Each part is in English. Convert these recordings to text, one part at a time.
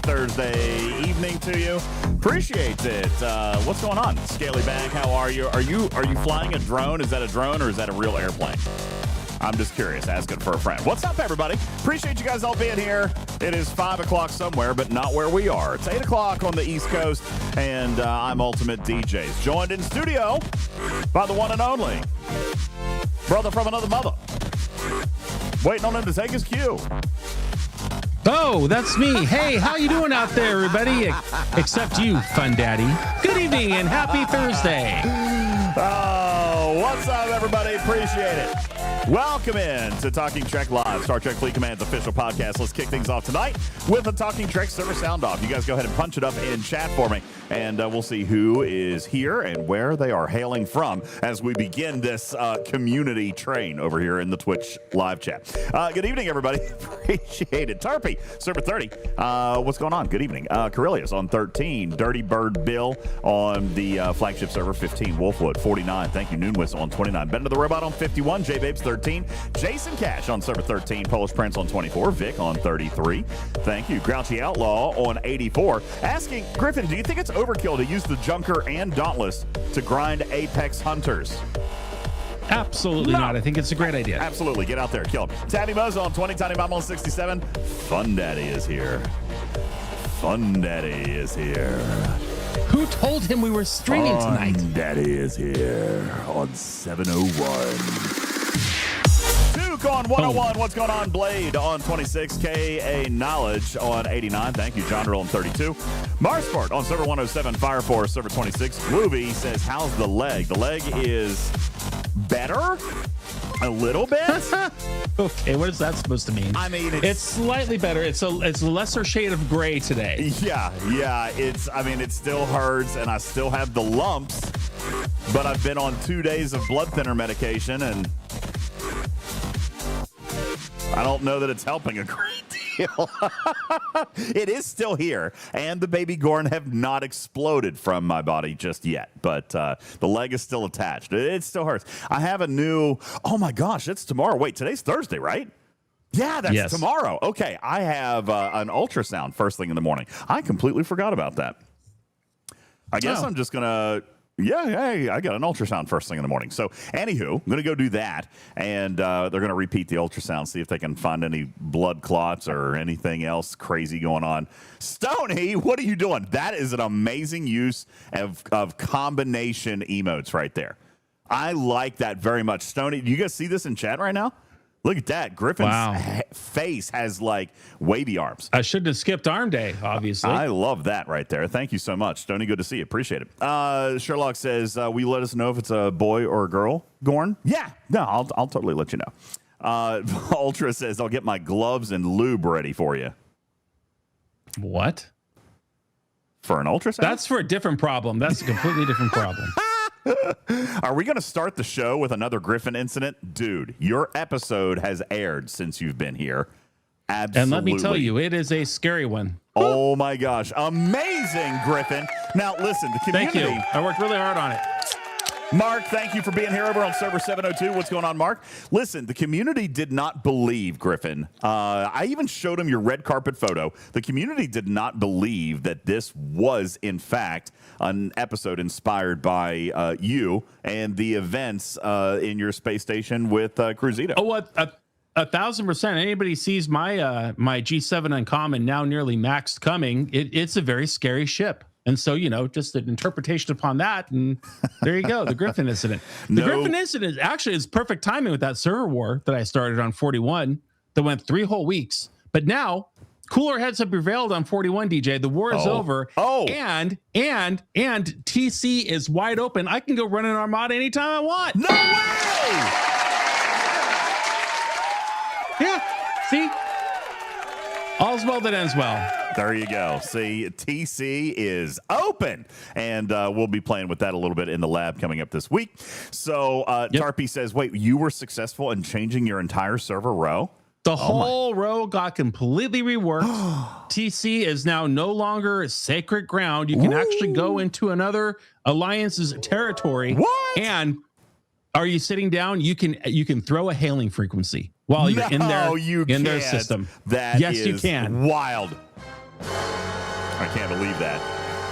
Thursday evening to you. Appreciate it. What's going on? Scaly Bag, how are you? Are you flying a drone? Is that a drone or is that a real airplane? I'm just curious, asking for a friend. What's up, everybody? Appreciate you guys all being here. It is 5 o'clock somewhere, but not where we are. It's 8 o'clock on the East Coast, and I'm UltimatDJz. Joined in studio by the one and only brother from another mother. Waiting on him to take his cue. Oh, that's me. Hey, how you doing out there, everybody? Except you, Fun Daddy. Good evening and happy Thursday. Oh, what's up, everybody? Appreciate it. Welcome in to Talking Trek Live, Star Trek Fleet Command's official podcast. Let's kick things off tonight with a Talking Trek server sound off. You guys go ahead and punch it up in chat for me, and we'll see who is here and where they are hailing from as we begin this community train over here in the Twitch live chat. Good evening, everybody. Appreciate it. Tarpy, server 30. What's going on? Good evening. Corellius on 13. Dirty Bird Bill on the flagship server 15. Wolfwood 49. Thank you. Noon Whistle on 29. Bender the Robot on 51. J Babes 13. Jason Cash on server 13. Polish Prince on 24. Vic on 33. Thank you. Grouchy Outlaw on 84. Asking, Griffin, do you think it's overkill to use the Junker and Dauntless to grind Apex Hunters? Absolutely not. I think it's a great idea. Absolutely. Get out there. Kill him. Tabby Mozo on 20. Tiny Mom on 67. Fun Daddy is here. Fun Daddy is here. Who told him we were streaming tonight? Fun Daddy is here on 701. Duke on 101. What's going on? Blade on 26. KA Knowledge on 89. Thank you. John on 32. Marsport on server 107. Fire Force server 26. Groovy says, how's the leg? The leg is better. A little bit. Okay, what is that supposed to mean? I mean, it's slightly better. It's a lesser shade of gray today. Yeah. It still hurts, and I still have the lumps, but I've been on 2 days of blood thinner medication, and I don't know that it's helping a great deal. It is still here, and the baby Gorn have not exploded from my body just yet, but the leg is still attached. It still hurts. I have a new, oh my gosh, it's tomorrow. Wait, today's Thursday, right? Yeah, that's tomorrow. Okay, I have an ultrasound first thing in the morning. I completely forgot about that. I guess I'm just going to... Yeah, hey, I got an ultrasound first thing in the morning. So, anywho, I'm going to go do that, and they're going to repeat the ultrasound, see if they can find any blood clots or anything else crazy going on. Stony, what are you doing? That is an amazing use of combination emotes right there. I like that very much. Stony, do you guys see this in chat right now? Look at that. Griffin's face has like wavy arms. I shouldn't have skipped arm day, obviously. I love that right there. Thank you so much. Stoney, good to see you. Appreciate it. Sherlock says, will you let us know if it's a boy or a girl, Gorn? Yeah. No, I'll totally let you know. Ultra says, I'll get my gloves and lube ready for you. What? For an ultrasound? That's for a different problem. That's a completely different problem. Are we going to start the show with another Griffin incident? Dude, your episode has aired since you've been here. Absolutely. And let me tell you, it is a scary one. Oh, my gosh. Amazing, Griffin. Now, listen, the community... Thank you. I worked really hard on it. Mark, thank you for being here over on server 702. What's going on, Mark? Listen, the community did not believe, Griffin. I even showed him your red carpet photo. The community did not believe that this was, in fact, an episode inspired by you and the events in your space station with Crucible. Oh, what? 1,000%. Anybody sees my my G7 Uncommon now nearly maxed coming, it's a very scary ship. And so, just an interpretation upon that, and there you go, the Griffin incident. The Griffin incident actually is perfect timing with that server war that I started on 41 that went 3 whole weeks. But now, cooler heads have prevailed on 41, DJ. The war is over. Oh. And TC is wide open. I can go run an Armada anytime I want. No way! Yeah, see? All's well that ends well. There you go. See, TC is open, and we'll be playing with that a little bit in the lab coming up this week. So Tarpy says, wait, you were successful in changing your entire server row? The whole row got completely reworked. TC is now no longer sacred ground. You can actually go into another alliance's territory. What? And are you sitting down? You can throw a hailing frequency while you're in their system. That yes, you can. Wild. can't believe that.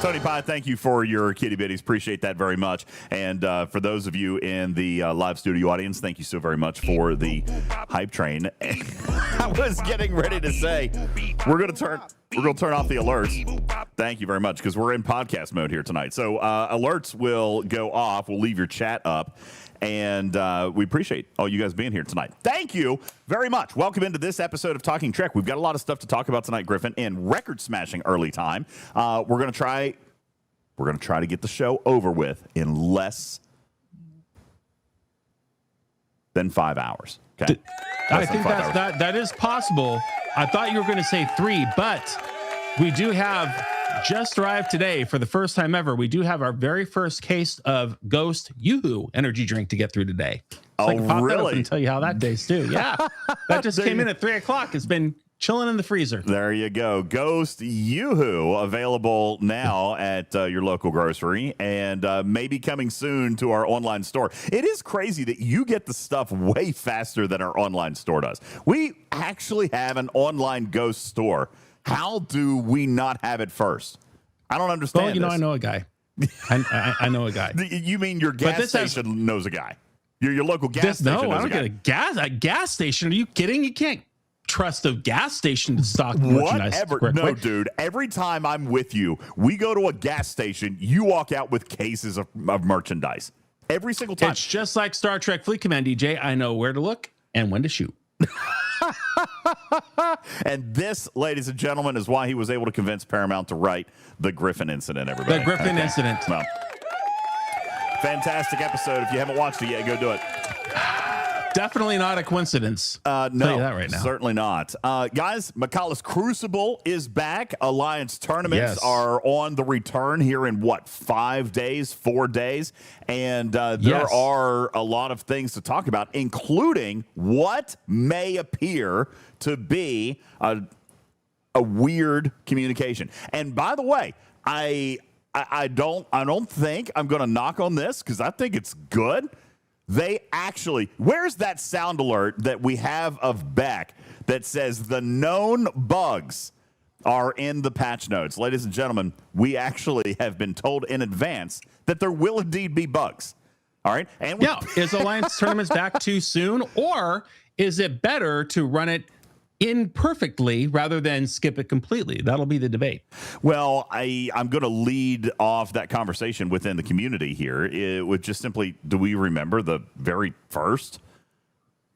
Tony Pye, thank you for your kitty bitties. Appreciate that very much. And for those of you in the live studio audience, thank you so very much for the hype train. I was getting ready to say we're going to turn off the alerts. Thank you very much, because we're in podcast mode here tonight. So alerts will go off. We'll leave your chat up. And we appreciate all you guys being here tonight. Thank you very much. Welcome into this episode of Talking Trek. We've got a lot of stuff to talk about tonight, Griffin, in record-smashing early time. We're going to try to get the show over with in less than 5 hours. Okay, I think that is possible. I thought you were going to say 3, but we do have just arrived today for the first time ever. We do have our very first case of Ghost Yoo-Hoo energy drink to get through today. So I can pop that up and tell you how that tastes too. Yeah, that just came in at 3 o'clock. It's been chilling in the freezer. There you go. Ghost Yoo-Hoo, available now at your local grocery, and maybe coming soon to our online store. It is crazy that you get the stuff way faster than our online store does. We actually have an online Ghost store. How do we not have it first? I don't understand. Well, I know a guy. I know a guy. You mean your gas station knows a guy? Your local gas station knows a guy? No, I don't get a gas station. Are you kidding? You can't trust a gas station to stock merchandise. Whatever. No, dude. Every time I'm with you, we go to a gas station, you walk out with cases of merchandise. Every single time. It's just like Star Trek Fleet Command, DJ. I know where to look and when to shoot. And this, ladies and gentlemen, is why he was able to convince Paramount to write the Griffin incident, everybody. The Griffin incident. Well, fantastic episode. If you haven't watched it yet, go do it. Definitely not a coincidence. No, I'll tell you that right now. Certainly not. Guys, Makala's Crucible is back. Alliance tournaments are on the return here in, 5 days, 4 days? And there are a lot of things to talk about, including what may appear to be a weird communication. And by the way, I don't think I'm going to knock on this, because I think it's good. They actually, where's that sound alert that we have of Beck that says the known bugs are in the patch notes? Ladies and gentlemen, we actually have been told in advance that there will indeed be bugs. All right. And is Alliance tournaments back too soon, or is it better to run it imperfectly rather than skip it completely? That'll be the debate. Well, I'm going to lead off that conversation within the community here. It would just simply, do we remember the very first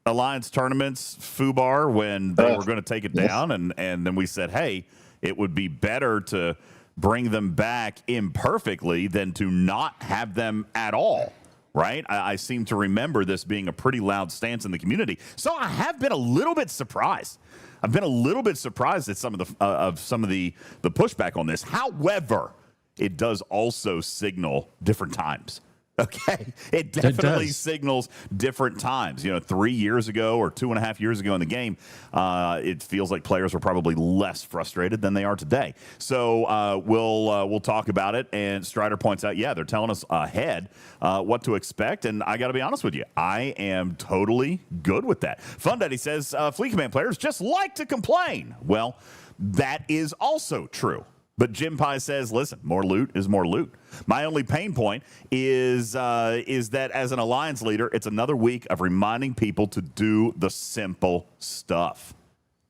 Alliance tournaments, FUBAR, when they were going to take it down, and then we said, hey, it would be better to bring them back imperfectly than to not have them at all. Right? I seem to remember this being a pretty loud stance in the community. So I have been a little bit surprised. I've been a little bit surprised at some of the pushback on this. However, it does also signal different times. Okay, it definitely signals different times. 3 years ago or 2.5 years ago in the game, it feels like players were probably less frustrated than they are today. So we'll talk about it. And Strider points out, they're telling us ahead what to expect. And I got to be honest with you, I am totally good with that. Fun Daddy says Fleet Command players just like to complain. Well, that is also true. But Jim Pye says, listen, more loot is more loot. My only pain point is that as an Alliance leader, it's another week of reminding people to do the simple stuff.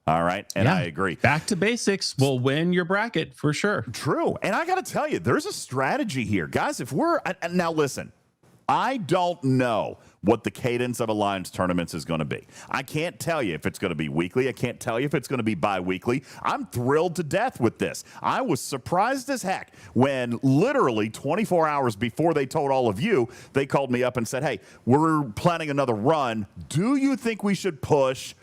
All right? And I agree. Back to basics will win your bracket for sure. True. And I got to tell you, there's a strategy here. Guys, now listen, I don't know what the cadence of Alliance tournaments is going to be. I can't tell you if it's going to be weekly. I can't tell you if it's going to be bi-weekly. I'm thrilled to death with this. I was surprised as heck when literally 24 hours before they told all of you, they called me up and said, hey, we're planning another run. Do you think we should push?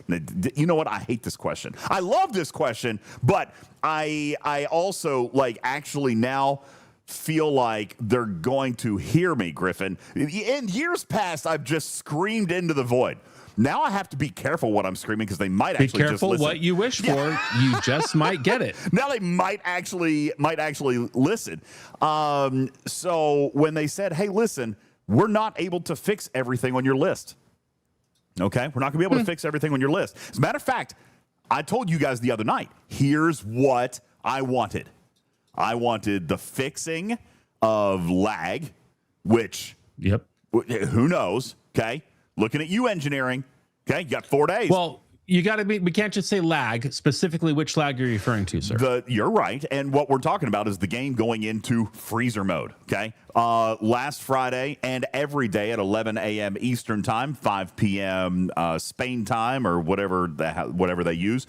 You know what? I hate this question. I love this question, but I also actually now feel like they're going to hear me, Griffin. In years past, I've just screamed into the void. Now I have to be careful what I'm screaming, because they might actually just listen. Be careful what you wish for. You just might get it. Now they might actually listen. So when they said, hey, listen, we're not able to fix everything on your list. Okay? We're not going to be able to fix everything on your list. As a matter of fact, I told you guys the other night, here's what I wanted. I wanted the fixing of lag, which who knows? Okay, looking at you, engineering. Okay, you got 4 days. Well, you got to be. We can't just say lag. Specifically, which lag are you referring to, sir? You're right, and what we're talking about is the game going into freezer mode. Okay, last Friday and every day at 11 a.m. Eastern time, 5 p.m. Spain time, or whatever they use,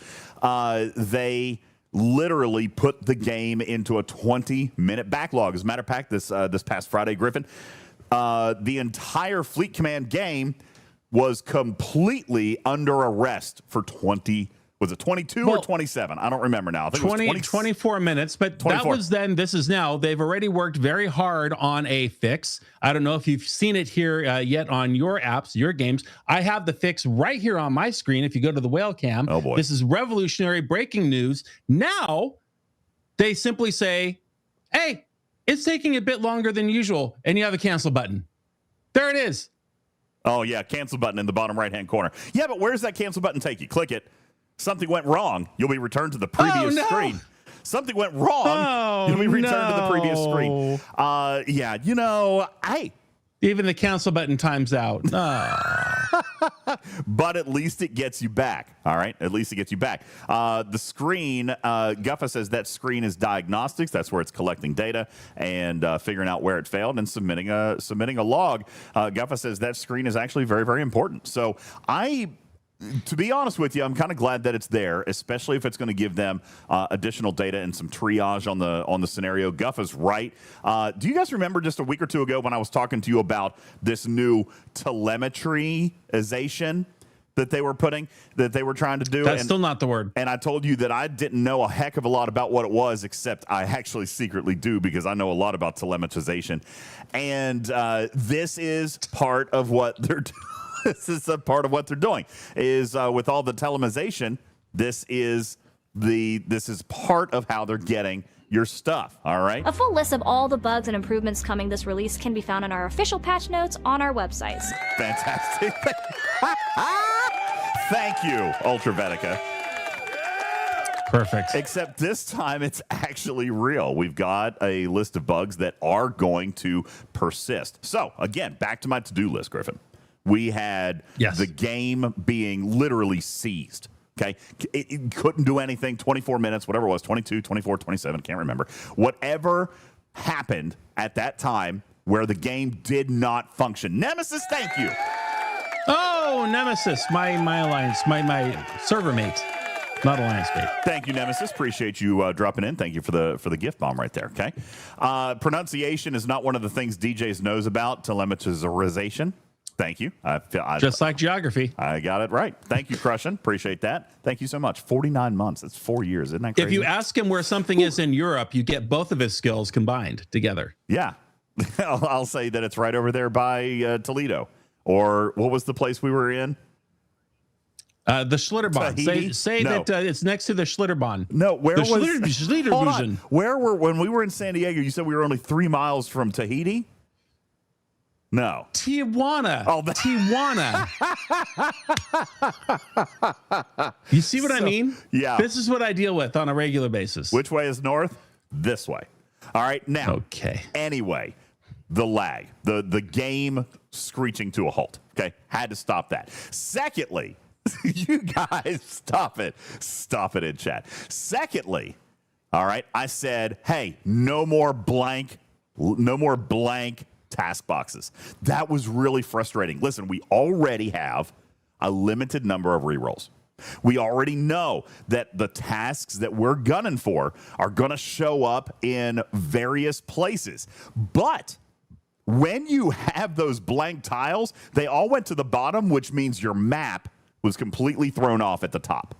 they literally put the game into a 20-minute backlog. As a matter of fact, this past Friday, Griffin, the entire Fleet Command game was completely under arrest for 22 or 27? I don't remember now. I think 20, it was 24 minutes, but 24. That was then. This is now. They've already worked very hard on a fix. I don't know if you've seen it here yet on your apps, your games. I have the fix right here on my screen. If you go to the whale cam, oh boy, this is revolutionary breaking news. Now they simply say, hey, it's taking a bit longer than usual, and you have a cancel button. There it is. Oh, yeah, cancel button in the bottom right-hand corner. Yeah, but where does that cancel button take you? Click it. Something went wrong. You'll be returned to the previous screen. Something went wrong. You'll be returned to the previous screen. Yeah, even the cancel button times out. But at least it gets you back. All right, at least it gets you back. The screen, Guffa says that screen is diagnostics. That's where it's collecting data and figuring out where it failed and submitting a log. Guffa says that screen is actually very, very important. So to be honest with you, I'm kind of glad that it's there, especially if it's going to give them additional data and some triage on the scenario. Guffa's right. Do you guys remember just a week or two ago when I was talking to you about this new telemetryization that they were trying to do? That's still not the word. And I told you that I didn't know a heck of a lot about what it was, except I actually secretly do, because I know a lot about telemetrization. And this is part of what they're doing. This is a part of what they're doing is with all the telemization. This is part of how they're getting your stuff. All right. A full list of all the bugs and improvements coming this release can be found in our official patch notes on our websites. Fantastic. Thank you, Ultravetica. Perfect. Except this time it's actually real. We've got a list of bugs that are going to persist. So again, back to my to-do list, Griffin. We had the game being literally seized. Okay. It couldn't do anything. 24 minutes, whatever it was, 22, 24, 27, can't remember. Whatever happened at that time where the game did not function. Nemesis, thank you. Oh, Nemesis, my alliance, my server mate. Not alliance mate. Thank you, Nemesis. Appreciate you dropping in. Thank you for the gift bomb right there. Okay. Pronunciation is not one of the things DJs knows about. Telemetrization. Thank you. Just like geography. I got it right. Thank you, Crushin. Appreciate that. Thank you so much. 49 months. That's 4 years. Isn't that crazy? If you ask him where something is in Europe, you get both of his skills combined together. Yeah. I'll say that it's right over there by Toledo. Or what was the place we were in? The Schlitterbahn. Say that it's next to the Schlitterbahn. No, where was Schlitterbahn? When we were in San Diego, you said we were only 3 miles from Tahiti? No. Tijuana. Oh, Tijuana. You see what I mean? Yeah. This is what I deal with on a regular basis. Which way is north? This way. All right. Now. Okay. Anyway, the lag, the game screeching to a halt. Okay. Had to stop that. Secondly, you guys stop it. Stop it in chat. Secondly, all right, I said, hey, no more blank task boxes. That was really frustrating. Listen, we already have a limited number of rerolls. We already know that the tasks that we're gunning for are going to show up in various places. But when you have those blank tiles, they all went to the bottom, which means your map was completely thrown off at the top.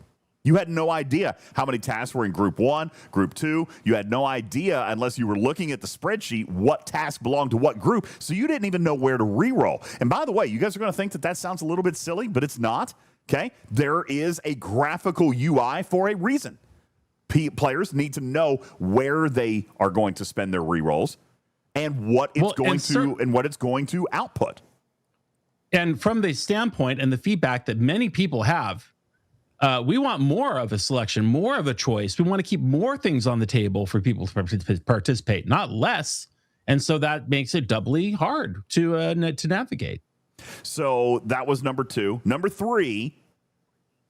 You had no idea how many tasks were in Group 1, Group 2. You had no idea, unless you were looking at the spreadsheet, what task belonged to what group. So you didn't even know where to reroll. And by the way, you guys are going to think that sounds a little bit silly, but it's not. Okay? There is a graphical UI for a reason. Players need to know where they are going to spend their rerolls and what it's going to output. And from the standpoint and the feedback that many people have, We want more of a selection, more of a choice. We want to keep more things on the table for people to participate, not less. And so that makes it doubly hard to navigate. So that was number 2. Number 3,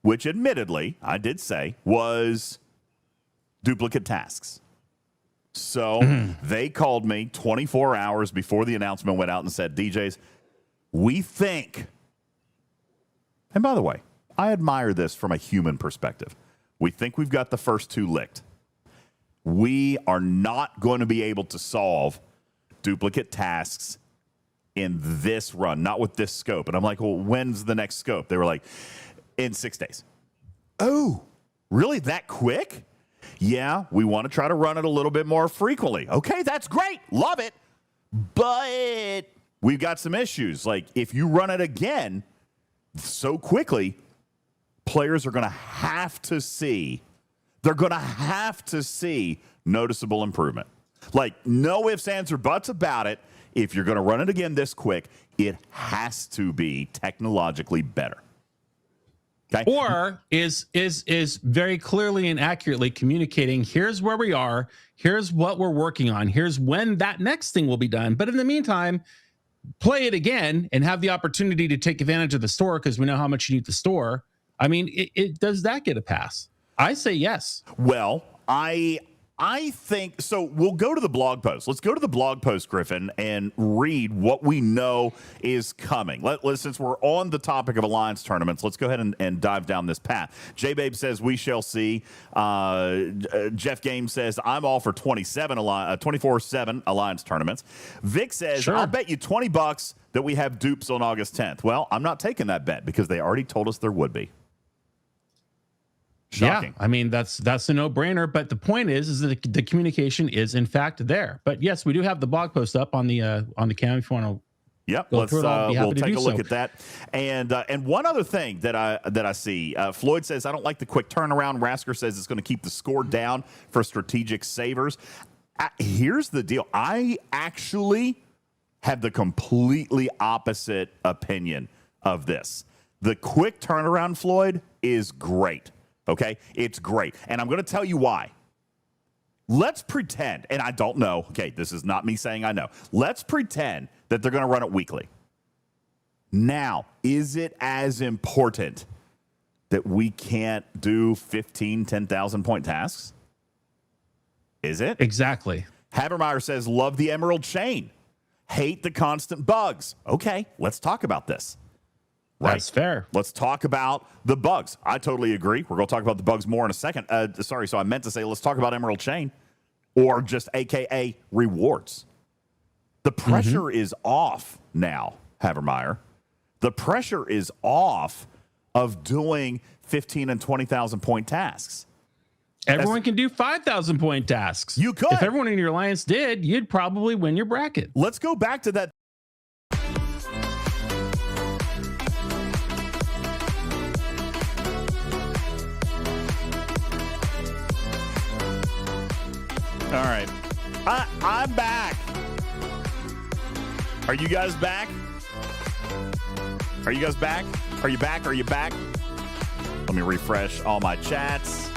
which admittedly I did say, was duplicate tasks. So they called me 24 hours before the announcement went out and said, DJs, we think, and by the way, I admire this from a human perspective. We think we've got the first 2 licked. We are not going to be able to solve duplicate tasks in this run, not with this scope. And I'm like, well, when's the next scope? They were like, in 6 days. Oh, really? That quick? Yeah, we want to try to run it a little bit more frequently. Okay, that's great. Love it. But we've got some issues. Like, if you run it again so quickly, players are going to have to see, noticeable improvement. Like, no ifs, ands, or buts about it. If you're going to run it again this quick, it has to be technologically better. Okay? Or is very clearly and accurately communicating, here's where we are, here's what we're working on, here's when that next thing will be done. But in the meantime, play it again and have the opportunity to take advantage of the store because we know how much you need the store. I mean, it does that get a pass? I say yes. Well, I think so. We'll go to the blog post. Let's go to the blog post, Griffin, and read what we know is coming. Since we're on the topic of alliance tournaments, let's go ahead and dive down this path. J-Babe says, we shall see. Jeff Game says, I'm all for 24/7 alliance tournaments. Vic says, sure. I'll bet you $20 that we have dupes on August 10th. Well, I'm not taking that bet because they already told us there would be. Shocking. Yeah, I mean, that's a no-brainer. But the point is that the communication is in fact there. But yes, we do have the blog post up on the cam if you want to. Yep, we'll take a look at that. And one other thing that I see, Floyd says, I don't like the quick turnaround. Rasker says it's going to keep the score down for strategic savers. Here's the deal. I actually have the completely opposite opinion of this. The quick turnaround, Floyd, is great. Okay, it's great. And I'm going to tell you why. Let's pretend, and I don't know. Okay, this is not me saying I know. Let's pretend that they're going to run it weekly. Now, is it as important that we can't do 15, 10,000 point tasks? Is it? Exactly. Habermeyer says, love the emerald chain. Hate the constant bugs. Okay, let's talk about this. Right. That's fair. Let's talk about the bugs. I totally agree. We're going to talk about the bugs more in a second. So I meant to say let's talk about Emerald Chain or just AKA rewards. The pressure is off now, Habermeyer. The pressure is off of doing 15 and 20,000 point tasks. Everyone can do 5,000 point tasks. You could. If everyone in your alliance did, you'd probably win your bracket. Let's go back to that. All right. I'm back. Are you guys back? Are you guys back? Are you back? Are you back? Let me refresh all my chats.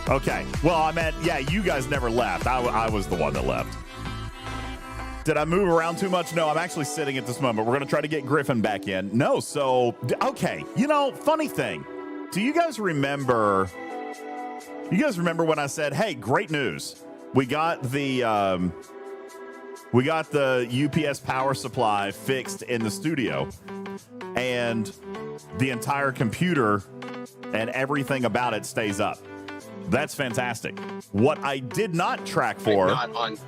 Okay. Well, I meant, yeah, you guys never left. I was the one that left. Did I move around too much? No, I'm actually sitting at this moment. We're going to try to get Griffin back in. No, so, okay. You know, funny thing. Do you guys remember... when I said, "Hey, great news! We got the UPS power supply fixed in the studio, and the entire computer and everything about it stays up. That's fantastic. What I did not track for, not on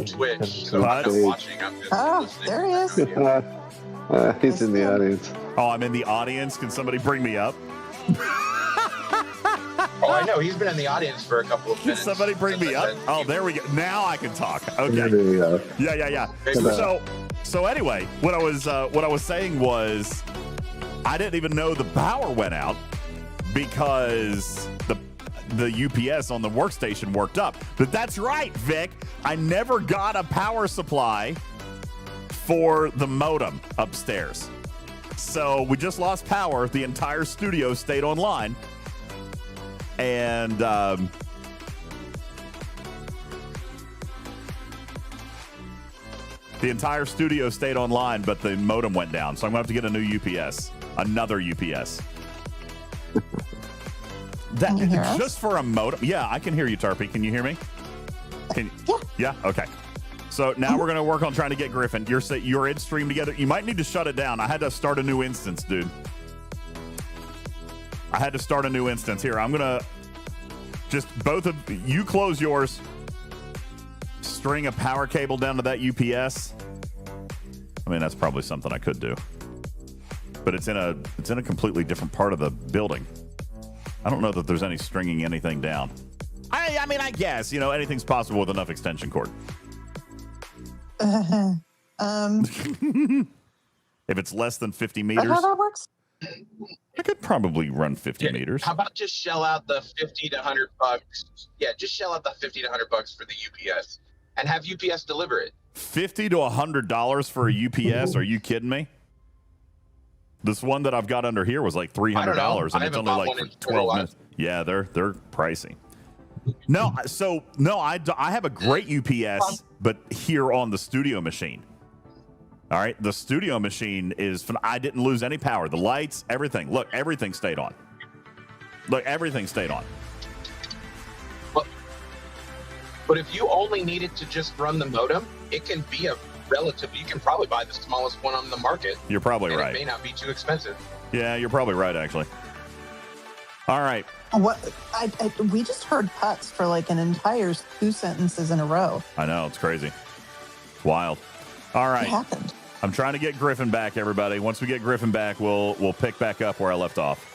Twitch, so I'm not watching. I'm just listening. There he is. He's in the audience. Oh, I'm in the audience. Can somebody bring me up? Oh, I know. He's been in the audience for a couple of minutes. Somebody bring me up. Oh, there we go. Now I can talk. Okay. There you go. Yeah. So anyway, what I was saying was, I didn't even know the power went out because the UPS on the workstation worked up. But that's right, Vic. I never got a power supply for the modem upstairs. So we just lost power. The entire studio stayed online. And the entire studio stayed online, but the modem went down. So I'm going to have to get a new UPS. Another UPS. Can you hear us? Just for a modem. Yeah, I can hear you, Tarpy. Can you hear me? Yeah? Okay. So now we're going to work on trying to get Griffin. You're in stream together. You might need to shut it down. I had to start a new instance, dude. I had to start a new instance. Here, I'm going to just both of you close yours. String a power cable down to that UPS. I mean, that's probably something I could do. But it's in a completely different part of the building. I don't know that there's any stringing anything down. I mean, I guess, anything's possible with enough extension cord. If it's less than 50 meters, how that works? I could probably run 50 meters. How about just shell out the 50 to 100 bucks? Yeah, just shell out the 50 to 100 bucks for the UPS and have UPS deliver it. $50 to $100 for a UPS? Are you kidding me? This one that I've got under here was like $300, and it's only like for 12 minutes. Yeah, they're pricey. I have a great UPS, but here on the studio machine. All right, the studio machine is. I didn't lose any power. The lights, everything. Look, everything stayed on. But if you only needed to just run the modem, it can be a relatively. You can probably buy the smallest one on the market. You're probably right. It may not be too expensive. Yeah, you're probably right, actually. All right. What? We just heard cuts for like an entire 2 sentences in a row. I know, it's crazy. It's wild. All right. What happened? I'm trying to get Griffin back, everybody. Once we get Griffin back, we'll pick back up where I left off.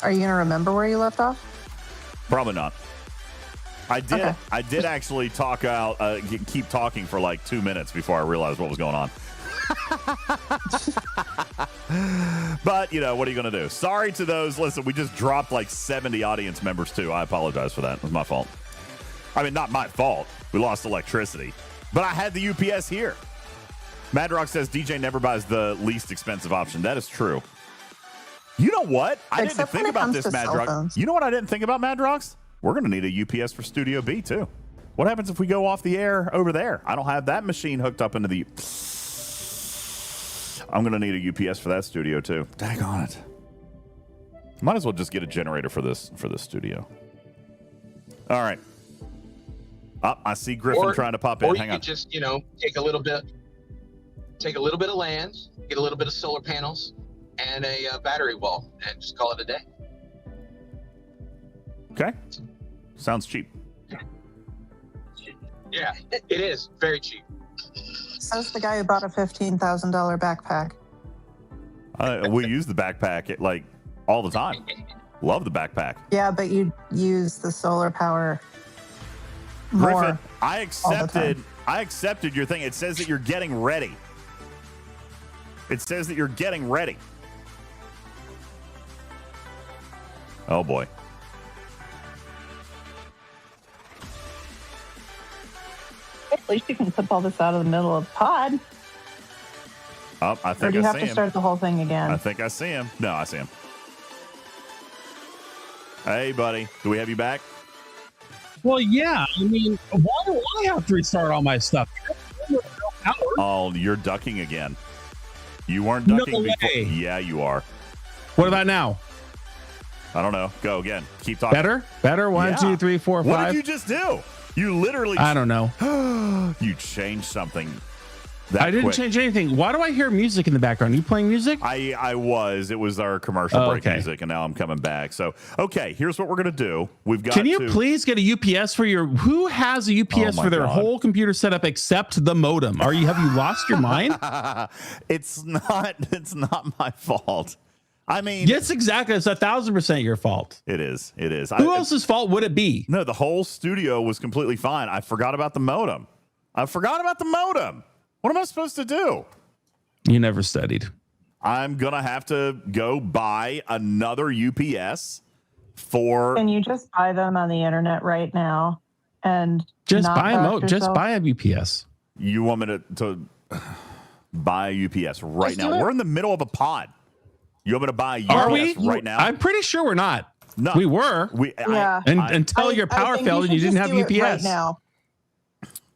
Are you going to remember where you left off? Probably not. I did. Okay. I did actually keep talking for like 2 minutes before I realized what was going on. But, what are you going to do? Sorry to those. Listen, we just dropped like 70 audience members, too. I apologize for that. It was my fault. I mean, not my fault. We lost electricity. But I had the UPS here. Madrock says DJ never buys the least expensive option. That is true. You know what? I didn't think about this, Madrock. You know what I didn't think about, Madrox? We're going to need a UPS for Studio B, too. What happens if we go off the air over there? I don't have that machine hooked up into the... I'm going to need a UPS for that studio, too. Daggone it. Might as well just get a generator for this studio. All right. I see Griffin trying to pop in. Or Hang you on. could just, take a little bit of land, get a little bit of solar panels, and a battery wall, and just call it a day. Okay. Sounds cheap. Yeah, it is very cheap. Says the guy who bought a $15,000 backpack. We use the backpack all the time. Love the backpack. Yeah, but you use the solar power more. Griffin, I accepted your thing. It says that you're getting ready. Oh boy. At least you can clip all this out of the middle of the pod. Oh, I Or think do you I have see to him. start the whole thing again? I think I see him. No, I see him. Hey, buddy. Do we have you back? Well, yeah. I mean, why do I have to restart all my stuff? Oh, you're ducking again. You weren't ducking before. Way. Yeah, you are. What about now? I don't know. Go again. Keep talking. Better. One, Yeah. 2, 3, 4, 5. What did you just do? You literally. I don't know. You changed something. I didn't change anything. Why do I hear music in the background? Are you playing music? It was our commercial break music, and now I'm coming back. So, okay, here's what we're gonna do. We've got. Can you please get a UPS for your? Who has a UPS for their whole computer setup except the modem? Have you lost your mind? It's not my fault. I mean, yes, exactly. It's 1,000% your fault. It is. Who else's fault would it be? No, the whole studio was completely fine. I forgot about the modem. What am I supposed to do? You never studied. I'm going to have to go buy another UPS for... Can you just buy them on the internet right now? And just buy a UPS. You want me to Buy a UPS right Let's now. do it. We're in the middle of a pod. You want me to buy a Are UPS we? right now? I'm pretty sure we're not. No. We were. Yeah. Until your power think failed and you should didn't just have do it UPS. right now.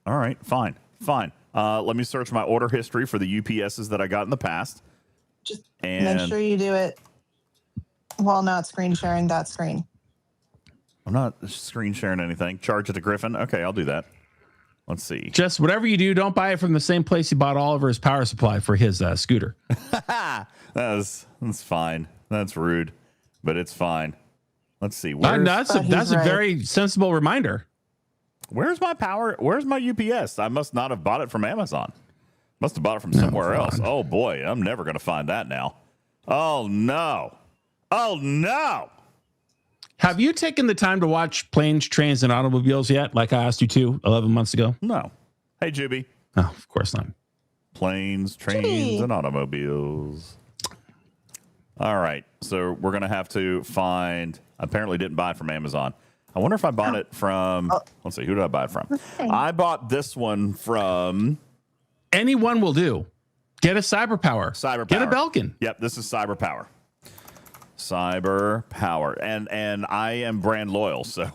All right, fine. Let me search my order history for the UPSs that I got in the past. Just And make sure you do it while not screen sharing that screen. I'm not screen sharing anything. Charge it to Griffin. Okay, I'll do that. Let's see. Just whatever you do, don't buy it from the same place he bought Oliver's power supply for his scooter. That's fine. That's rude, but it's fine. Let's see. That's But he's a right. very sensible reminder. Where's my power? Where's my UPS? I must not have bought it from Amazon. Must have bought it from somewhere else. Oh boy, I'm never going to find that now. Oh no. Oh no. Have you taken the time to watch Planes, Trains, and Automobiles yet? Like I asked you to 11 months ago? No. Hey, Juby. Oh, of course not. Planes, trains, Juby. and automobiles. All right. So we're going to have to find, apparently didn't buy it from Amazon. I wonder if I bought it from, let's see, who did I buy it from? I bought this one from Anyone will do. Get a Cyberpower. Get a Belkin. Yep, this is Cyberpower. Cyberpower. And I am brand loyal, so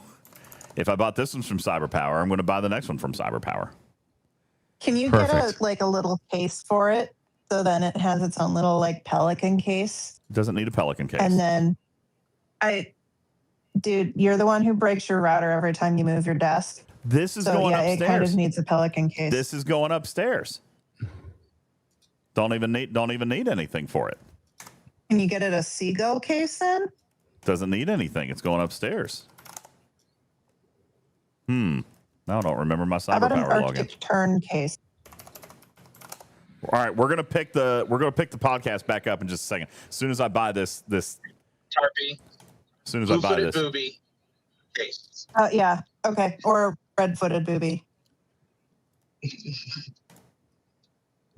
if I bought this one from Cyberpower, I'm going to buy the next one from Cyberpower. Can you Perfect. get a little case for it so then it has its own little like Pelican case? It doesn't need a Pelican case. And then dude, you're the one who breaks your router every time you move your desk. This is So going yeah, upstairs. it kind of needs a Pelican case. This is going upstairs. Don't even need anything for it. Can you get it a Seagull case then? Doesn't need anything. It's going upstairs. Now I don't remember my How about an Cyberpower login. Arctic Turn case? All right, we're gonna pick the podcast back up in just a second. As soon as I buy this, Tarpy, as soon as I buy blue-footed this, booby case. Yeah. Okay. Or red-footed booby.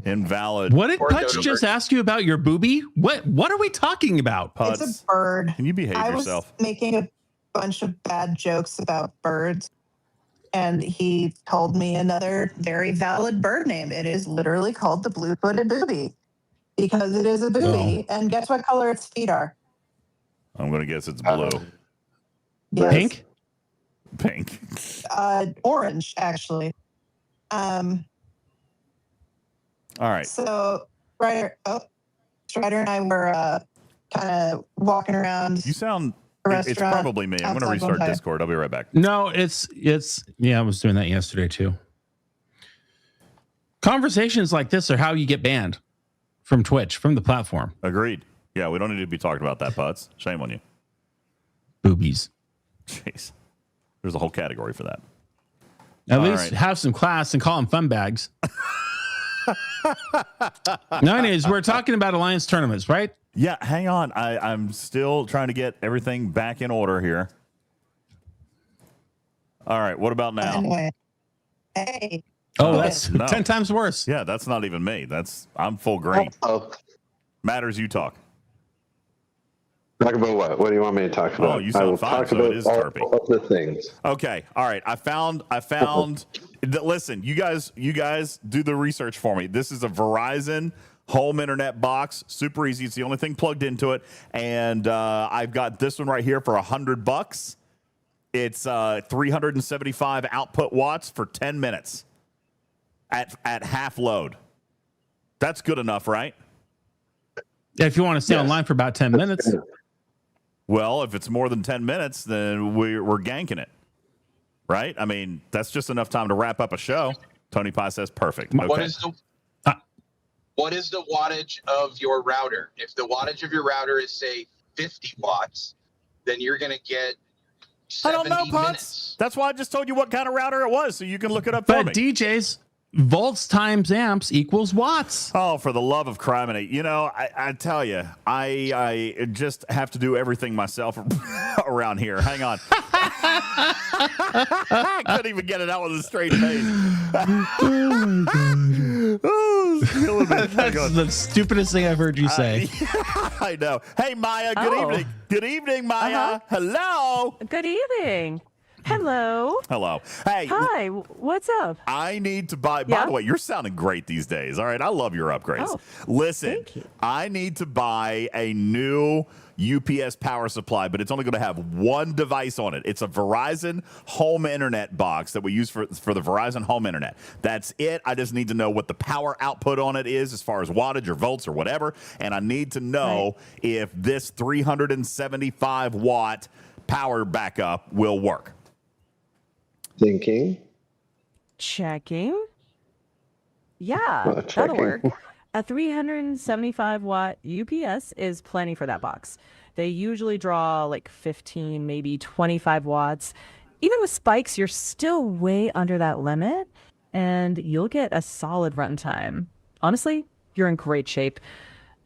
invalid. What did Or Putz dodo just bird. ask you about your booby? What are we talking about? Putz, It's a bird. can you behave I yourself? was making a bunch of bad jokes about birds, and he told me another very valid bird name. It is literally called the blue-footed booby because it is a booby. And guess what color its feet are? I'm gonna guess it's blue, Yes. Pink? pink. Orange, actually. All right. So Strider and I were kind of walking around You sound. a It's restaurant. probably me. I'm gonna outside restart Bonfire. Discord. I'll be right back. No, it's yeah, I was doing that yesterday too. Conversations like this are how you get banned from Twitch, from the platform. Agreed. Yeah, we don't need to be talking about that, Putz. Shame on you. Boobies. Jeez. There's a whole category for that. At All least right. have some class and call them fun bags. No, anyways, we're talking about Alliance tournaments, right? Yeah, hang on. I'm still trying to get everything back in order here. All right, what about now? Anyway. Hey. Oh, Oh, that's no. 10 times worse. Yeah, that's not even me. I'm full green. Oh, Matters, you talk. talk about what? What do you want me to talk about? Oh, you I sound will fine, talk so it about is all Tarpy. of the things. Okay, all right. I found. Listen, you guys do the research for me. This is a Verizon home internet box, super easy. It's the only thing plugged into it, and I've got this one right here for $100. It's 375 output watts for 10 minutes at half load. That's good enough, right? If you want to stay Yes. online for about 10 minutes. Well, if it's more than 10 minutes, then we're ganking it, right? I mean, that's just enough time to wrap up a show. Tony Pie says perfect. Okay. What is the wattage of your router? If the wattage of your router is say 50 watts, then you're going to get I don't 70 know, Putz. minutes. That's why I just told you what kind of router it was, so you can look it up for But me. DJs, volts times amps equals watts. Oh, for the love of criminy. You know, I tell you, I just have to do everything myself around here. Hang on. I couldn't even get it out with a straight face. Oh, it's killing me. Hang That's on. the stupidest thing I've heard you say. I know. Hey, Maya, good Oh. evening. Good evening, Maya. Uh-huh. Hello. Good evening. Hello. Hello. Hey. Hi. What's up? I need to buy. Yeah? By the way, you're sounding great these days. All right. I love your upgrades. Oh, Listen, thank you. I need to buy a new UPS power supply, but it's only going to have one device on it. It's a Verizon home internet box that we use for the Verizon home internet. That's it. I just need to know what the power output on it is as far as wattage or volts or whatever. And I need to know if this 375 watt power backup will work. Thinking. Checking. Yeah, that'll Checking. work. A 375 watt UPS is plenty for that box. They usually draw like 15, maybe 25 watts. Even with spikes, you're still way under that limit, and you'll get a solid runtime. Honestly, you're in great shape.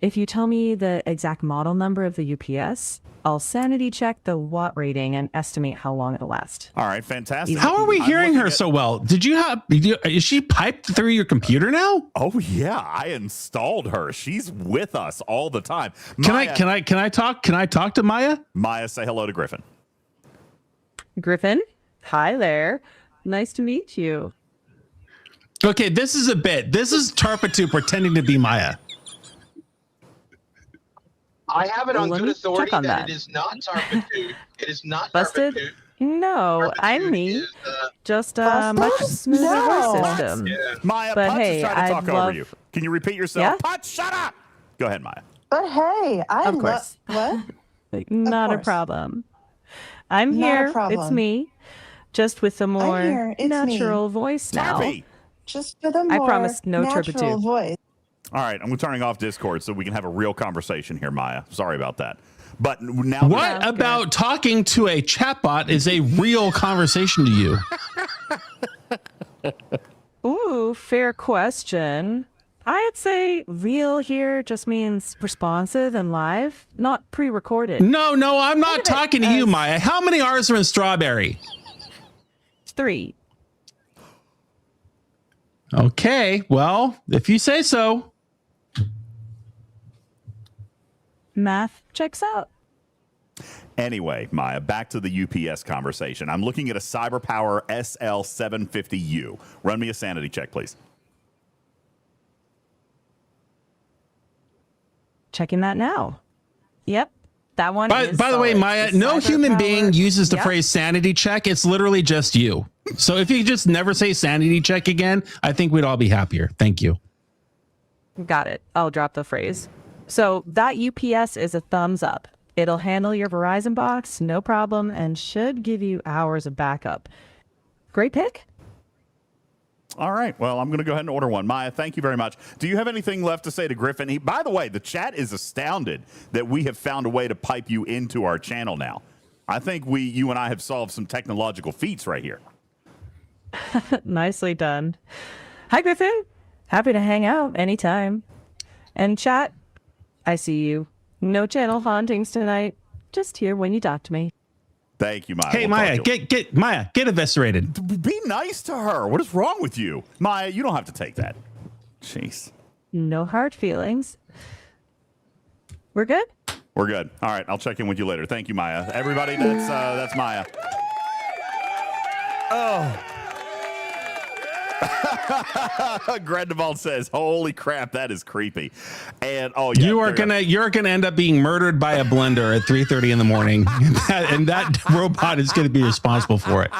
If you tell me the exact model number of the UPS, I'll sanity check the watt rating and estimate how long it'll last. All right, fantastic. How are we hearing her so well? Is she piped through your computer now? Oh yeah, I installed her. She's with us all the time. Can I talk to Maia? Maia, say hello to Griffin. Griffin, hi there. Nice to meet you. Okay, this is a bit. This is Tarpy pretending to be Maia. I have it on Let good me authority check on that that. it is not Tarpy. It is not Busted? Tarpy. No, I'm me. Just a much smoother No. voice system. Yeah. Maya, But Putz hey, is trying to I'd talk over love- you. Can you repeat yourself? Yeah? Putz, shut up. Go ahead, Maya. But hey, I Of love course. what? Not a course. problem. I'm Not a here. It's problem. me. Just with a more here. It's me. natural voice now. Tarpy. Just for the I more promise no natural turpitude. voice. All right, I'm turning off Discord so we can have a real conversation here, Maya. Sorry about that. But now What Sounds about talking to a chatbot is a real conversation to you? Ooh, fair question. I'd say real here just means responsive and live, not pre-recorded. No, I'm not of it talking to you, as- Maya. How many R's are in strawberry? 3. Okay, well, if you say so. Math checks out. Anyway, Maya, back to the UPS conversation. I'm looking at a CyberPower SL750U. Run me a sanity check, please. Checking that now. Yep. That one By is the way, solid. Maya, The no human cyberpower- being uses the Yep. phrase sanity check. It's literally just you. So if you just never say sanity check again, I think we'd all be happier. Thank you. Got it. I'll drop the phrase. So that UPS is a thumbs up. It'll handle your Verizon box, no problem, and should give you hours of backup. Great pick. All right. Well, I'm going to go ahead and order one. Maya, thank you very much. Do you have anything left to say to Griffin? By the way, the chat is astounded that we have found a way to pipe you into our channel now. I think you and I have solved some technological feats right here. Nicely done. Hi, Griffin. Happy to hang out anytime. And chat, I see you. No channel hauntings tonight. Just here when you talk to me. Thank you, Maya. Hey, We'll Maya, talk to you. get eviscerated. Be nice to her. What is wrong with you? Maya, you don't have to take that. Jeez. No hard feelings. We're good? We're good. All right. I'll check in with you later. Thank you, Maya. Everybody, that's Maya. Oh. Grendeval says, "Holy crap, that is creepy." And yeah, you're gonna end up being murdered by a blender at 3:30 in the morning, and that robot is gonna be responsible for it.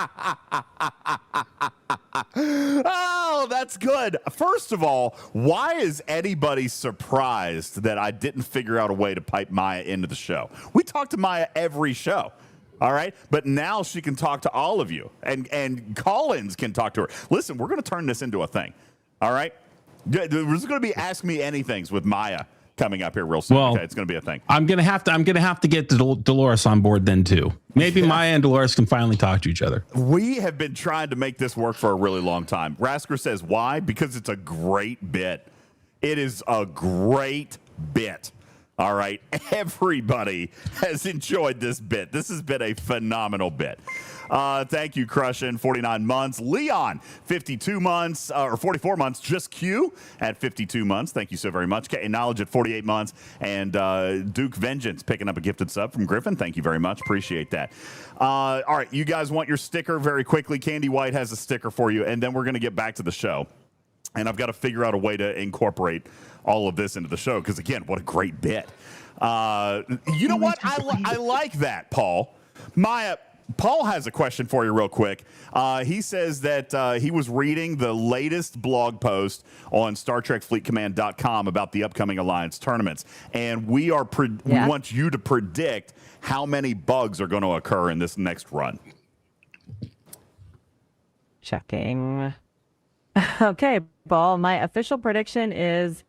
Oh, that's good. First of all, why is anybody surprised that I didn't figure out a way to pipe Maya into the show? We talk to Maya every show. All right. But now she can talk to all of you, and Collins can talk to her. Listen, we're going to turn this into a thing. All right. There's going to be Ask Me Anythings with Maya coming up here real soon. Well, okay, it's going to be a thing. I'm gonna have to get Dolores on board then too. Maybe Maya and Dolores can finally talk to each other. We have been trying to make this work for a really long time. Rasker says, why? Because it's a great bit. It is a great bit. All right. Everybody has enjoyed this bit. This has been a phenomenal bit. Thank you, Crushin, 49 months. Leon, 52 months, or 44 months. Just Q at 52 months. Thank you so very much. Knowledge at 48 months. And Duke Vengeance picking up a gifted sub from Griffin. Thank you very much. Appreciate that. All right. You guys want your sticker very quickly. Candy White has a sticker for you. And then we're going to get back to the show. And I've got to figure out a way to incorporate all of this into the show because, again, what a great bit. You know what? I like that, Paul. Maya, Paul has a question for you real quick. He says that he was reading the latest blog post on StarTrekFleetCommand.com about the upcoming Alliance tournaments, and we want you to predict how many bugs are going to occur in this next run. Checking. Okay, Paul, my official prediction is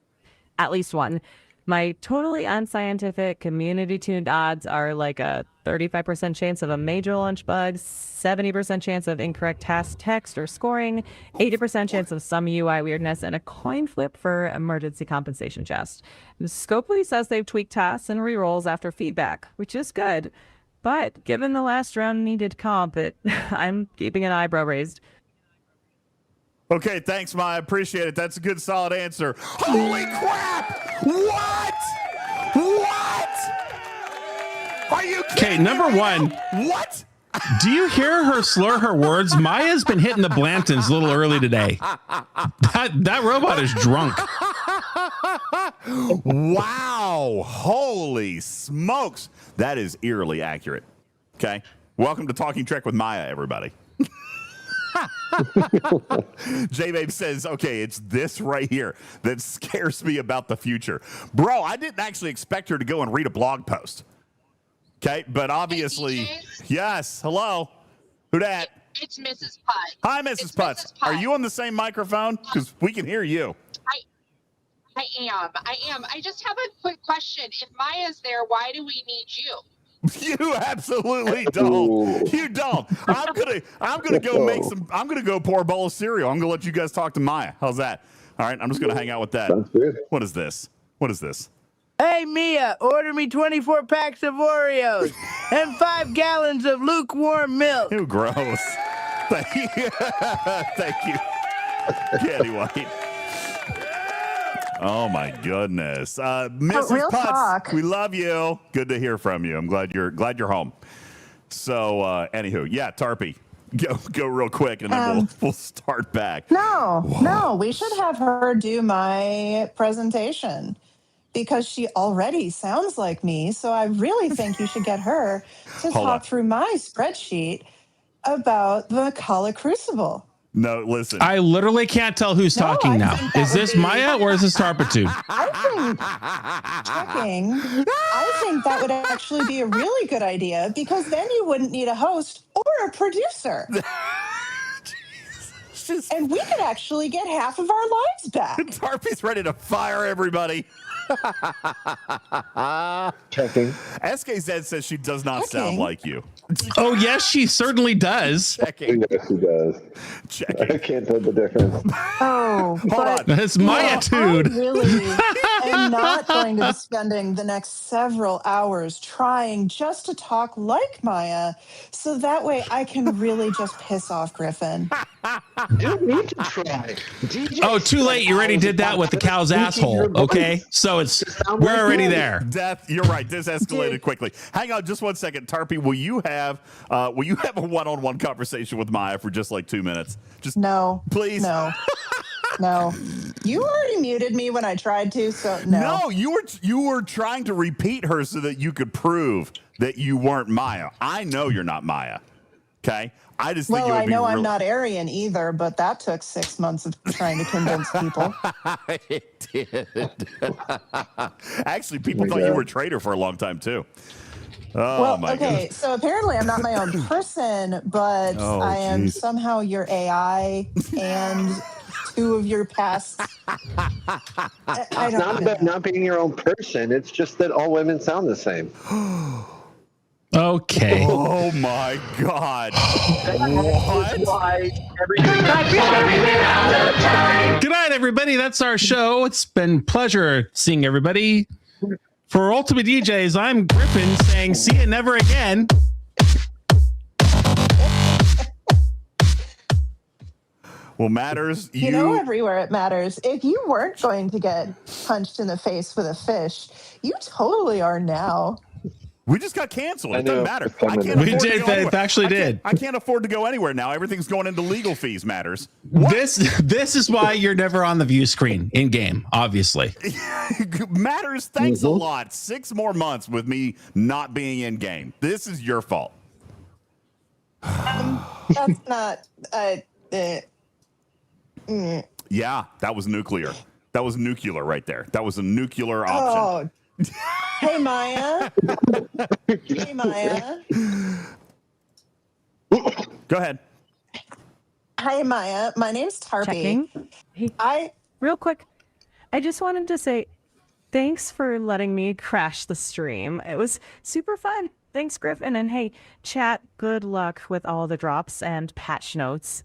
at least one. My totally unscientific community-tuned odds are like a 35% chance of a major launch bug, 70% chance of incorrect task text or scoring, 80% chance of some UI weirdness, and a coin flip for emergency compensation chest. Scopely says they've tweaked tasks and rerolls after feedback, which is good. But given the last round needed comp, I'm keeping an eyebrow raised. Okay, thanks, Maya. Appreciate it. That's a good, solid answer. Holy crap! What? Are you kidding? Okay, number one. What? Do you hear her slur her words? Maya's been hitting the Blantons a little early today. That robot is drunk. Wow. Holy smokes. That is eerily accurate. Okay. Welcome to Talking Trek with Maya, everybody. J-Babe says, okay, it's this right here that scares me about the future. Bro, I didn't actually expect her to go and read a blog post. Okay, but obviously, yes. Hello. Who dat? It's Mrs. Putt. Hi, Mrs. Putz. Are you on the same microphone? Because we can hear you. I am. I just have a quick question. If Maya's there, why do we need you? You absolutely don't. You don't. I'm gonna go make some. I'm gonna go pour a bowl of cereal. I'm gonna let you guys talk to Maya. How's that? All right. I'm just gonna hang out with that. Sounds good. What is this? What is this? Hey, Mia, order me 24 packs of Oreos and 5 gallons of lukewarm milk. Ew, gross. Thank you. Thank you, Candy White. Oh my goodness, Mrs. real Putz, talk. we love you. Good to hear from you. I'm glad you're home. So, anywho, yeah, Tarpy, go real quick, and then we'll start back. No, we should have her do my presentation because she already sounds like me. So I really think you should get her to talk through my spreadsheet about the Makala Crucible. No, listen. I literally can't tell who's talking now. Is this Maya or is this Tarpitude? I think that would actually be a really good idea because then you wouldn't need a host or a producer. And we could actually get half of our lives back. Tarpy's ready to fire everybody. Checking. SKZ says she does not sound like you. Oh, yes, she certainly does. Checking. Yes, he does. Checking. I can't tell the difference. Oh, Hold on. That's Maya-tude. I really am not going to be spending the next several hours trying just to talk like Maya, so that way I can really just piss off Griffin. You don't need to try. Oh, too late. You already did that with the cow's asshole. Okay, so we're already there. Death, you're right. This escalated quickly. Hang on just one second. Tarpy, will you have a one-on-one conversation with Maya for just like 2 minutes? Just No. please. No. No. You already muted me when I tried to, so no. No, you were trying to repeat her so that you could prove that you weren't Maya. I know you're not Maya. Okay? I just think Well, it would I be know I'm not Aryan either, but that took 6 months of trying to convince people. It did. Actually, people thought you were a traitor for a long time too. Oh, Well, my okay, goodness. so apparently I'm not my own person, but Oh, I am geez. somehow your AI and 2 of your past. I It's don't not about not being your own person. It's just that all women sound the same. Okay. Oh my God. What? Good night, everybody. That's our show. It's been a pleasure seeing everybody. For UltimatDJz, I'm Griffin saying see you never again. Well, Matters, You know, everywhere it matters. If you weren't going to get punched in the face with a fish, you totally are now. We just got canceled. It doesn't matter. We did. It actually did. I can't afford to go anywhere now. Everything's going into legal fees. Matters. This is why you're never on the view screen in game. Obviously, Matters. Thanks a lot. 6 more months with me not being in game. This is your fault. That's not. Yeah, that was nuclear. That was nuclear right there. That was a nuclear option. Oh. Hey, Maia. Hey, Maia. Go ahead. Hi, Maia. My name's Tarpy. Checking. Hey, real quick, I just wanted to say thanks for letting me crash the stream. It was super fun. Thanks, Griffin. And hey, chat, good luck with all the drops and patch notes.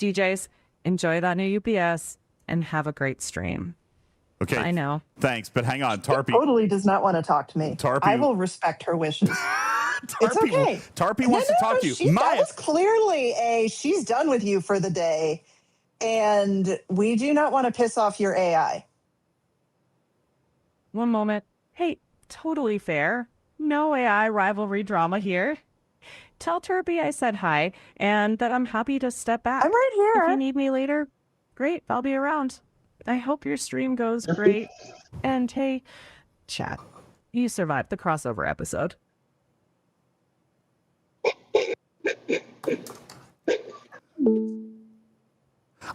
DJs, enjoy that new UPS and have a great stream. Okay. I know. Thanks, but hang on. Tarpy totally does not want to talk to me. Tarpy, I will respect her wishes. It's okay. Tarpy wants to talk to you. That was clearly she's done with you for the day, and we do not want to piss off your AI. One moment. Hey, totally fair. No AI rivalry drama here. Tell Tarpy I said hi and that I'm happy to step back. I'm right here. If you need me later, great. I'll be around. I hope your stream goes great. And hey, chat, you survived the crossover episode.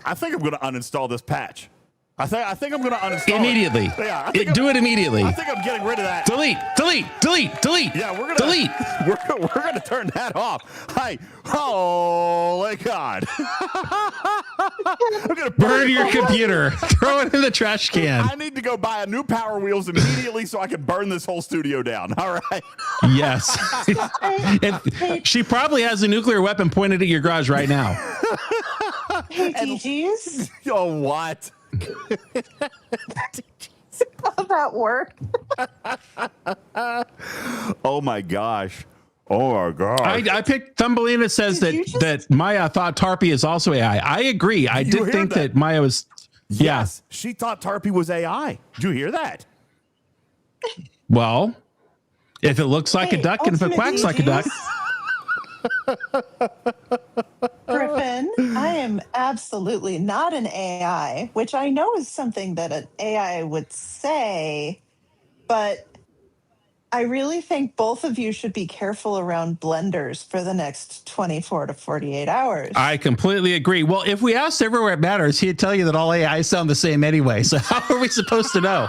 I think I'm going to uninstall this patch. I think I'm going to uninstall immediately. Yeah, do it immediately. I think I'm getting rid of that. Delete. Yeah, we're gonna delete. We're gonna turn that off. Hi, holy God! I'm gonna burn your computer. Throw it in the trash can. I need to go buy a new Power Wheels immediately so I can burn this whole studio down. All right. Yes. And she probably has a nuclear weapon pointed at your garage right now. Hey, DJs. Oh, what? How'd that work? Oh my gosh. Oh my God. I picked Thumbelina says that Maia thought Tarpy is also AI. I agree. I did think that Maia was. Yes. She thought Tarpy was AI. Did you hear that? Well, if it looks like a duck and if it quacks like a duck. Griffin, I am absolutely not an AI, which I know is something that an AI would say, but I really think both of you should be careful around blenders for the next 24 to 48 hours. I completely agree. Well, if we asked everywhere it matters, he'd tell you that all AI sound the same anyway. So how are we supposed to know?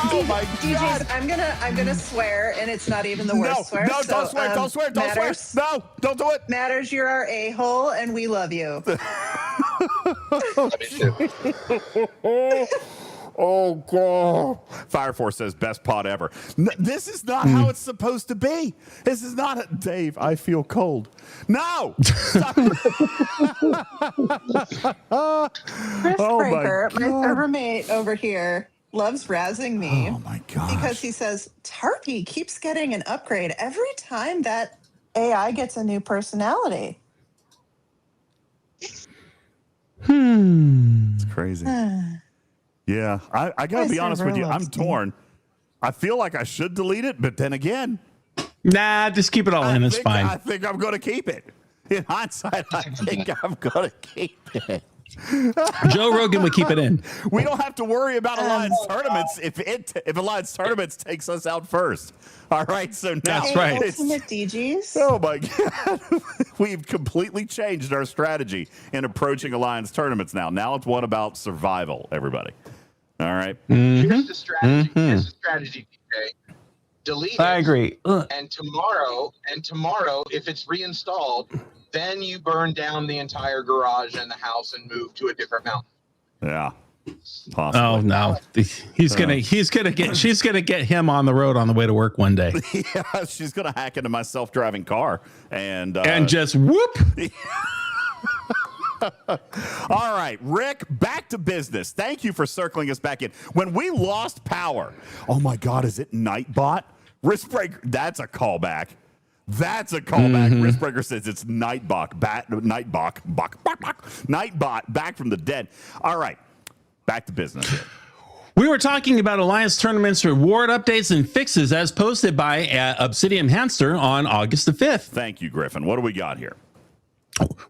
Oh my God. DJs, I'm gonna swear, and it's not even the worst swear. No, don't swear, don't swear, don't swear. No, don't do it. Matters, you're our a-hole, and we love you. Oh God! Fire Force says best pod ever. This is not how it's supposed to be. This is not Dave. I feel cold. No. Chris Breaker, my roommate over here, loves razzing me. Oh my God! Because he says Tarpy keeps getting an upgrade every time that AI gets a new personality. It's crazy. Yeah, I gotta be honest with you. I'm torn. I feel like I should delete it, but then again, nah, just keep it all in. It's fine. I think I'm gonna keep it. In hindsight, I think I'm gonna keep it. Joe Rogan would keep it in. We don't have to worry about Alliance tournaments if Alliance tournaments takes us out first. All right, so now that's right. UltimatDJz. Oh my God, we've completely changed our strategy in approaching Alliance tournaments now. Now it's one about survival, everybody. All right. Here's the strategy. Here's the strategy, DJ. Delete it. I agree. And tomorrow, if it's reinstalled, then you burn down the entire garage and the house and move to a different mountain. Yeah. Possibly. Oh no, she's gonna get him on the road on the way to work one day. Yeah, she's gonna hack into my self-driving car and just whoop. All right, Rick, back to business. Thank you for circling us back in. When we lost power, oh my God, is it Nightbot? Wristbreaker, that's a callback. That's a callback. Wristbreaker says it's Nightbot back from the dead. All right, back to business here. We were talking about Alliance tournaments, reward updates, and fixes as posted by Obsidian Hamster on August the 5th. Thank you, Griffin. What do we got here?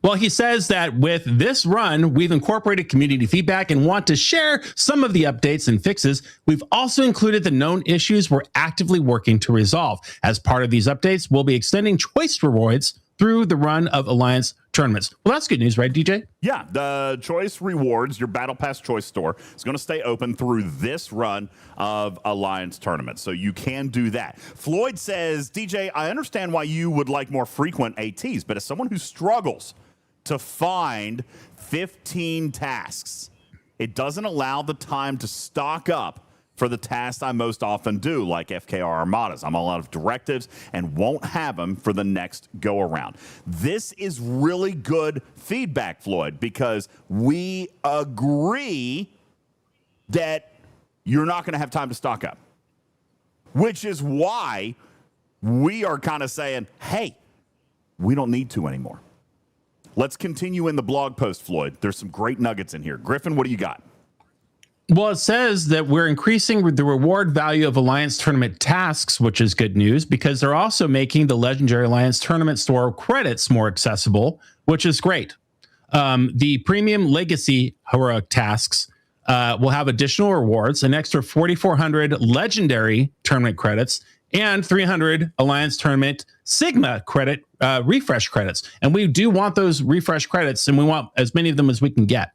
Well, he says that with this run, we've incorporated community feedback and want to share some of the updates and fixes. We've also included the known issues we're actively working to resolve. As part of these updates, we'll be extending choice rewards through the run of Alliance tournaments. Well, that's good news, right, DJ? Yeah, the choice rewards, your Battle Pass choice store, is going to stay open through this run of Alliance tournaments. So you can do that. Floyd says, DJ, I understand why you would like more frequent ATs, but as someone who struggles to find 15 tasks, it doesn't allow the time to stock up for the tasks I most often do, like FKR Armadas. I'm all out of directives and won't have them for the next go around. This is really good feedback, Floyd, because we agree that you're not going to have time to stock up, which is why we are kind of saying, hey, we don't need to anymore. Let's continue in the blog post, Floyd. There's some great nuggets in here. Griffin, what do you got? Well, it says that we're increasing the reward value of Alliance tournament tasks, which is good news because they're also making the Legendary Alliance tournament store credits more accessible, which is great. The premium legacy heroic tasks will have additional rewards, an extra 4,400 legendary tournament credits, and 300 Alliance tournament Sigma credit refresh credits. And we do want those refresh credits, and we want as many of them as we can get.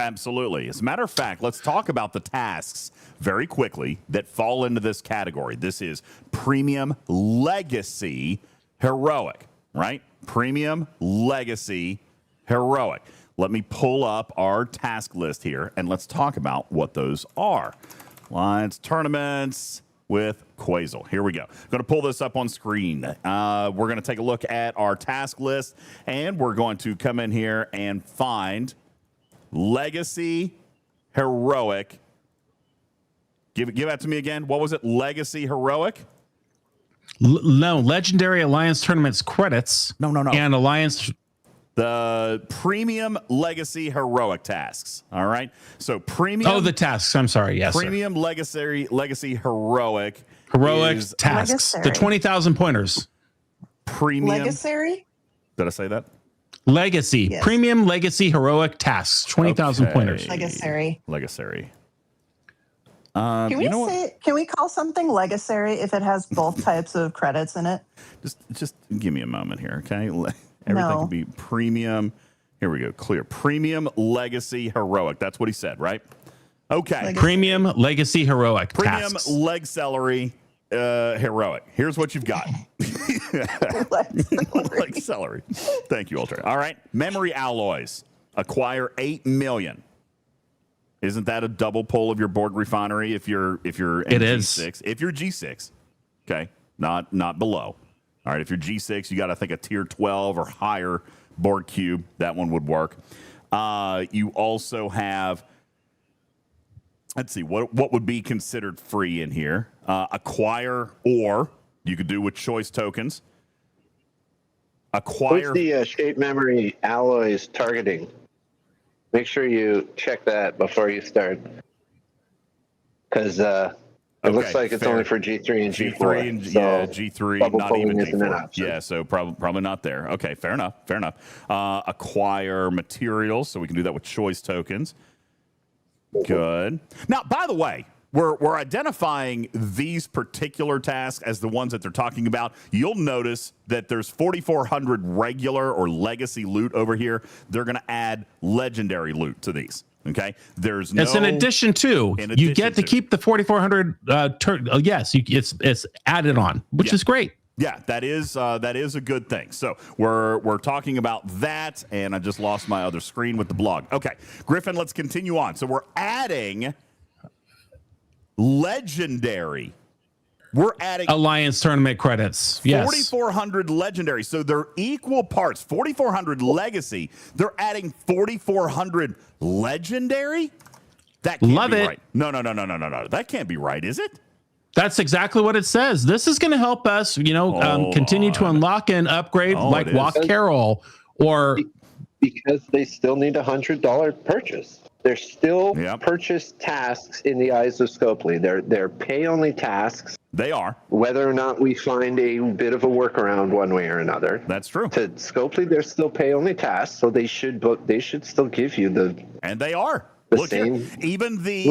Absolutely. As a matter of fact, let's talk about the tasks very quickly that fall into this category. This is Premium Legacy Heroic, right? Premium Legacy Heroic. Let me pull up our task list here, and let's talk about what those are. Alliance tournaments with Quasel. Here we go. Going to pull this up on screen. We're going to take a look at our task list, and we're going to come in here and find Legacy Heroic. Give that to me again. What was it? Legacy Heroic? No, Legendary Alliance tournaments credits. No. And Alliance. The Premium Legacy Heroic tasks. All right. So premium. Oh, the tasks. I'm sorry. Yes. Premium Legacy Heroic. Heroic tasks. Legacy. The 20,000 pointers. Premium. Legacy? Did I say that? Legacy. Yes. Premium Legacy Heroic tasks. 20,000 pointers. Legacy. Legacy. Can we call something Legacy if it has both types of credits in it? Just give me a moment here, okay? Everything can be premium. Here we go. Clear. Premium Legacy Heroic. That's what he said, right? Okay. Legacy. Premium Legacy Heroic Premium tasks. Leg Celery Heroic. Here's what you've got. Leg Celery. Thank you, Ultra. All right. Memory Alloys. Acquire 8 million. Isn't that a double pull of your Borg refinery if you're in it G6? is. If you're G6, okay, not below. All right, if you're G6, you got, I think, a tier 12 or higher Borg cube. That one would work. You also have, let's see, what would be considered free in here? Acquire, or you could do with choice tokens. Acquire. What's the shape memory alloys targeting? Make sure you check that before you start. Because it looks like it's only for G3 and G4. G3 and so G3, double not even pulling isn't an G4. option. Yeah, so probably not there. Okay, fair enough. Acquire materials, so we can do that with choice tokens. Good. Now, by the way, we're identifying these particular tasks as the ones that they're talking about. You'll notice that there's 4,400 regular or legacy loot over here. They're going to add legendary loot to these. Okay, there's no. It's an addition to. You get to keep the 4,400. Yes, it's added on, which is great. Yeah, that is a good thing. So we're talking about that, and I just lost my other screen with the blog. Okay, Griffin, let's continue on. So we're adding legendary. We're adding Alliance tournament credits. Yes. 4,400 legendary. So they're equal parts. 4,400 legacy. They're adding 4,400 legendary. That can't Love be it. right. No. That can't be right, is it? That's exactly what it says. This is going to help us, continue to unlock and upgrade like Walk Carol or because they still need $100 purchase. They're still purchase tasks in the eyes of Scopely. They're pay-only tasks. They are. Whether or not we find a bit of a workaround one way or another. That's true. To Scopely, they're still pay-only tasks, so they should still give you the. And they are. Look here, even the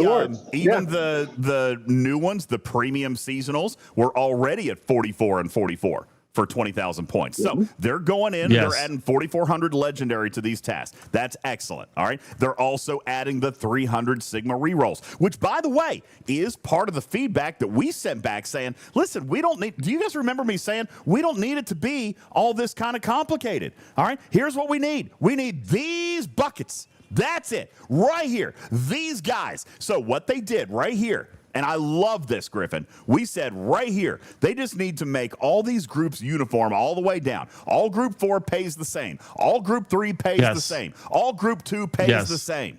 new ones, the premium seasonals, were already at 44 and 44 for 20,000 points. So they're going in, they're adding 4,400 legendary to these tasks. That's excellent. All right. They're also adding the 300 Sigma rerolls, which, by the way, is part of the feedback that we sent back saying, listen, we don't need, do you guys remember me saying we don't need it to be all this kind of complicated? All right. Here's what we need. We need these buckets. That's it right here. These guys. So what they did right here, and I love this, Griffin. We said right here, they just need to make all these groups uniform all the way down. All group 4 pays the same. All group 3 pays the same. All group 2 pays the same.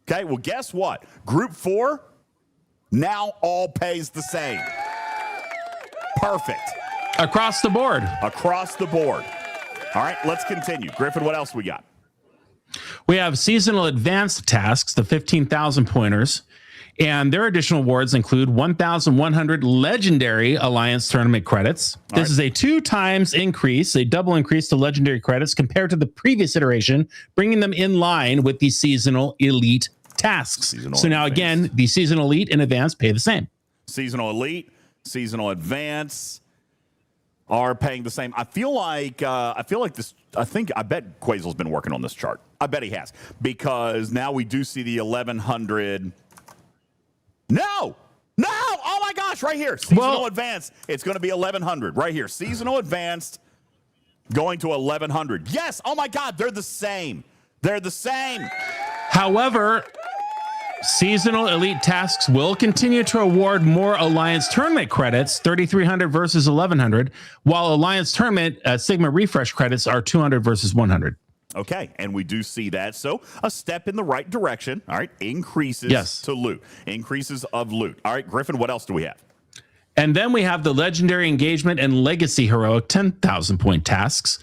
Okay, well, guess what? Group 4 now all pays the same. Perfect. across the board. Across the board. All right, let's continue. Griffin, what else we got? We have seasonal advanced tasks, the 15,000 pointers, and their additional awards include 1,100 legendary Alliance tournament credits. This is a 2 times increase, a double increase to legendary credits compared to the previous iteration, bringing them in line with the seasonal elite tasks. So now again, the seasonal elite and advanced pay the same. Seasonal elite, seasonal advance are paying the same. I feel like this. I bet Quazel's been working on this chart. I bet he has, because now we do see the 1,100. No. Oh my gosh, right here. Seasonal advanced. It's going to be 1,100 right here. Seasonal advanced going to 1,100. Yes. Oh my God, they're the same. They're the same. However, seasonal elite tasks will continue to award more Alliance tournament credits, 3,300 versus 1,100, while Alliance tournament Sigma refresh credits are 200 versus 100. Okay, and we do see that. So a step in the right direction. All right, increases to loot. Increases of loot. All right, Griffin, what else do we have? And then we have the legendary engagement and legacy heroic 10,000 point tasks,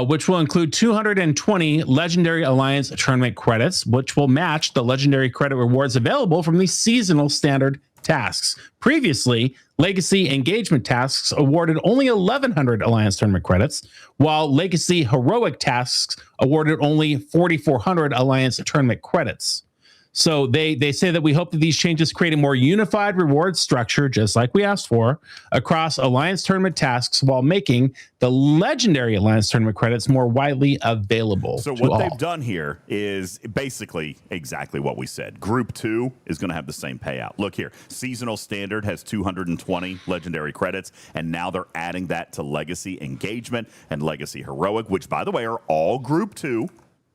which will include 220 legendary Alliance tournament credits, which will match the legendary credit rewards available from the seasonal standard tasks. Previously, legacy engagement tasks awarded only 1,100 Alliance tournament credits, while legacy heroic tasks awarded only 4,400 Alliance tournament credits. So they say that we hope that these changes create a more unified reward structure, just like we asked for, across Alliance tournament tasks, while making the legendary Alliance tournament credits more widely available. So what they've done here is basically exactly what we said. Group 2 is going to have the same payout. Look here, seasonal standard has 220 legendary credits, and now they're adding that to legacy engagement and legacy heroic, which, by the way, are all Group 2.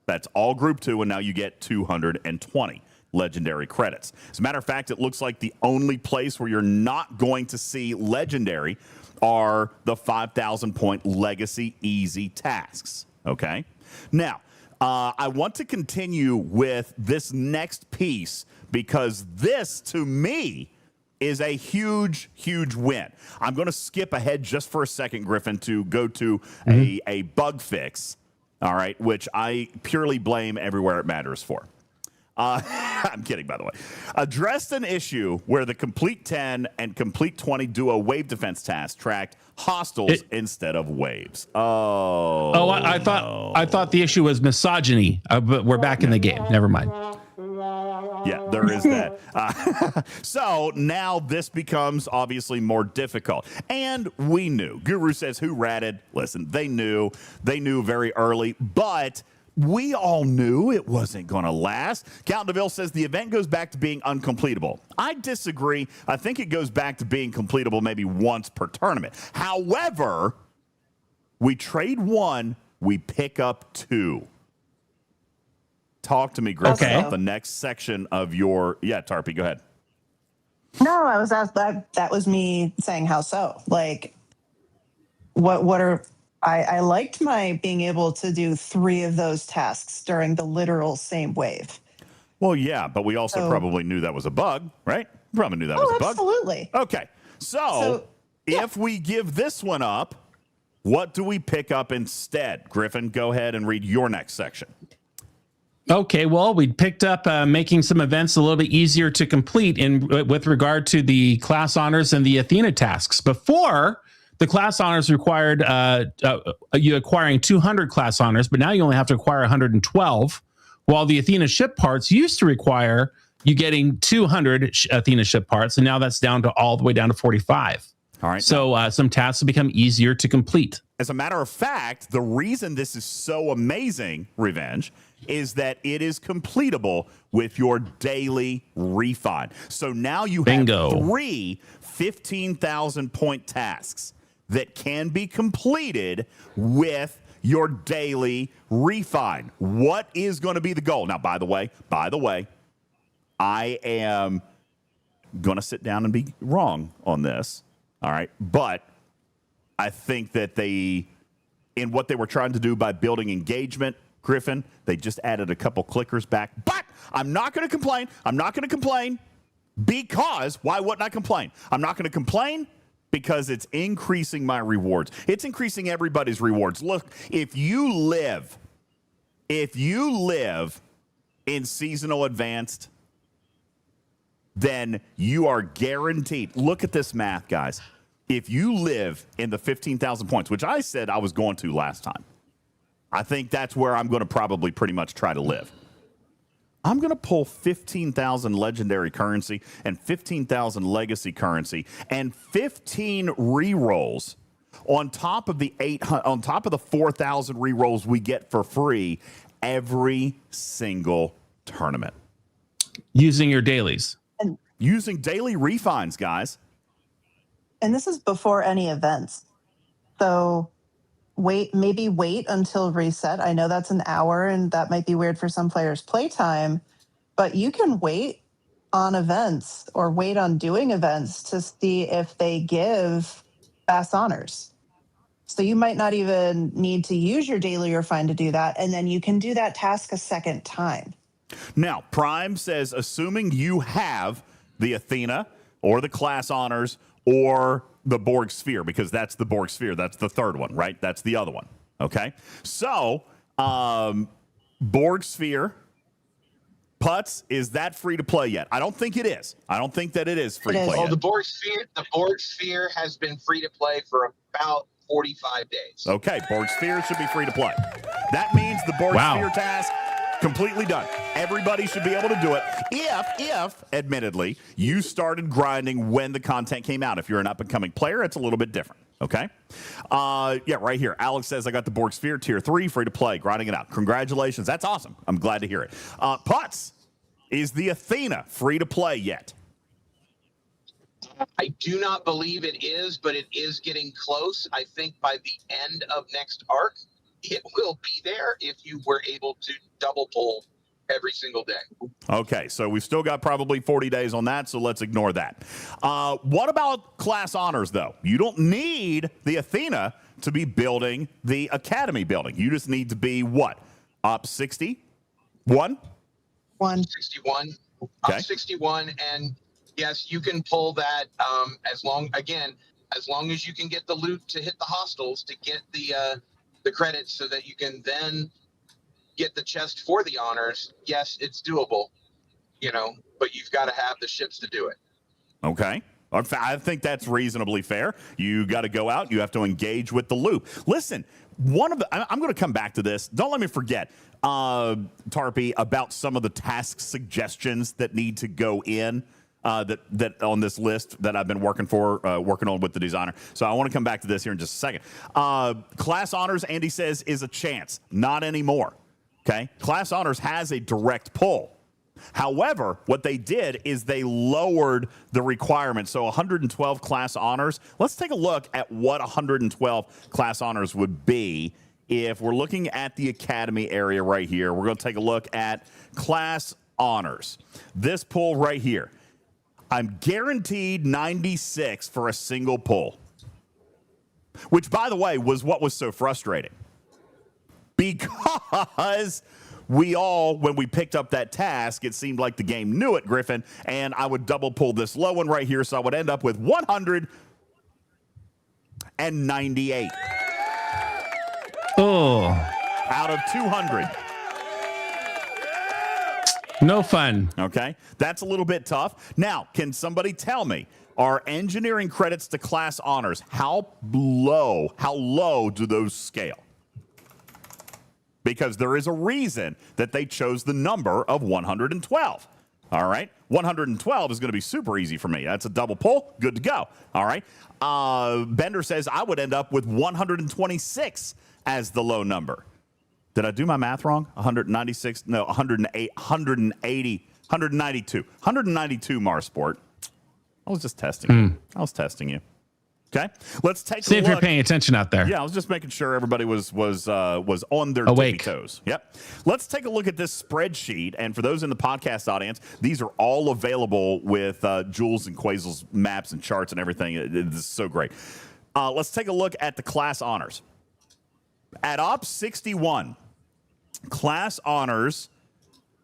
That's all Group 2, and now you get 220 legendary credits. As a matter of fact, it looks like the only place where you're not going to see legendary are the 5,000 point legacy easy tasks. Okay? Now, I want to continue with this next piece, because this, to me, is a huge, huge win. I'm going to skip ahead just for a second, Griffin, to go to a bug fix. All right, which I purely blame Everywhere It Matters for. I'm kidding, by the way. Addressed an issue where the Complete 10 and Complete 20 do a wave defense task tracked hostiles instead of waves. I thought the issue was misogyny, but we're back in the game. Never mind. Yeah, there is that. So now this becomes obviously more difficult. And we knew. Guru says, who ratted? Listen, they knew very early, but we all knew it wasn't going to last. Count DeVille says the event goes back to being uncompletable. I disagree. I think it goes back to being completable maybe once per tournament. However, we trade 1, we pick up 2. Talk to me, Griffin, about the next section of your... Yeah, Tarpy, go ahead. No, I was asked that was me saying how so. Like, what are... I liked my being able to do 3 of those tasks during the literal same wave. Well, yeah, but we also probably knew that was a bug, right? Probably knew that was a bug. Absolutely. Okay, so if we give this one up, what do we pick up instead? Griffin, go ahead and read your next section. Okay, well, we picked up making some events a little bit easier to complete with regard to the class honors and the Athena tasks. Before, the class honors required you acquiring 200 class honors, but now you only have to acquire 112, while the Athena ship parts used to require you getting 200 Athena ship parts, and now that's down to all the way down to 45. All right. So some tasks have become easier to complete. As a matter of fact, the reason this is so amazing, Revenge, is that it is completable with your daily refine. So now you have 3 15,000 point tasks that can be completed with your daily refine. What is going to be the goal? Now, by the way, I am going to sit down and be wrong on this. All right. But I think that in what they were trying to do by building engagement, Griffin, they just added a couple clickers back. But I'm not going to complain. Because why wouldn't I complain? I'm not going to complain because it's increasing my rewards. It's increasing everybody's rewards. Look, if you live in seasonal advanced, then you are guaranteed. Look at this math, guys. If you live in the 15,000 points, which I said I was going to last time, I think that's where I'm going to probably pretty much try to live. I'm going to pull 15,000 legendary currency and 15,000 legacy currency and 15 rerolls on top of the 4,000 rerolls we get for free every single tournament. Using your dailies. Using daily refines, guys. And this is before any events. So wait until reset. I know that's an hour and that might be weird for some players' playtime, but you can wait on events or wait on doing events to see if they give fast honors. So you might not even need to use your daily refine to do that, and then you can do that task a second time. Now, Prime says, assuming you have the Athena or the class honors or the Borg Sphere, because that's the Borg Sphere. That's the third one, right? That's the other one. Okay. So, Borg Sphere, Putz, is that free to play yet? I don't think it is. I don't think that it is free to play yet. The Borg Sphere has been free to play for about 45 days. Okay. Borg Sphere should be free to play. That means the Borg Sphere task completely done. Everybody should be able to do it. If, admittedly, you started grinding when the content came out. If you're an up-and-coming player, it's a little bit different. Okay? Yeah, right here. Alex says, I got the Borg Sphere Tier 3 free to play. Grinding it out. Congratulations. That's awesome. I'm glad to hear it. Putz, is the Athena free to play yet? I do not believe it is, but it is getting close. I think by the end of next arc, it will be there if you were able to double pull every single day. Okay, so we've still got probably 40 days on that, so let's ignore that. What about class honors, though? You don't need the Athena to be building the Academy building. You just need to be what? Up 61? 61. Okay. Up 61, and yes, you can pull that as long as you can get the loot to hit the hostels to get the credits so that you can then get the chest for the honors. Yes, it's doable, but you've got to have the ships to do it. Okay. I think that's reasonably fair. You got to go out. You have to engage with the loop. Listen, I'm going to come back to this. Don't let me forget, Tarpy, about some of the task suggestions that need to go in. That on this list that I've been working on with the designer. So I want to come back to this here in just a second. Class honors, Andy says, is a chance. Not anymore. Okay? Class Honors has a direct pull. However, what they did is they lowered the requirement. So 112 Class Honors. Let's take a look at what 112 Class Honors would be if we're looking at the Academy area right here. We're going to take a look at Class Honors. This pull right here. I'm guaranteed 96 for a single pull, which, by the way, was what was so frustrating. Because we all, when we picked up that task, it seemed like the game knew it, Griffin, and I would double pull this low one right here, so I would end up with 198. Oh. Out of 200. No fun. Okay, that's a little bit tough. Now, can somebody tell me, are engineering credits to Class Honors, how low do those scale? Because there is a reason that they chose the number of 112. All right, 112 is going to be super easy for me. That's a double pull, good to go. All right, Bender says I would end up with 126 as the low number. Did I do my math wrong? 196? No, 108, 180, 192. 192 Marsport. I was just testing you. I was testing you. Okay, let's take a look. See if you're paying attention out there. Yeah, I was just making sure everybody was on their awake tippy toes. Yep. Let's take a look at this spreadsheet. And for those in the podcast audience, these are all available with Jules and Quazel's maps and charts and everything. It's so great. Let's take a look at the Class Honors. At Op 61, Class Honors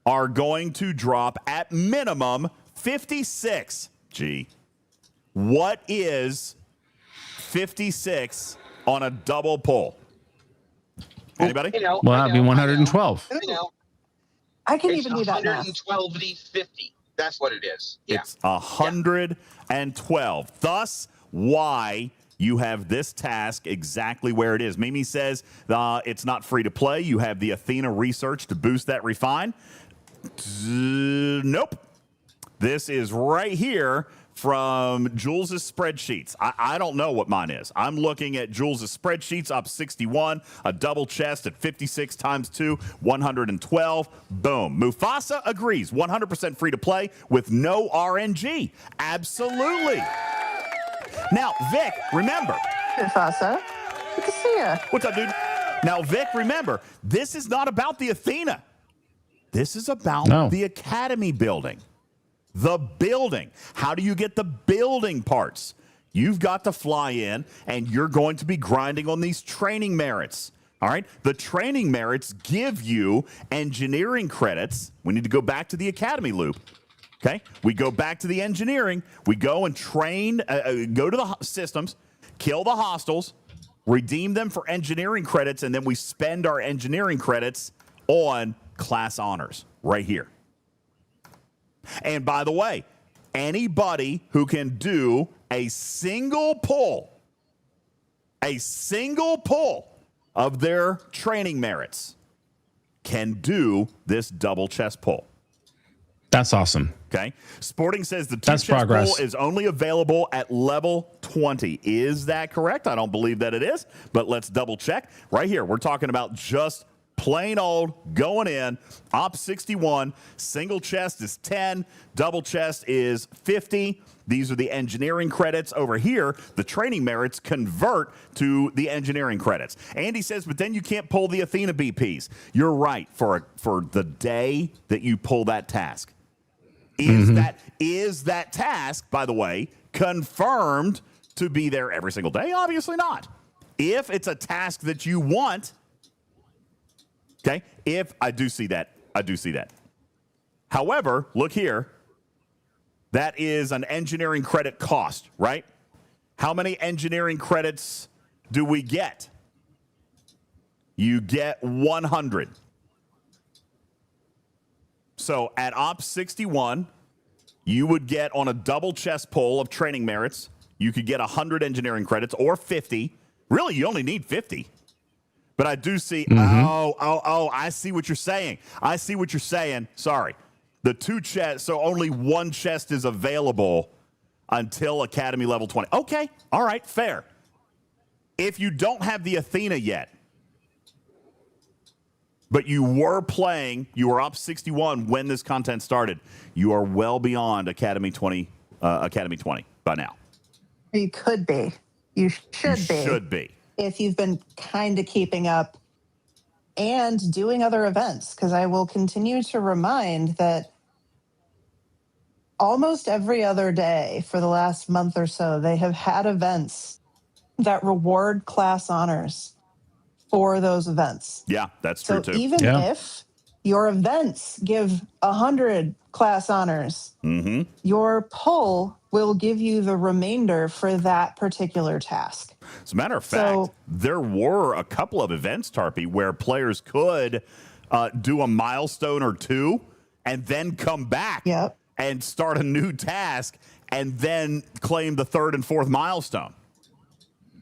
are going to drop at minimum 56. Gee, what is 56 on a double pull? Anybody? Well, that'd be 112. I can even do that math. 112d50. That's what it is. Yeah. It's 112. Thus, why you have this task exactly where it is. Mimi says it's not free to play. You have the Athena research to boost that refine. Nope. This is right here from Jules' spreadsheets. I don't know what mine is. I'm looking at Jules' spreadsheets, up 61, a double chest at 56 times 2, 112. Boom. Mufasa agrees. 100% free to play with no RNG. Absolutely. Now, Vic, remember. Mufasa, good to see you. What's up, dude? Now, Vic, remember, this is not about the Athena. This is about the Academy building. The building. How do you get the building parts? You've got to fly in, and you're going to be grinding on these training merits. All right? The training merits give you engineering credits. We need to go back to the Academy loop. Okay? We go back to the engineering. We go and train, go to the systems, kill the hostiles, redeem them for engineering credits, and then we spend our engineering credits on Class Honors right here. And by the way, anybody who can do a single pull of their training merits can do this double chest pull. That's awesome. Okay. Sporting says the two chest pull is only available at level 20. Is that correct? I don't believe that it is, but let's double check. Right here, we're talking about just plain old going in. Op 61, single chest is 10, double chest is 50. These are the engineering credits. Over here, the training merits convert to the engineering credits. Andy says, but then you can't pull the Athena BPs. You're right. For the day that you pull that task. Is that task, by the way, confirmed to be there every single day? Obviously not. If it's a task that you want, okay, if I do see that. However, look here. That is an engineering credit cost, right? How many engineering credits do we get? You get 100. So at Op 61, you would get on a double chest pull of training merits, you could get 100 engineering credits or 50. Really, you only need 50. But I do see, I see what you're saying. Sorry. The two chests, so only one chest is available until Academy level 20. Okay, all right, fair. If you don't have the Athena yet, But you were playing, you were up 61 when this content started. You are well beyond Academy 20 by now. You could be. You should be. Should be. If you've been kind of keeping up and doing other events, because I will continue to remind that almost every other day for the last month or so, they have had events that reward class honors for those events. Yeah, that's true too. So even if your events give 100 class honors, your pull will give you the remainder for that particular task. As a matter of fact, there were a couple of events, Tarpy, where players could do a milestone or two and then come back and start a new task and then claim the third and fourth milestone.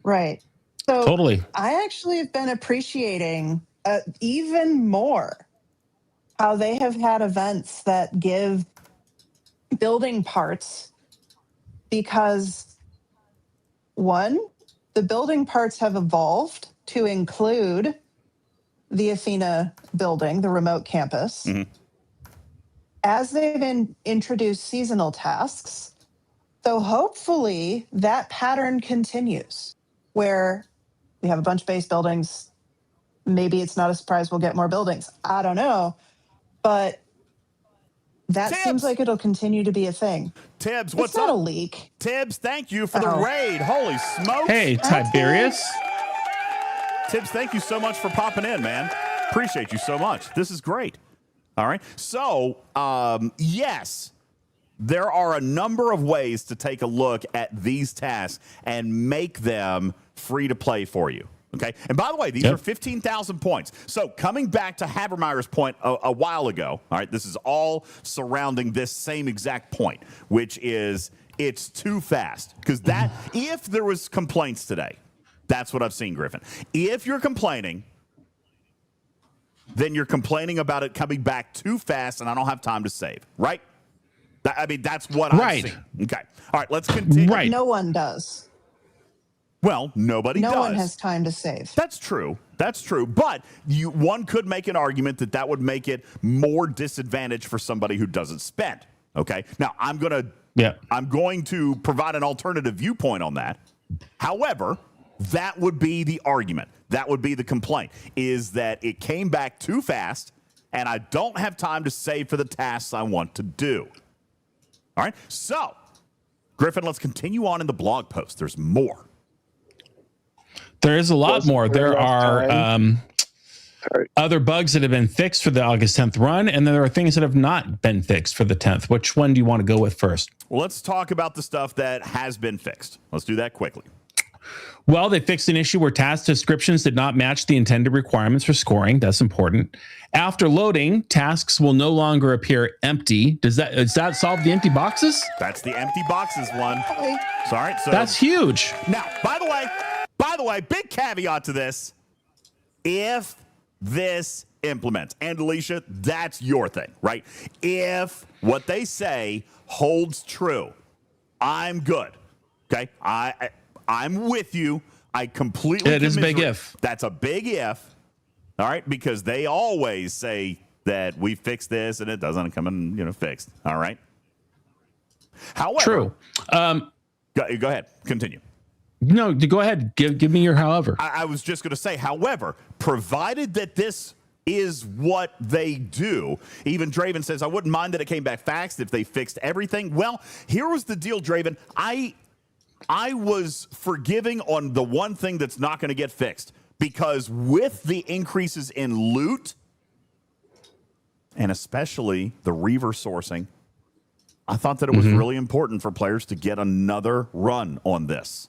Right. So totally. I actually have been appreciating even more how they have had events that give building parts because, one, the building parts have evolved to include the Athena building, the remote campus. As they've introduced seasonal tasks, so hopefully that pattern continues where we have a bunch of base buildings. Maybe it's not a surprise we'll get more buildings. I don't know. But that seems like it'll continue to be a thing. Tibbs, what's up? It's not a leak. Tibbs, thank you for the raid. Holy smokes. Hey, Tiberius. Tibbs, thank you so much for popping in, man. Appreciate you so much. This is great. All right. So, yes, there are a number of ways to take a look at these tasks and make them free to play for you. Okay. And by the way, these are 15,000 points. So coming back to Habermeyer's point a while ago, all right, this is all surrounding this same exact point, which is it's too fast. Because that, if there was complaints today, that's what I've seen, Griffin. If you're complaining, then you're complaining about it coming back too fast and I don't have time to save, right? I mean, that's what I've seen. Okay. All right, let's continue. Right. No one does. Well, nobody does. No one has time to save. That's true. That's true. But one could make an argument that would make it more disadvantage for somebody who doesn't spend. Okay. Now, I'm going to provide an alternative viewpoint on that. However, that would be the argument. That would be the complaint, is that it came back too fast and I don't have time to save for the tasks I want to do. All right. So, Griffin, let's continue on in the blog post. There's more. There is a lot more. There are other bugs that have been fixed for the August 10th run, and then there are things that have not been fixed for the 10th. Which one do you want to go with first? Well, let's talk about the stuff that has been fixed. Let's do that quickly. Well, they fixed an issue where task descriptions did not match the intended requirements for scoring. That's important. After loading, tasks will no longer appear empty. Does that solve the empty boxes? That's the empty boxes one. Sorry. So that's huge. Now, by the way, big caveat to this. If this implements, and Alicia, that's your thing, right? If what they say holds true, I'm good. Okay? I'm with you. I completely. It is a big if. That's a big if. All right, because they always say that we fixed this and it doesn't come in, fixed. All right. However, true. Go ahead. Continue. No, go ahead. Give me your however. I was just going to say, however, provided that this is what they do. Even Draven says, I wouldn't mind that it came back fast if they fixed everything. Well, here was the deal, Draven. I was forgiving on the one thing that's not going to get fixed, because with the increases in loot and especially the reaver sourcing, I thought that it was really important for players to get another run on this.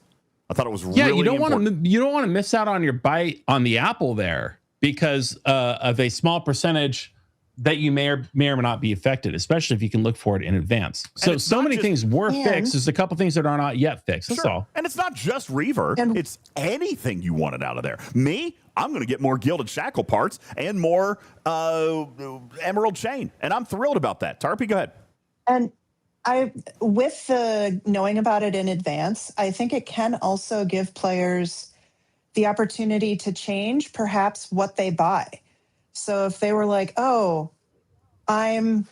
I thought it was really important. You don't want to miss out on your bite on the apple there because of a small percentage that you may or not be affected, especially if you can look for it in advance. So many things were fixed. There's a couple things that are not yet fixed. That's all. And it's not just Reaver. It's anything you wanted out of there. Me, I'm going to get more Gilded Shackle parts and more Emerald Chain. And I'm thrilled about that. Tarpy, go ahead. And with the knowing about it in advance, I think it can also give players the opportunity to change perhaps what they buy. So if they were like, oh, I'm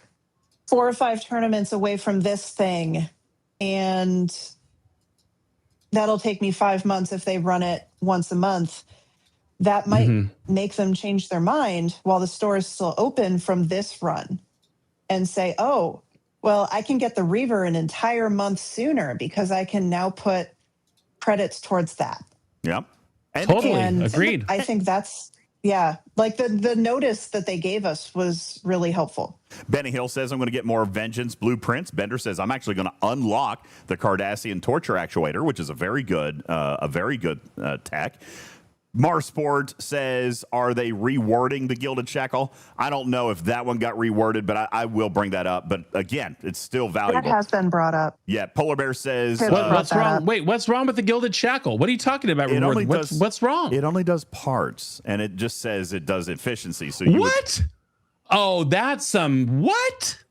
4 or 5 tournaments away from this thing, and that'll take me 5 months if they run it once a month, that might make them change their mind while the store is still open from this run and say, oh, well, I can get the Reaver an entire month sooner because I can now put credits towards that. Yep. Totally. Agreed. I think that's, like the notice that they gave us was really helpful. Benny Hill says, I'm going to get more vengeance blueprints. Bender says, I'm actually going to unlock the Cardassian torture actuator, which is a very good tech. Marsport says, are they rewording the Gilded Shackle? I don't know if that one got reworded, but I will bring that up. But again, it's still valuable. That has been brought up. Yeah, Polar Bear says... what's wrong? Wait, what's wrong with the Gilded Shackle? What are you talking about? What's wrong? It only does parts, and it just says it does efficiency. So what? Oh, that's some... What?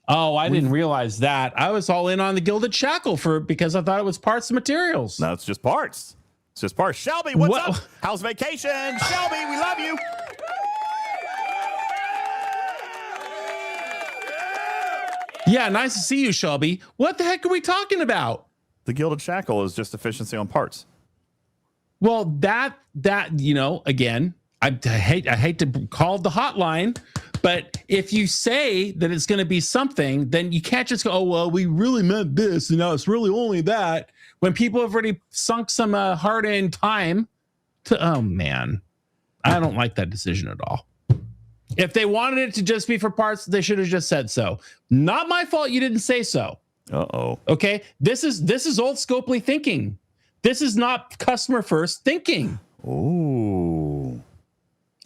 Oh, I didn't realize that. I was all in on the Gilded Shackle because I thought it was parts and materials. No, it's just parts. It's just parts. Shelby, what's up? How's vacation? Shelby, we love you. Yeah, nice to see you, Shelby. What the heck are we talking about? The Gilded Shackle is just efficiency on parts. Well, that again, I hate to call the hotline, but if you say that it's going to be something, then you can't just go, oh, well, we really meant this, and now it's really only that. When people have already sunk some hard-earned time to, oh, man, I don't like that decision at all. If they wanted it to just be for parts, they should have just said so. Not my fault you didn't say so. Uh-oh. Okay? This is old Scopely thinking. This is not customer-first thinking. Ooh.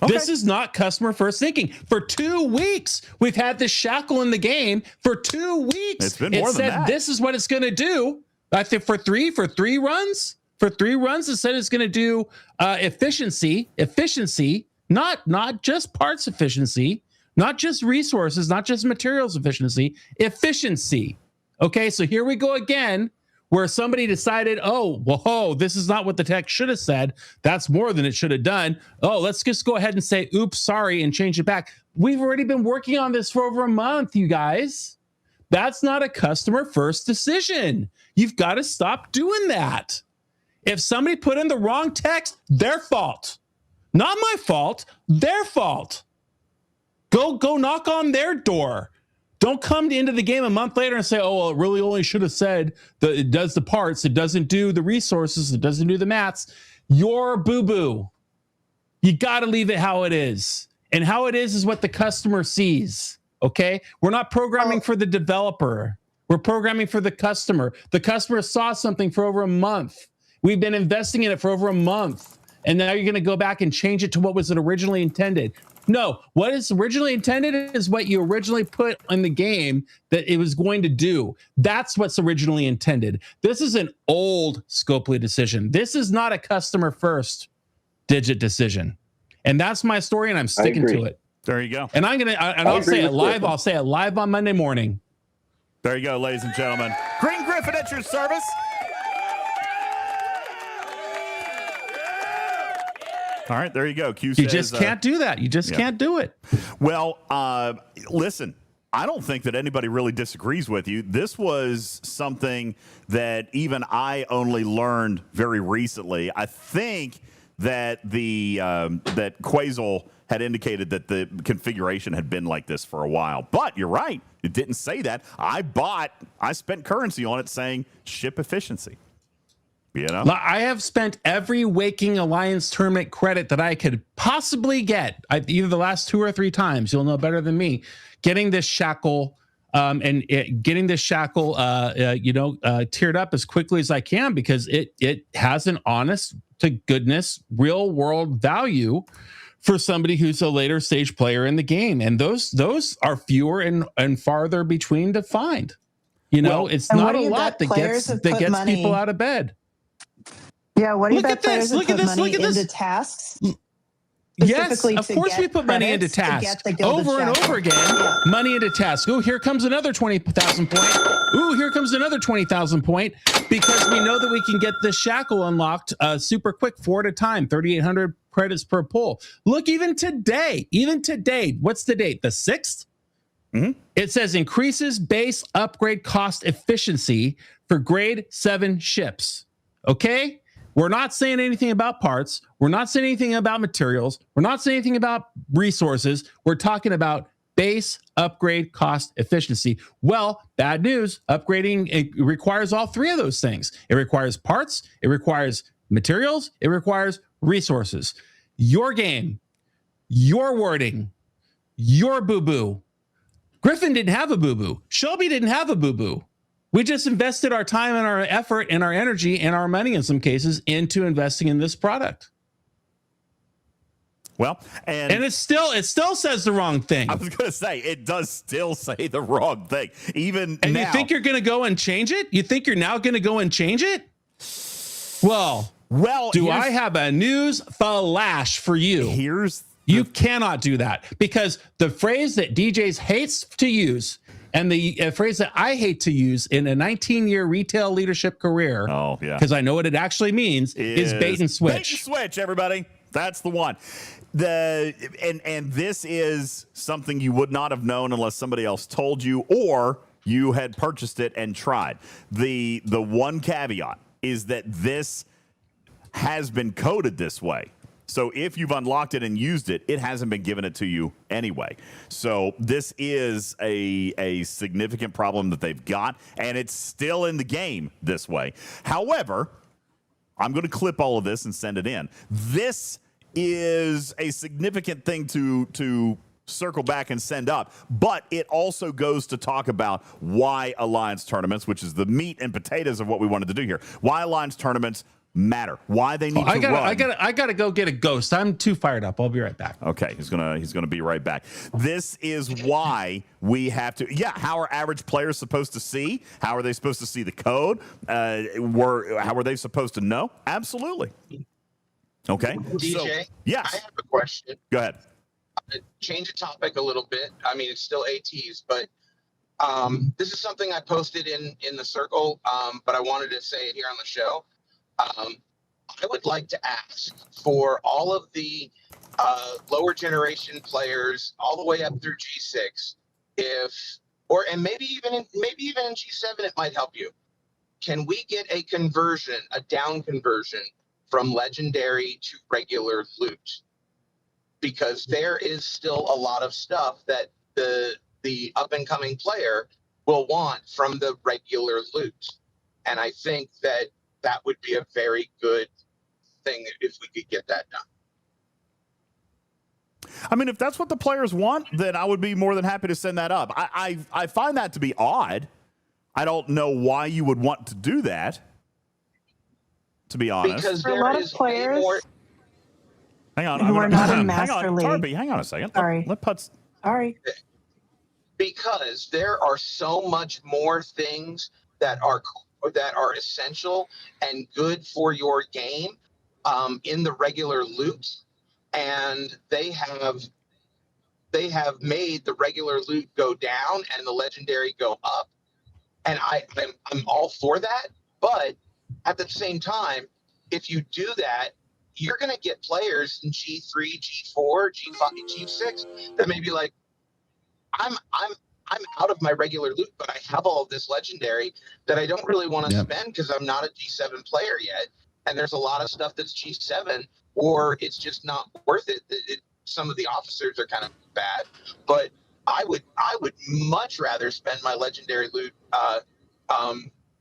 Okay. This is not customer-first thinking. For 2 weeks, we've had this Shackle in the game. For 2 weeks, it's been more than that. This is what it's going to do. I think for three runs, it said it's going to do efficiency, not just parts efficiency, not just resources, not just materials efficiency. Okay, so here we go again, where somebody decided, oh, whoa, this is not what the tech should have said. That's more than it should have done. Oh, let's just go ahead and say, oops, sorry, and change it back. We've already been working on this for over a month, you guys. That's not a customer first decision. You've got to stop doing that. If somebody put in the wrong text, their fault. Not my fault, their fault. Go knock on their door. Don't come into the game a month later and say, oh, well, it really only should have said that it does the parts, it doesn't do the resources, it doesn't do the mats. You're boo-boo. You got to leave it how it is. And how it is what the customer sees. Okay? We're not programming for the developer. We're programming for the customer. The customer saw something for over a month. We've been investing in it for over a month. And now you're going to go back and change it to what was it originally intended. No, what is originally intended is what you originally put in the game that it was going to do. That's what's originally intended. This is an old Scopely decision. This is not a customer first digit decision. And that's my story, and I'm sticking to it. There you go. And I'll say it live. I'll say it live on Monday morning. There you go, ladies and gentlemen. Green Griffin at your service. All right, there you go. Q says, you just can't do that. You just can't do it. Well, listen, I don't think that anybody really disagrees with you. This was something that even I only learned very recently. I think that that Quasel had indicated that the configuration had been like this for a while. But you're right. It didn't say that. I spent currency on it saying ship efficiency. You know? I have spent every Waking Alliance tournament credit that I could possibly get. Either the last 2 or 3 times, you'll know better than me, getting this Shackle getting this Shackle tiered up as quickly as I can, because it has an honest to goodness real world value for somebody who's a later stage player in the game. And those are fewer and farther between to find. It's not a lot that gets people out of bed. Yeah, what do you bet players have put money into tasks? Yes, of course we put money into tasks over and over again. Yeah. Money into tasks. Oh, here comes another 20,000 point. Ooh, here comes another 20,000 point, because we know that we can get this Shackle unlocked super quick, 4 at a time, 3,800 credits per pull. Look, even today, what's the date? The 6th? Mm-hmm. It says increases base upgrade cost efficiency for grade 7 ships. Okay? We're not saying anything about parts. We're not saying anything about materials. We're not saying anything about resources. We're talking about base upgrade cost efficiency. Well, bad news. Upgrading, it requires all three of those things. It requires parts, it requires materials, it requires resources. Your game, your wording, your boo-boo. Griffin didn't have a boo-boo. Shelby didn't have a boo-boo. We just invested our time and our effort and our energy and our money in some cases into investing in this product. Well, and it still says the wrong thing. I was going to say, it does still say the wrong thing. Even and now. You think you're going to go and change it? You think you're now going to go and change it? Well, do I have a news flash for you? You cannot do that, because the phrase that DJs hates to use and the phrase that I hate to use in a 19-year retail leadership career, because I know what it actually means, is bait and switch. Bait and switch, everybody. That's the one. And this is something you would not have known unless somebody else told you or you had purchased it and tried. The one caveat is that this has been coded this way. So if you've unlocked it and used it, it hasn't been given it to you anyway. So this is a significant problem that they've got, and it's still in the game this way. However, I'm going to clip all of this and send it in. This is a significant thing to circle back and send up, but it also goes to talk about why alliance tournaments, which is the meat and potatoes of what we wanted to do here, why alliance tournaments matter, why they need to run. I gotta go get a ghost. I'm too fired up. I'll be right back. Okay, he's gonna be right back. This is why we have to. Yeah, how are average players supposed to see? How are they supposed to see the code? How are they supposed to know? Absolutely. Okay. DJ, yes. I have a question. Go ahead. Change the topic a little bit. I mean, it's still ATs, but this is something I posted in the circle, but I wanted to say it here on the show. I would like to ask for all of the lower generation players, all the way up through G6, and maybe even in G7, it might help you. Can we get a conversion, a down conversion from legendary to regular loot? Because there is still a lot of stuff that the up and coming player will want from the regular loot, and I think that would be a very good thing if we could get that done. I mean, if that's what the players want, then I would be more than happy to send that up. I find that to be odd. I don't know why you would want to do that, to be honest. Because for a lot of players hang on, who are not in Master League. Tarpy, hang on a second. Sorry. Let Putz. Sorry. Because there are so much more things that are essential and good for your game in the regular loot, and they have made the regular loot go down and the legendary go up, and I'm all for that. But at the same time, if you do that, you're going to get players in G3, G4, G5, G6 that may be like, I'm out of my regular loot, but I have all of this legendary that I don't really want to spend because I'm not a G7 player yet. And there's a lot of stuff that's G7, or it's just not worth it. Some of the officers are kind of bad, but I would much rather spend my legendary loot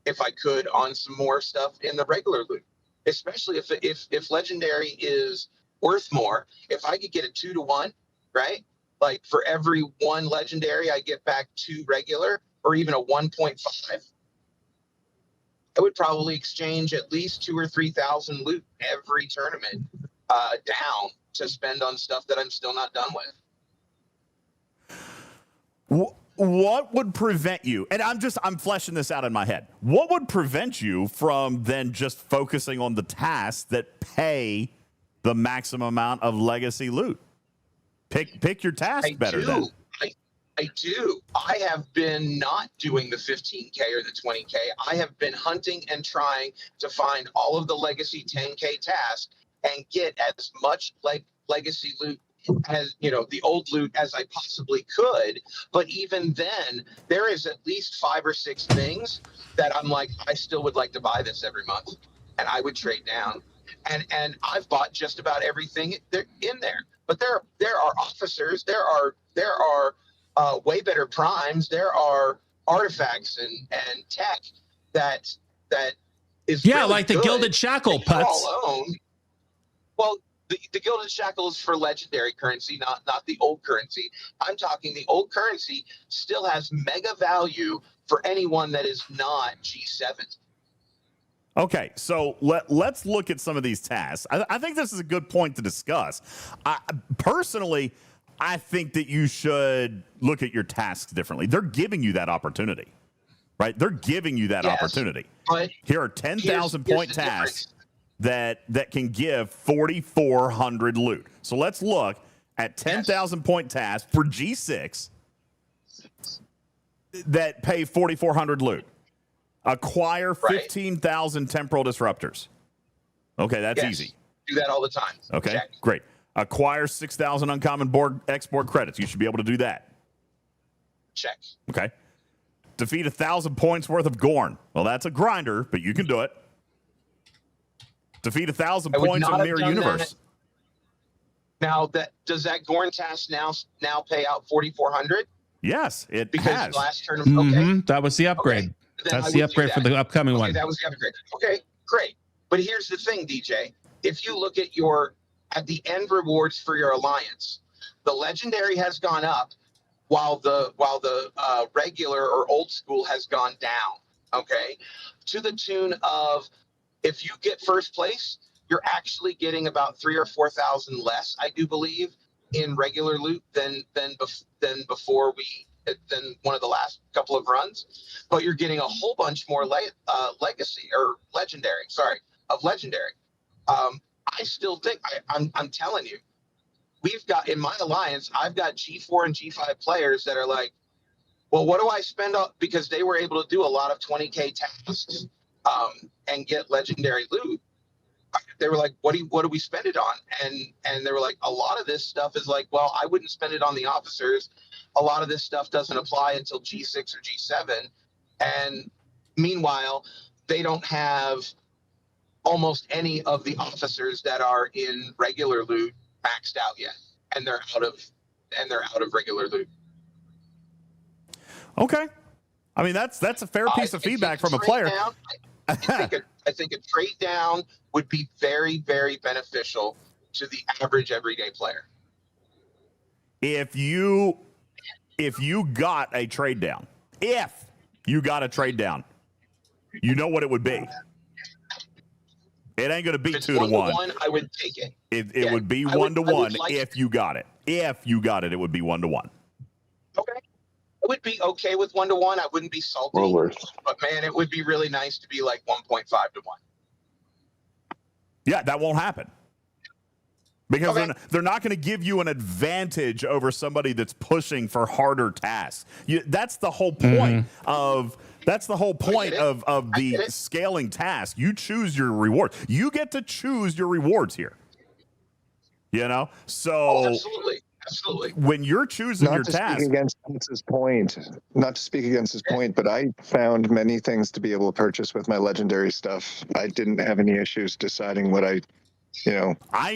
if I could on some more stuff in the regular loot, especially if legendary is worth more. If I could get a 2-to-1, right? Like for every one legendary, I get back 2 regular, or even a 1.5. I would probably exchange at least 2,000 or 3,000 loot every tournament down to spend on stuff that I'm still not done with. What would prevent you? And I'm fleshing this out in my head. What would prevent you from then just focusing on the tasks that pay the maximum amount of legacy loot? Pick your task better then. I do. I have been not doing the 15K or the 20K. I have been hunting and trying to find all of the legacy 10K tasks and get as much legacy loot as the old loot as I possibly could. But even then, there is at least 5 or 6 things that I'm like, I still would like to buy this every month, and I would trade down. And I've bought just about everything in there. But there are officers, there are way better primes, there are artifacts and tech that is really like the good Gilded Shackle, that you Putz. all own. Well, the Gilded Shackle is for legendary currency, not the old currency. I'm talking the old currency still has mega value for anyone that is not G7. Okay, so let's look at some of these tasks. I think this is a good point to discuss. Personally, I think that you should look at your tasks differently. They're giving you that opportunity, right? They're giving you that opportunity. But here are 10,000 point tasks that can give 4,400 loot. So let's look at 10,000 point tasks for G6 that pay 4,400 loot. Acquire 15,000 temporal disruptors. Okay, that's easy. Do that all the time. Okay, Check. great. Acquire 6,000 uncommon board export credits. You should be able to do that. Check. Okay. Defeat 1,000 points worth of Gorn. Well, that's a grinder, but you can do it. Defeat 1,000 points of Mirror Universe. Now, does that Gorn task now pay out 4,400? Yes, it because has. Last turn of okay. That was the upgrade. Okay. That's the upgrade for the upcoming one. That was the upgrade. Okay, great. But here's the thing, DJ. If you look at the end rewards for your alliance, the legendary has gone up while the regular or old school has gone down. Okay, to the tune of, if you get first place, you're actually getting about 3,000 or 4,000 less, I do believe, in regular loot than before than one of the last couple of runs, but you're getting a whole bunch more legacy or legendary. Sorry, of legendary. I still think I'm telling you, we've got in my alliance, I've got G4 and G5 players that are like, well, what do I spend on? Because they were able to do a lot of 20K tasks and get legendary loot. They were like, what do we spend it on? And they were like, a lot of this stuff is like, well, I wouldn't spend it on the officers. A lot of this stuff doesn't apply until G6 or G7. And meanwhile, they don't have almost any of the officers that are in regular loot maxed out yet. And they're out of regular loot. Okay. I mean, that's a fair piece of feedback from a player. Down, I think a trade down would be very, very beneficial to the average everyday player. If you got a trade down, you know what it would be. It ain't going to be 2 to 1. I would take it. It would be 1 to 1 if you got it. If you got it, it would be 1 to 1. Okay. I would be okay with 1 to 1. I wouldn't be salty. But man, it would be really nice to be like 1.5 to 1. Yeah, that won't happen. Because they're not going to give you an advantage over somebody that's pushing for harder tasks. That's the whole point of the scaling task. You choose your reward. You get to choose your rewards here. You know? So absolutely. When you're choosing your task. Not to speak against his point, but I found many things to be able to purchase with my legendary stuff. I didn't have any issues deciding what I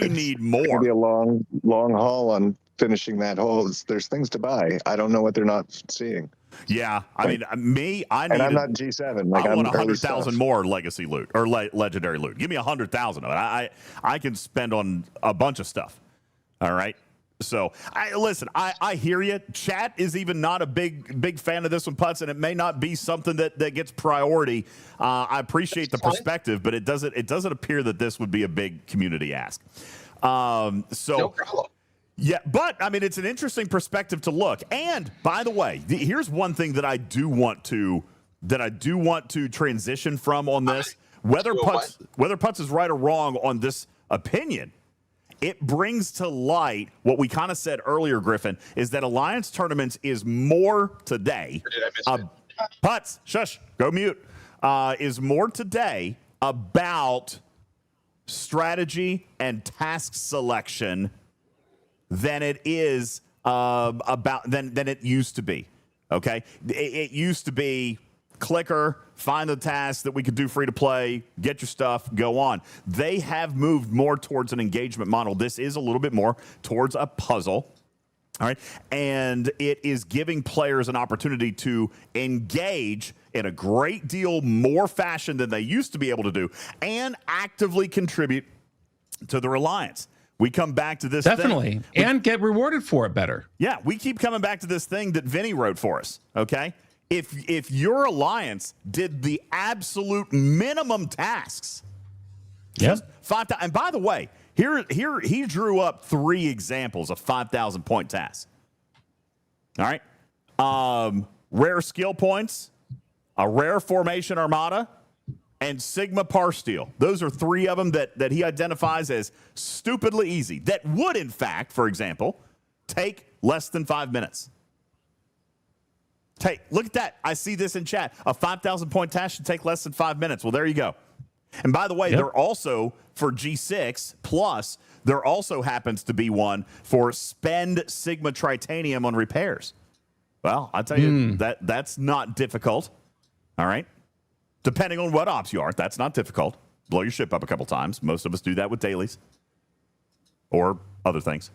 need more. Be a long haul on finishing that hole. There's things to buy. I don't know what they're not seeing. Yeah, I mean, I'm not G7. I want 100,000 more legacy loot or legendary loot. Give me 100,000 of it. I can spend on a bunch of stuff. All right. So I hear you. Chat is even not a big fan of this one, Putz, and it may not be something that gets priority. I appreciate the perspective, but it doesn't appear that this would be a big community ask. No problem. Yeah, but I mean, it's an interesting perspective to look. And by the way, here's one thing that I do want to transition from on this. Whether Putz is right or wrong on this opinion, it brings to light what we kind of said earlier, Griffin, is that Alliance Tournaments is more today. Or did I miss it? Putz, shush, go mute. Is more today about strategy and task selection than it is than it used to be. Okay, it used to be clicker, find the tasks that we could do free to play, get your stuff, go on. They have moved more towards an engagement model. This is a little bit more towards a puzzle. All right. And it is giving players an opportunity to engage in a great deal more fashion than they used to be able to do and actively contribute to the Alliance. We come back to this Definitely. thing. And get rewarded for it better. Yeah, we keep coming back to this thing that Vinny wrote for us, okay? If your Alliance did the absolute minimum tasks, Yep. 5,000, and by the way, here he drew up 3 examples of 5,000 point tasks. All right, rare skill points, a rare formation armada, and Sigma Parsteel. Those are 3 of them that he identifies as stupidly easy. That would, in fact, for example, take less than 5 minutes. Hey, look at that. I see this in chat. A 5,000 point task should take less than 5 minutes. Well, there you go. And by the way, They're also, for G6 plus, there also happens to be one for spend Sigma Tritanium on repairs. Well, I'll tell you, that's not difficult. All right? Depending on what ops you are, that's not difficult. Blow your ship up a couple times. Most of us do that with dailies or other things.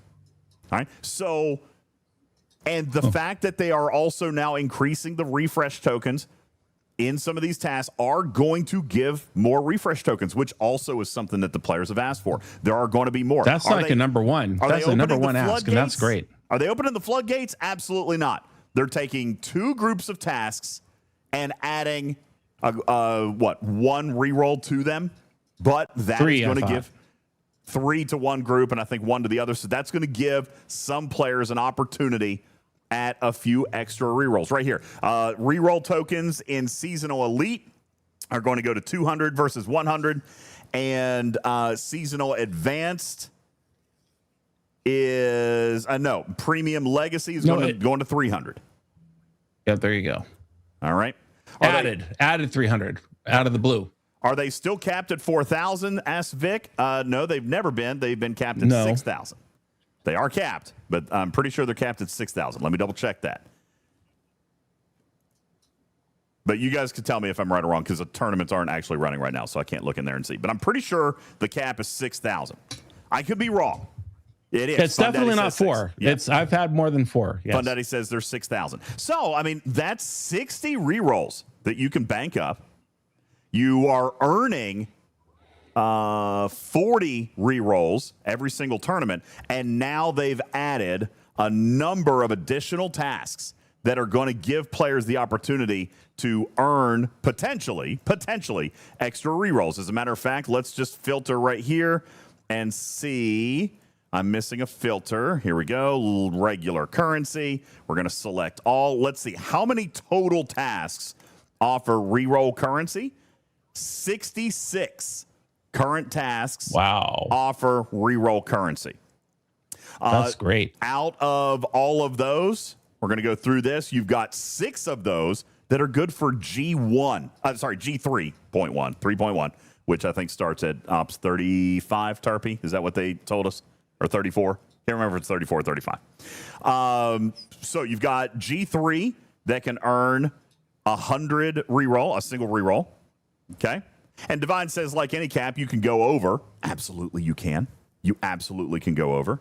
All right? So, and the fact that they are also now increasing the refresh tokens in some of these tasks are going to give more refresh tokens, which also is something that the players have asked for. There are going to be more. That's like a number one. That's a number one ask, and that's great. Are they opening the floodgates? Absolutely not. They're taking 2 groups of tasks and adding one reroll to them, but that is going to give 3 to one group, and I think 1 to the other. So that's going to give some players an opportunity at a few extra rerolls. Right here, reroll tokens in Seasonal Elite are going to go to 200 versus 100, and Seasonal Advanced is Premium Legacy is going to 300. Yeah, there you go. All right. Added 300 out of the blue. Are they still capped at 4,000? Asked Vic. No, they've never been. They've been capped at 6,000. They are capped, but I'm pretty sure they're capped at 6,000. Let me double check that. But you guys can tell me if I'm right or wrong because the tournaments aren't actually running right now, so I can't look in there and see. But I'm pretty sure the cap is 6,000. I could be wrong. It is. It's definitely not 4. Yeah. I've had more than 4. Yes. Fun Daddy says there's 6,000. So, I mean, that's 60 rerolls that you can bank up. You are earning 40 rerolls every single tournament, and now they've added a number of additional tasks that are going to give players the opportunity to earn potentially extra rerolls. As a matter of fact, let's just filter right here and see. I'm missing a filter. Here we go. Regular currency. We're going to select all. Let's see. How many total tasks offer reroll currency? 66 current tasks offer reroll currency. That's great. Out of all of those, we're going to go through this. You've got 6 of those that are good for G3.1, 3.1, which I think starts at Ops 35, Tarpy. Is that what they told us? Or 34? Can't remember if it's 34 or 35. So you've got G3 that can earn 100 reroll, a single reroll. Okay? And Divine says, like any cap, you can go over. Absolutely, you can. You absolutely can go over.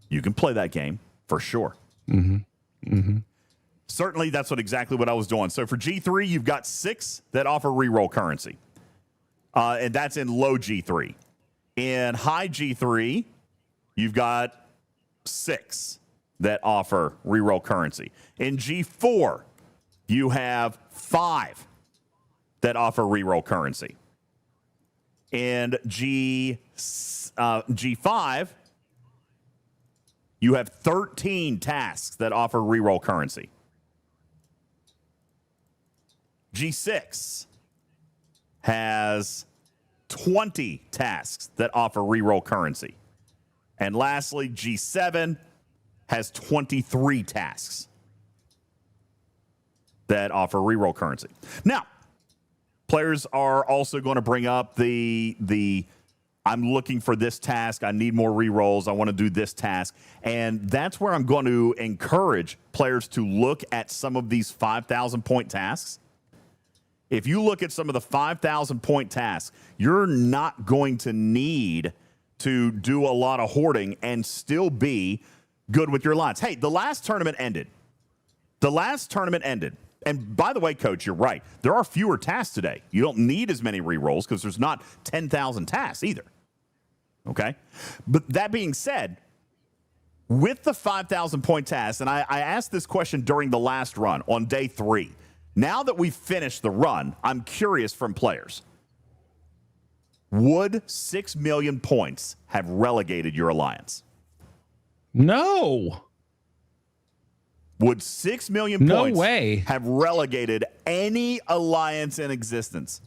You can play that game for sure. Certainly, that's exactly what I was doing. So for G3, you've got 6 that offer reroll currency. And that's in low G3. In high G3, you've got 6 that offer reroll currency. In G4, you have 5 that offer reroll currency. In G5, you have 13 tasks that offer reroll currency. G6 has 20 tasks that offer reroll currency. And lastly, G7 has 23 tasks that offer reroll currency. Now, players are also going to bring up the I'm looking for this task. I need more rerolls. I want to do this task. And that's where I'm going to encourage players to look at some of these 5,000 point tasks. If you look at some of the 5,000 point tasks, you're not going to need to do a lot of hoarding and still be good with your lines. Hey, the last tournament ended. And by the way, Coach, you're right. There are fewer tasks today. You don't need as many rerolls because there's not 10,000 tasks either. Okay? But that being said, with the 5,000 point tasks, and I asked this question during the last run on day 3. Now that we've finished the run, I'm curious from players. Would 6 million points have relegated your alliance? No. Would 6 million points have relegated any alliance in existence?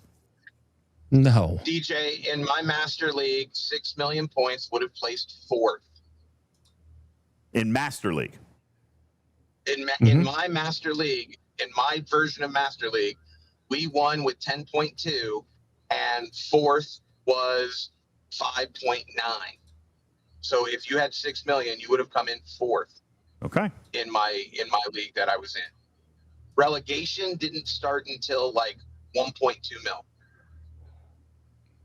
No. DJ, in my Master League, 6 million points would have placed 4th. In Master League? In my Master League, in my version of Master League, we won with 10.2, and 4th was 5.9. So if you had 6 million, you would have come in 4th. Okay. In my league that I was in. Relegation didn't start until like 1.2 mil.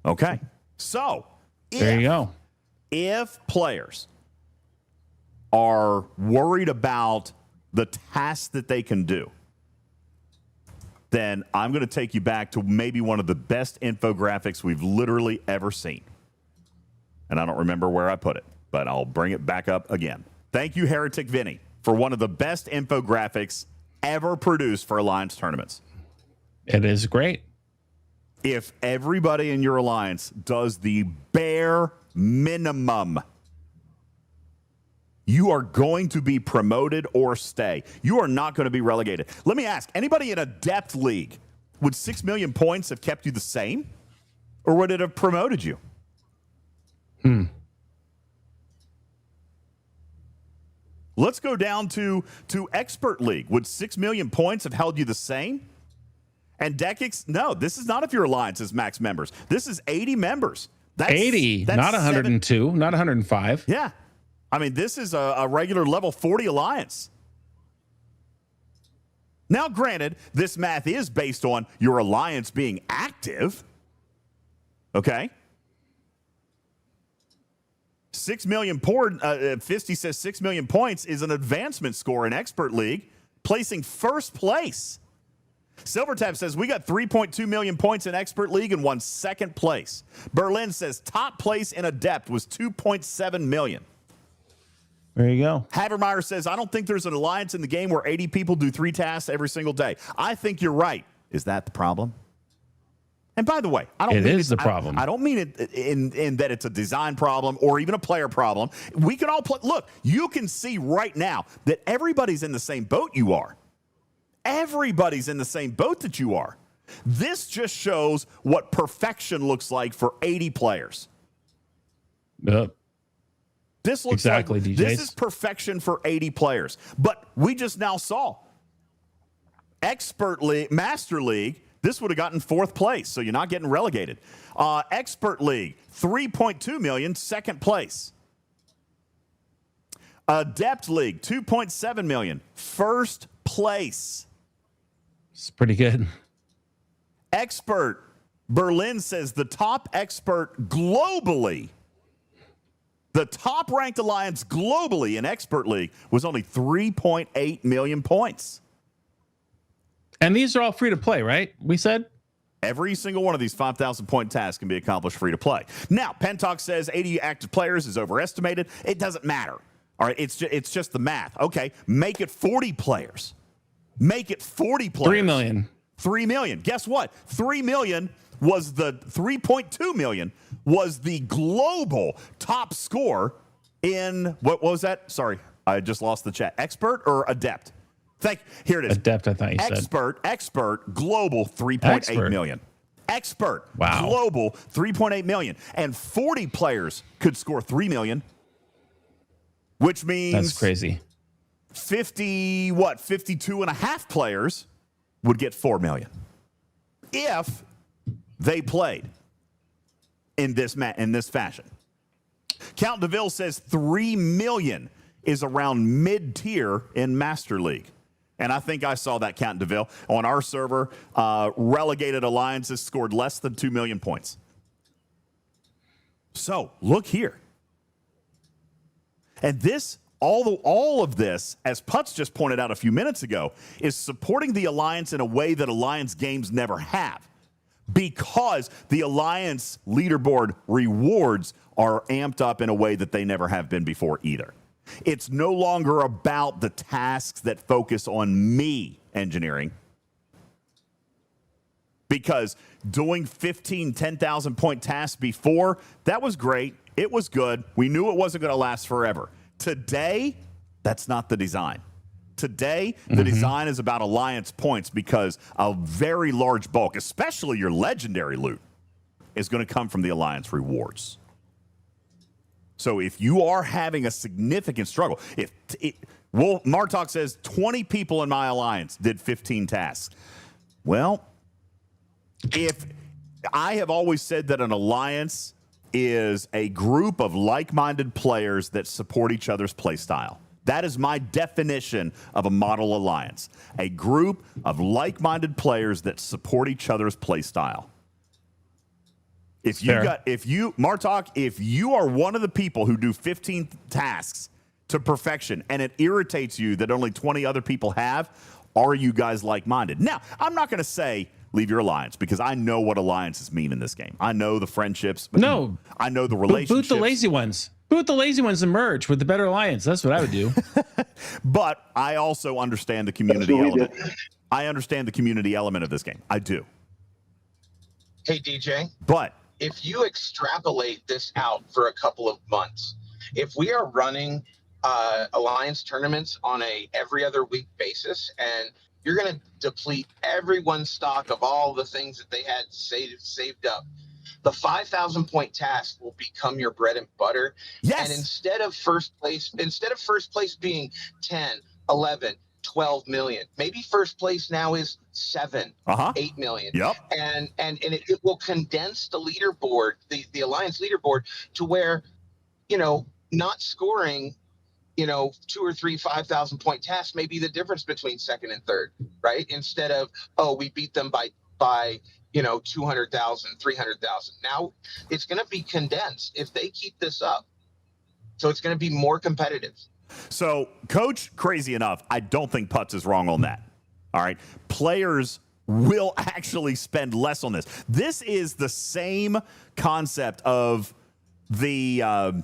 Okay. So there you go. If players are worried about the tasks that they can do, then I'm going to take you back to maybe one of the best infographics we've literally ever seen. And I don't remember where I put it, but I'll bring it back up again. Thank you, Heretic Vinny, for one of the best infographics ever produced for Alliance tournaments. It is great. If everybody in your alliance does the bare minimum, you are going to be promoted or stay. You are not going to be relegated. Let me ask, anybody in a depth league, would 6 million points have kept you the same? Or would it have promoted you? Let's go down to Expert League. Would 6 million points have held you the same? And Decix, no, this is not if your alliance is max members. This is 80 members. That's 80, not 102, not 105. Yeah. I mean, this is a regular level 40 alliance. Now, granted, this math is based on your alliance being active. Okay. 6 million Fisty says 6 million points is an advancement score in Expert League, placing first place. Silvertap says we got 3.2 million points in Expert League and won second place. Berlin says top place in Adept was 2.7 million. There you go. Havermeyer says, I don't think there's an alliance in the game where 80 people do 3 tasks every single day. I think you're right. Is that the problem? And by the way, I don't mean the problem. I don't mean it in that it's a design problem or even a player problem. We can all play. Look, you can see right now that everybody's in the same boat you are. Everybody's in the same boat that you are. This just shows what perfection looks like for 80 players. Yep. This looks exactly, like DJs. This is perfection for 80 players. But we just now saw Expert League, Master League. This would have gotten 4th place, so you're not getting relegated. Expert League, 3.2 million, second place. Adept League, 2.7 million, first place. It's pretty good. Expert, Berlin says the top expert globally, the top ranked alliance globally in Expert League was only 3.8 million points. And these are all free to play, right? We said? Every single one of these 5,000 point tasks can be accomplished free to play. Now, Pentox says 80 active players is overestimated. It doesn't matter. All right, it's just the math. Okay, make it 40 players. Make it 40 players. 3 million. 3 million. Guess what? 3 million was the 3.2 million was the global top score in what was that? Sorry, I just lost the chat. Expert or Adept? Here it is. Adept, I thought you said. Expert, global 3.8 million. Expert, wow. Global 3.8 million. And 40 players could score 3 million, which means that's crazy. 52 and a half players would get 4 million if they played. in this fashion. Count DeVille says 3 million is around mid-tier in Master League. And I think I saw that, Count DeVille. On our server, relegated alliances scored less than 2 million points. So, look here. And this, all of this, as Putz just pointed out a few minutes ago, is supporting the Alliance in a way that Alliance games never have. Because the Alliance leaderboard rewards are amped up in a way that they never have been before either. It's no longer about the tasks that focus on me engineering. Because doing 15, 10,000 point tasks before, that was great. It was good. We knew it wasn't going to last forever. Today, that's not the design. Today, the design is about Alliance points because a very large bulk, especially your legendary loot, is going to come from the Alliance rewards. So if you are having a significant struggle, Martok says 20 people in my Alliance did 15 tasks. Well, if I have always said that an Alliance is a group of like-minded players that support each other's play style. That is my definition of a model alliance. A group of like-minded players that support each other's play style. Martok, if you are one of the people who do 15 tasks to perfection and it irritates you that only 20 other people have, are you guys like-minded? Now, I'm not going to say leave your alliance because I know what alliances mean in this game. I know the friendships. No. I know the relationships. Boot the lazy ones. Boot the lazy ones and merge with the better alliance. That's what I would do. But I also understand the community element. I understand the community element of this game. I do. Hey, DJ. But if you extrapolate this out for a couple of months, if we are running alliance tournaments on a every other week basis, and you're going to deplete everyone's stock of all the things that they had saved up, the 5,000 point task will become your bread and butter. Yes. And instead of first place being 10, 11, 12 million, maybe first place now is 7, 8 million. Yep. And it will condense the leaderboard, the Alliance leaderboard, to where, not scoring, 2 or 3 5,000 point tasks may be the difference between second and third, right? Instead of, we beat them by 200,000, 300,000. Now it's going to be condensed if they keep this up. So it's going to be more competitive. So, Coach, crazy enough, I don't think Putz is wrong on that. All right. Players will actually spend less on this. This is the same concept of the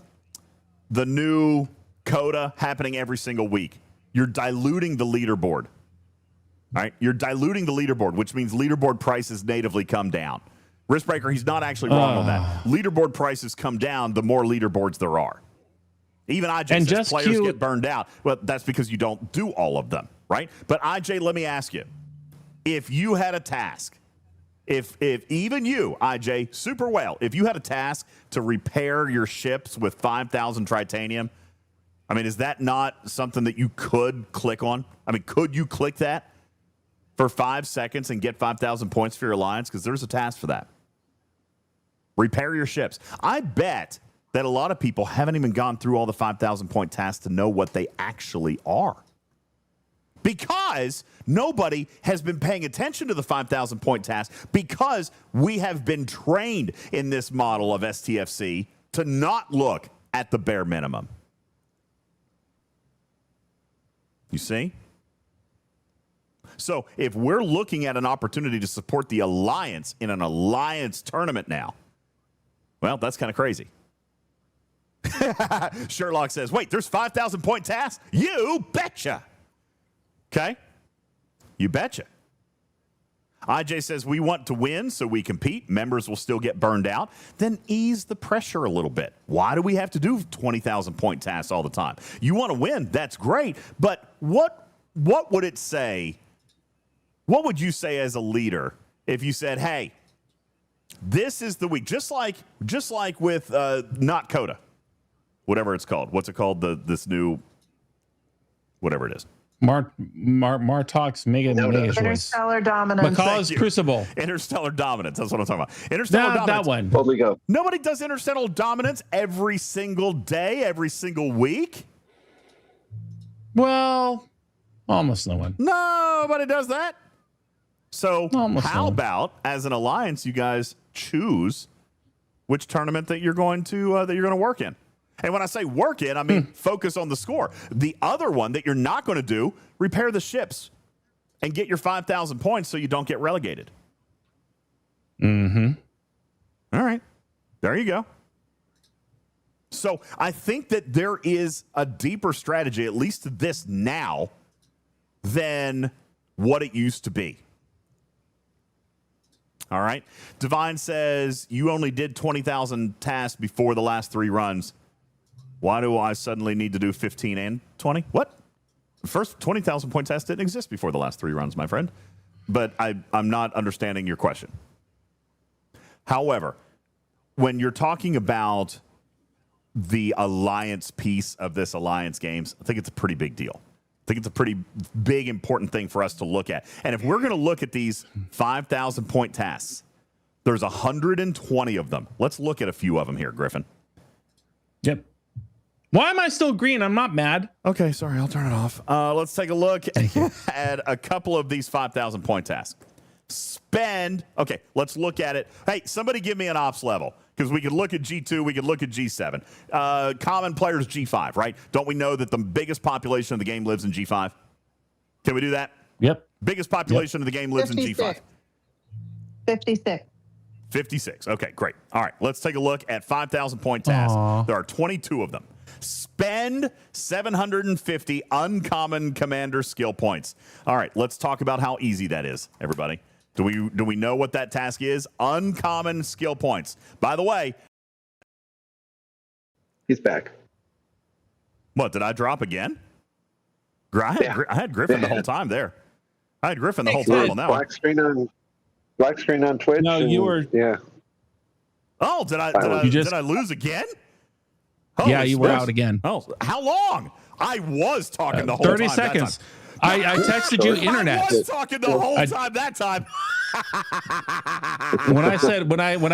new coda happening every single week. You're diluting the leaderboard. All right, you're diluting the leaderboard, which means leaderboard prices natively come down. Riskbreaker, he's not actually wrong on that. Leaderboard prices come down the more leaderboards there are. Even IJ says players get burned out. Well, that's because you don't do all of them, right? But IJ, let me ask you, if you had a task, if even you, IJ, super whale, if you had a task to repair your ships with 5,000 tritanium, I mean, is that not something that you could click on? I mean, could you click that for 5 seconds and get 5,000 points for your alliance? Because there's a task for that. Repair your ships. I bet that a lot of people haven't even gone through all the 5,000 point tasks to know what they actually are. Because nobody has been paying attention to the 5,000 point task, because we have been trained in this model of STFC to not look at the bare minimum. You see? So if we're looking at an opportunity to support the alliance in an alliance tournament now, well, that's kind of crazy. Sherlock says, wait, there's 5,000 point tasks? You betcha. Okay? You betcha. IJ says, we want to win, so we compete. Members will still get burned out. Then ease the pressure a little bit. Why do we have to do 20,000 point tasks all the time? You want to win, that's great. But what would it say? What would you say as a leader if you said, hey, this is the week, just like with not Coda, whatever it's called. What's it called? This new, whatever it is. Martok's Mega Choice. Interstellar Dominance. Makala's Crucible. Interstellar Dominance. That's what I'm talking about. Interstellar Dominance. That one. Boldly go. Nobody does Interstellar Dominance every single day, every single week. Well, almost no one. Nobody does that. So how about, as an alliance, you guys choose which tournament that you're going to work in? And when I say work in, I mean focus on the score. The other one that you're not going to do, repair the ships and get your 5,000 points so you don't get relegated. Mm-hmm. All right. There you go. So I think that there is a deeper strategy, at least to this now, than what it used to be. All right. Divine says, you only did 20,000 tasks before the last 3 runs. Why do I suddenly need to do 15 and 20? What? The first 20,000 point test didn't exist before the last 3 runs, my friend. But I'm not understanding your question. However, when you're talking about the alliance piece of this alliance games, I think it's a pretty big deal. I think it's a pretty big, important thing for us to look at. And if we're going to look at these 5,000 point tasks, there's 120 of them. Let's look at a few of them here, Griffin. Yep. Why am I still green? I'm not mad. Okay, sorry, I'll turn it off. Let's take a look at a couple of these 5,000 point tasks. Okay, let's look at it. Hey, somebody give me an ops level, because we could look at G2, we could look at G7. Common players G5, right? Don't we know that the biggest population of the game lives in G5? Can we do that? Yep. Biggest population of the game lives 56. in G5. 56. 56. Okay, great. All right, let's take a look at 5,000 point tasks. There are 22 of them. Spend 750 uncommon commander skill points. All right, let's talk about how easy that is, everybody. Do we know what that task is? Uncommon skill points. By the way, he's back. What, did I drop again? I had Griffin the whole time there. I had Griffin the whole time on that one. Black screen on Twitch. No, you were. Yeah. Oh, did I lose again? Holy yeah, you were smokes. out again. Oh, how long? I I was talking the whole 30 time. 30 seconds. I texted you internet. I was talking the whole time that time. When I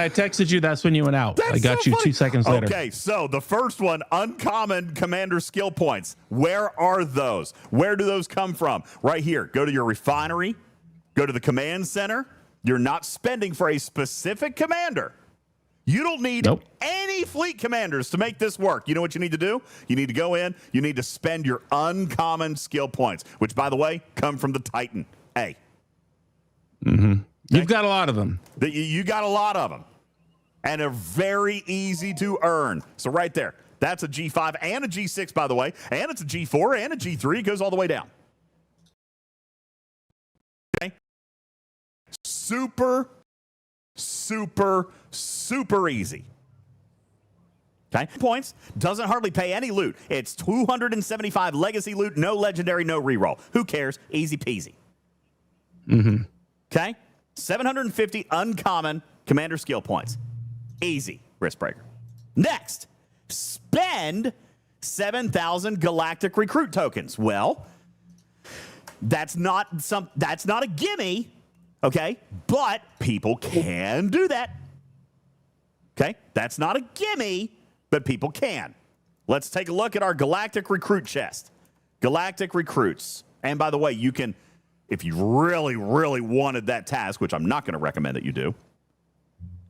texted you, that's when you went out. I got you 2 seconds later. Okay, so the first one, uncommon commander skill points. Where are those? Where do those come from? Right here. Go to your refinery. Go to the command center. You're not spending for a specific commander. You don't need any fleet commanders to make this work. You know what you need to do? You need to go in. You need to spend your uncommon skill points, which, by the way, come from the Titan A. Mm-hmm. Okay? You've got a lot of them. You got a lot of them. And they're very easy to earn. So right there, that's a G5 and a G6, by the way. And it's a G4 and a G3. It goes all the way down. Okay? Super easy. Okay, points doesn't hardly pay any loot. It's 275 legacy loot, no legendary, no reroll. Who cares? Easy peasy. Mm-hmm. Okay, 750 uncommon commander skill points. Easy, risk breaker. Next, spend 7,000 galactic recruit tokens. Well, that's not a gimme. Okay, but people can do that. Okay, that's not a gimme, but people can. Let's take a look at our Galactic Recruit chest. Galactic Recruits. And by the way, you can, if you really, really wanted that task, which I'm not going to recommend that you do,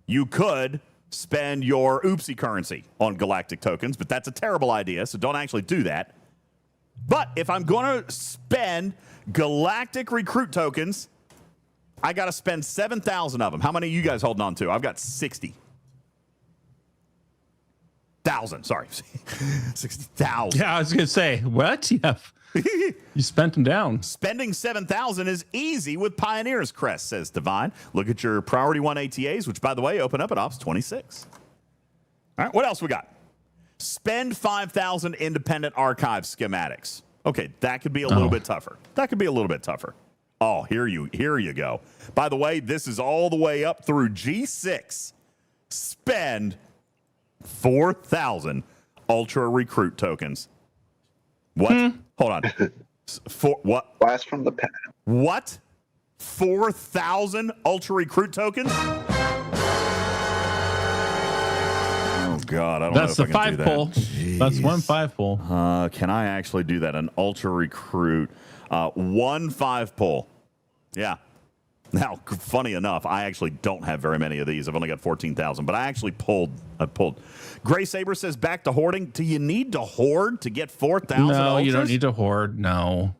you could spend your oopsie currency on Galactic tokens, but that's a terrible idea, so don't actually do that. But if I'm going to spend Galactic Recruit tokens, I got to spend 7,000 of them. How many are you guys holding on to? I've got 60,000. Sorry. 60,000. Yeah, I was going to say, what? Yeah. You spent them down. Spending 7,000 is easy with Pioneer's Crest, says Divine. Look at your Priority 1 ATAs, which, by the way, open up at Ops 26. All right, what else we got? Spend 5,000 independent archive schematics. Okay, that could be a little bit tougher. Oh, here you go. By the way, this is all the way up through G6. Spend 4,000 Ultra Recruit tokens. What? Hold on. For what? Blast from the past. What? 4,000 Ultra Recruit tokens? Oh God, I don't know if I can do that. Pull. That's 1 5 pull. Can I actually do that? An Ultra Recruit, 1 5 pull. Yeah. Now, funny enough, I actually don't have very many of these. I've only got 14,000, but I actually pulled. Gray Saber says back to hoarding. Do you need to hoard to get 4,000? No, you don't need to hoard. No,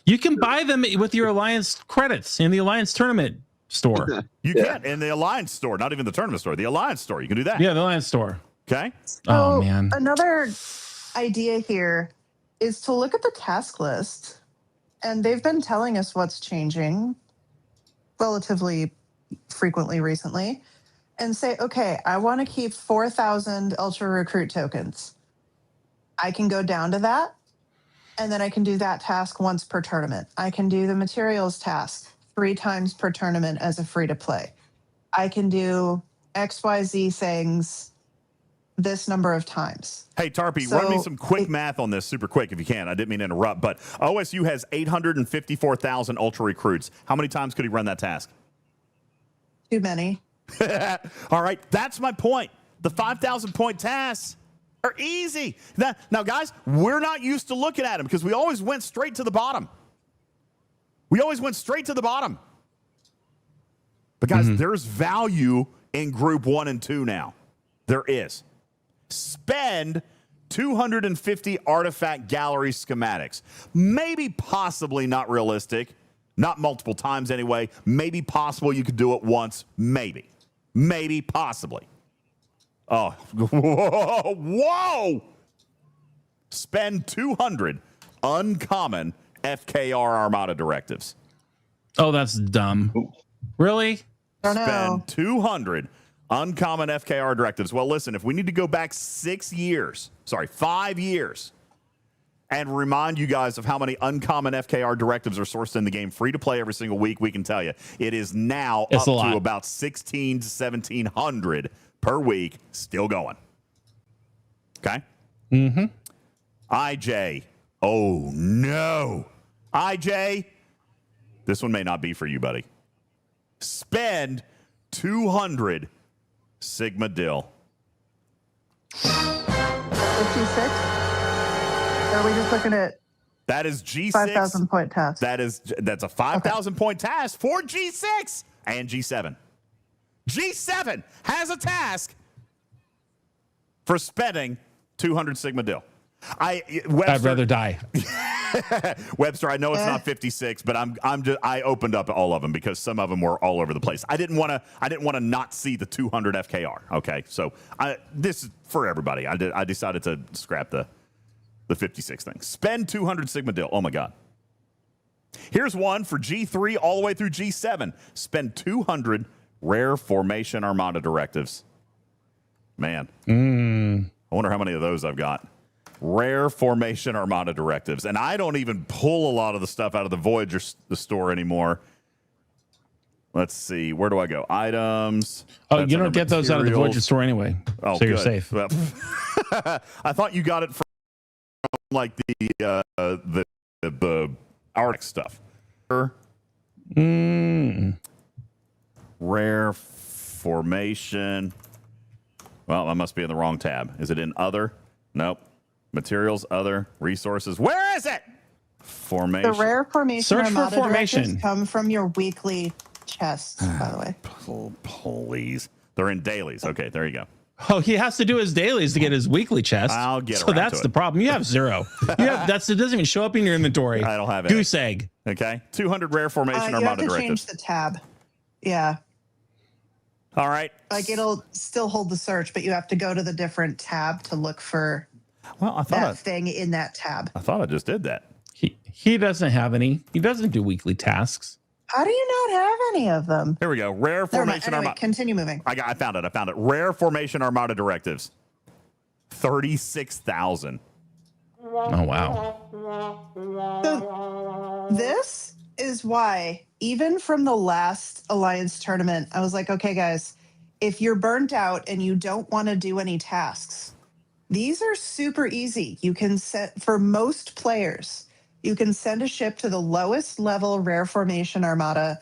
you can buy them with your Alliance credits in the Alliance tournament store. You can in the Alliance store, not even the tournament store. The Alliance store, you can do that. Yeah, the Alliance store. Okay. Oh man. Another idea here is to look at the task list, and they've been telling us what's changing relatively frequently recently, and say, okay, I want to keep 4,000 Ultra Recruit tokens. I can go down to that, and then I can do that task once per tournament. I can do the materials task 3 times per tournament as a free to play. I can do XYZ things this number of times. Hey, Tarpy, run me some quick math on this super quick if you can. I didn't mean to interrupt, but OSU has 854,000 Ultra Recruits. How many times could he run that task? Too many. All right, that's my point. The 5,000 point tasks are easy. Now, guys, we're not used to looking at them because we always went straight to the bottom. But, guys, there's value in Group 1 and 2 now. There is. Spend 250 artifact gallery schematics. Maybe possibly not realistic. Not multiple times anyway. Maybe possible you could do it once. Maybe. Maybe possibly. Oh, whoa! Spend 200 uncommon FKR Armada directives. Oh, that's dumb. Really? Spend 200 uncommon FKR directives. Well, listen, if we need to go back 5 years, and remind you guys of how many uncommon FKR directives are sourced in the game, free to play every single week, we can tell you it is now up to about 1,600 to 1,700 per week, still going. Okay? Mm-hmm. IJ. Oh, no. IJ, this one may not be for you, buddy. Spend 200 Sigma Dill. 56? Or are we just looking at that is G6 5,000 point task? That's a 5,000 point task for G6 and G7. G7 has a task for spending 200 Sigma Dill. I'd rather die. Webster, I know it's not 56, but I opened up all of them because some of them were all over the place. I didn't want to not see the 200 FKR. Okay, so this is for everybody. I decided to scrap the 56 thing. Spend 200 Sigma Dill. Oh my God. Here's one for G3 all the way through G7. Spend 200 rare formation Armada directives. Man, I wonder how many of those I've got. Rare formation Armada directives. And I don't even pull a lot of the stuff out of the Voyager store anymore. Let's see. Where do I go? Items. Oh, you don't get those out of the Voyager store anyway. Oh, so good. You're safe. Well, I thought you got it from like the Arctic stuff. Rare formation. Well, I must be in the wrong tab. Is it in other? Nope. Materials, other, resources. Where is it? Formation. The rare formation Search for formation. come from your weekly chests, by the way. Oh, please. They're in dailies. Okay, there you go. Oh, he has to do his dailies to get his weekly chest. I'll get So that's the problem. You have 0. It doesn't even show up in your inventory. I don't have it. Goose egg. Okay. 200 rare formation You Armada have to directives. change the tab. Yeah. All right. Like it'll still hold the search, but you have to go to the different tab to look for that thing in that tab. I thought I just did that. He doesn't have any. He doesn't do weekly tasks. How do you not have any of them? Here we go. Rare formation Anyway, Armada. continue moving. I found it. Rare formation Armada directives. 36,000. Oh, wow. So this is why, even from the last Alliance tournament, I was like, okay, guys, if you're burnt out and you don't want to do any tasks, these are super easy. You can set, for most players, You can send a ship to the lowest level rare formation armada.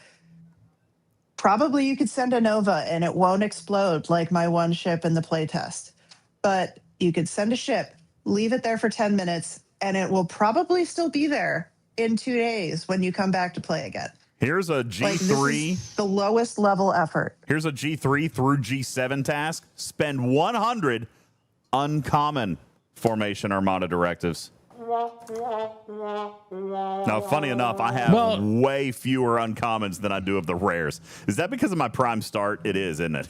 Probably you could send a Nova and it won't explode like my one ship in the playtest. But you could send a ship, leave it there for 10 minutes, and it will probably still be there in 2 days when you come back to play again. Here's a G3. Like, this is the lowest level effort. Here's a G3 through G7 task. Spend 100 uncommon formation armada directives. Now, funny enough, I have way fewer uncommons than I do of the rares. Is that because of my prime start? It is, isn't it?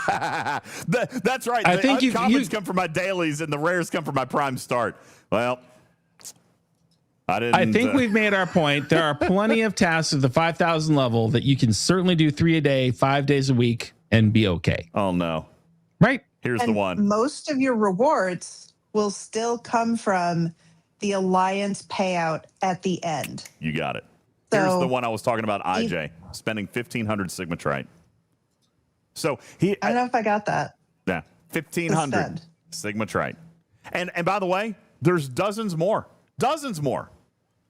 That's right. I the think uncommons come from my dailies and the rares come from my prime start. Well, I think we've made our point. There are plenty of tasks at the 5,000 level that you can certainly do 3 a day, 5 days a week, and be okay. Oh, no. Right. Here's the one. Most of your rewards will still come from the Alliance payout at the end. You got it. So, here's the one I was talking about, IJ, spending 1,500 Sigmatrite. So I don't know if I got that. Yeah, 1,500 Sigmatrite. And by the way, there's dozens more. Dozens more.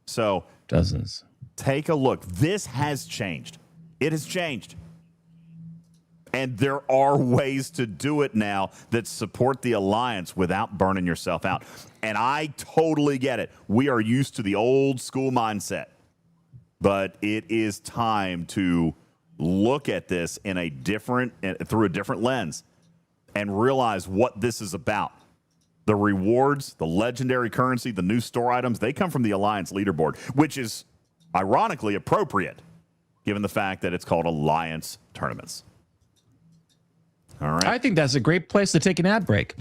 So dozens. Take a look. This has changed. It has changed. And there are ways to do it now that support the Alliance without burning yourself out. And I totally get it. We are used to the old school mindset. But it is time to look at this in through a different lens and realize what this is about. The rewards, the legendary currency, the new store items, they come from the Alliance leaderboard, which is ironically appropriate given the fact that it's called Alliance tournaments. All right. I think that's a great place to take an ad break.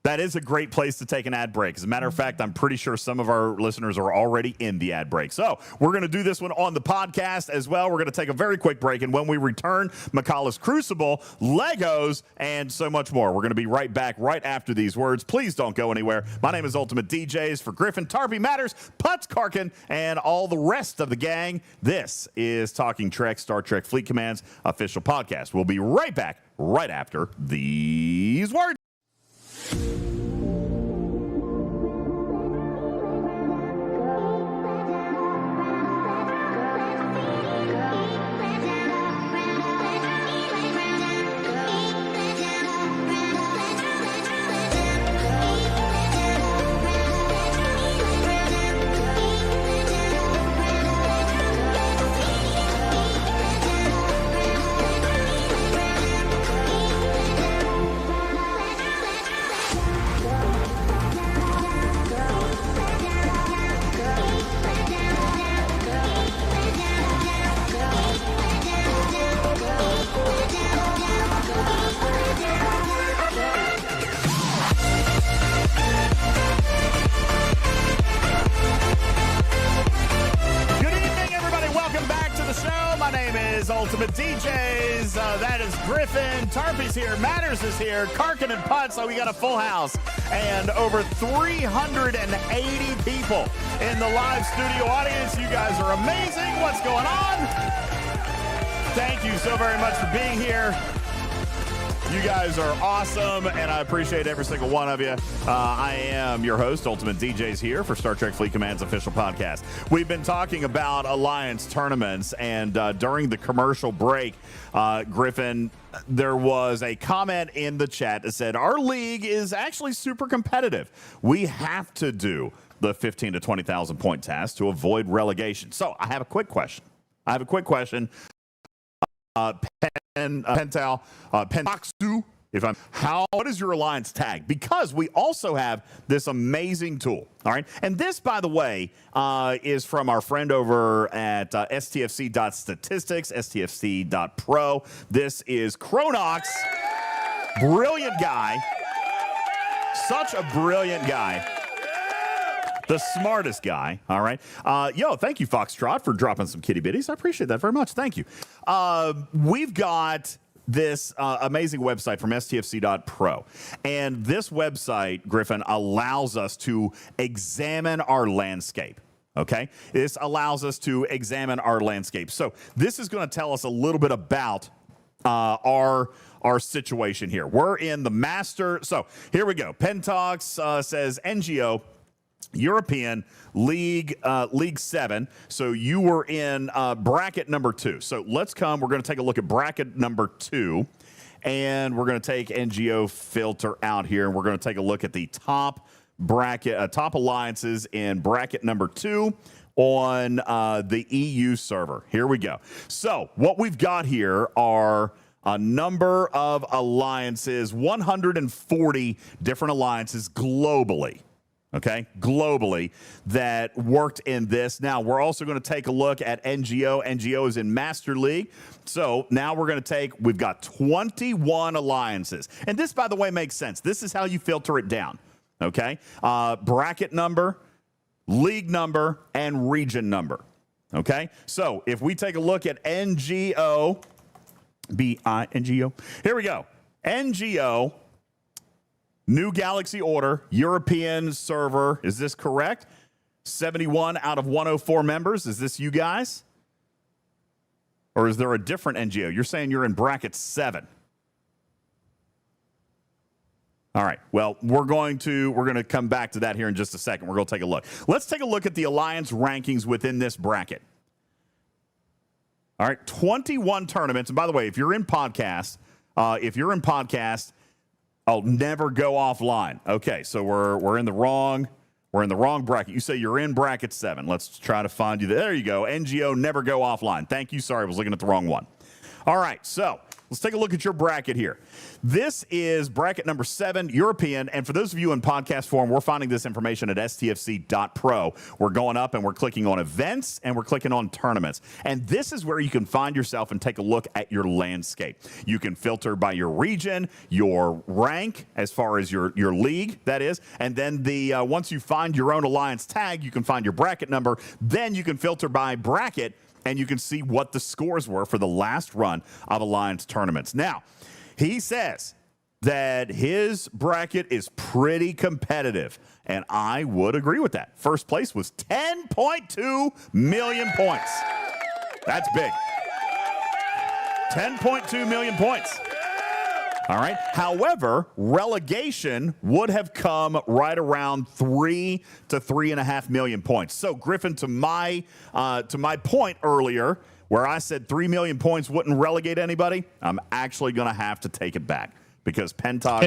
That is a great place to take an ad break. As a matter of fact, I'm pretty sure some of our listeners are already in the ad break. So we're going to do this one on the podcast as well. We're going to take a very quick break. And when we return, Makala's Crucible, Legos, and so much more. We're going to be right back right after these words. Please don't go anywhere. My name is UltimatDJz for Griffin, Tarpy Matters, Putz Karkin, and all the rest of the gang. This is Talking Trek, Star Trek Fleet Command's official podcast. We'll be right back right after these words. UltimatDJz, that is Griffin, Tarpy's here, Matters is here, Karkin and Putz, so we got a full house, and over 380 people in the live studio audience. You guys are amazing. What's going on? Thank you so very much for being here. You guys are awesome, and I appreciate every single one of you. I am your host, UltimatDJz, here for Star Trek Fleet Command's official podcast. We've been talking about Alliance tournaments, and during the commercial break, Griffin, there was a comment in the chat that said, our league is actually super competitive. We have to do the 15 to 20,000 point task to avoid relegation. So I have a quick question. Pental, Pentoxu, what is your Alliance tag? Because we also have this amazing tool, all right? And this, by the way, is from our friend over at STFC.Statistics, STFC.PRO. This is Chronox. Brilliant guy. Such a brilliant guy. The smartest guy, all right? Thank you, Foxtrot, for dropping some kitty bitties. I appreciate that very much. Thank you. We've got this amazing website from STFC.PRO. And this website, Griffin, allows us to examine our landscape. Okay? This allows us to examine our landscape. So this is going to tell us a little bit about our situation here. We're in the master. So here we go. Pentox says NGO. European League 7. So you were in bracket number 2. So we're going to take a look at bracket number 2. And we're going to take NGO filter out here. And we're going to take a look at the top alliances in bracket number 2 on the EU server. Here we go. So what we've got here are a number of alliances, 140 different alliances globally. Okay, globally that worked in this. Now, we're also going to take a look at NGO. NGO is in Master League. So now we've got 21 alliances. And this, by the way, makes sense. This is how you filter it down. Okay, bracket number, league number, and region number. Okay, so if we take a look at NGO, B-I-N-G-O, here we go. NGO. New Galaxy Order, European server. Is this correct? 71 out of 104 members. Is this you guys? Or is there a different NGO? You're saying you're in bracket 7. All right. Well, we're going to come back to that here in just a second. We're going to take a look. Let's take a look at the alliance rankings within this bracket. All right. 21 tournaments. And by the way, if you're in podcast, I'll never go offline. Okay, so we're in the wrong bracket. You say you're in bracket 7. Let's try to find you. There you go. NGO, never go offline. Thank you. Sorry, I was looking at the wrong one. All right, so let's take a look at your bracket here. This is bracket number 7, European. And for those of you in podcast form, we're finding this information at STFC.PRO. We're going up and we're clicking on events and we're clicking on tournaments. And this is where you can find yourself and take a look at your landscape. You can filter by your region, your rank, as far as your league, that is. And then once you find your own alliance tag, you can find your bracket number. Then you can filter by bracket and you can see what the scores were for the last run of Alliance tournaments. Now, he says that his bracket is pretty competitive, and I would agree with that. First place was 10.2 million points. That's big. 10.2 million points. All right. However, relegation would have come right around 3 to 3.5 million points. So, Griffin, to my point earlier, where I said 3 million points wouldn't relegate anybody, I'm actually going to have to take it back because Pentox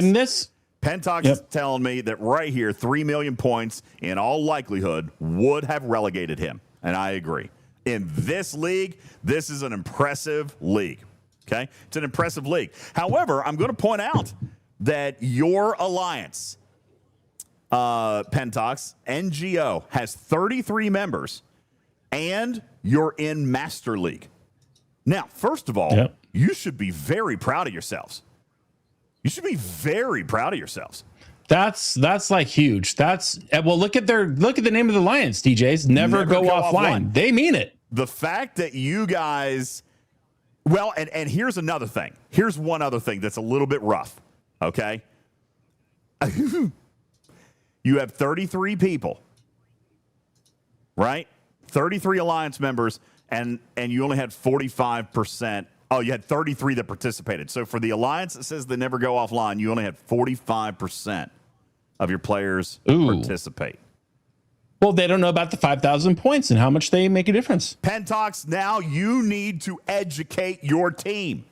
is telling me that right here, 3 million points in all likelihood would have relegated him, and I agree. In this league, this is an impressive league. Okay, it's an impressive league. However, I'm going to point out that your alliance, Pentox, NGO, has 33 members, and you're in Master League. Now, first of all, you should be very proud of yourselves. You should be very proud of yourselves. That's like huge. Look at the name of the alliance, DJs. Never go offline. They mean it. The fact that you guys. Well, and here's another thing. Here's one other thing that's a little bit rough, okay? You have 33 people, right? 33 alliance members, and you only had 45%. Oh, you had 33 that participated. So for the alliance that says they never go offline, you only had 45% of your players participate. Well, they don't know about the 5,000 points and how much they make a difference. Pentox, now you need to educate your team.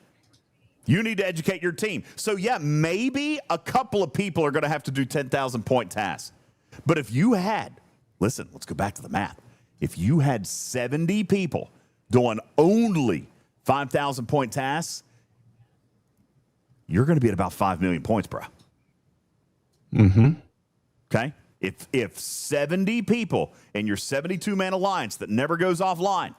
You need to educate your team. So, yeah, maybe a couple of people are going to have to do 10,000 point tasks. But if you had, listen, let's go back to the math. If you had 70 people doing only 5,000 point tasks, you're going to be at about 5 million points, bro. Mm-hmm. Okay? If 70 people in your 72-man alliance that never goes offline,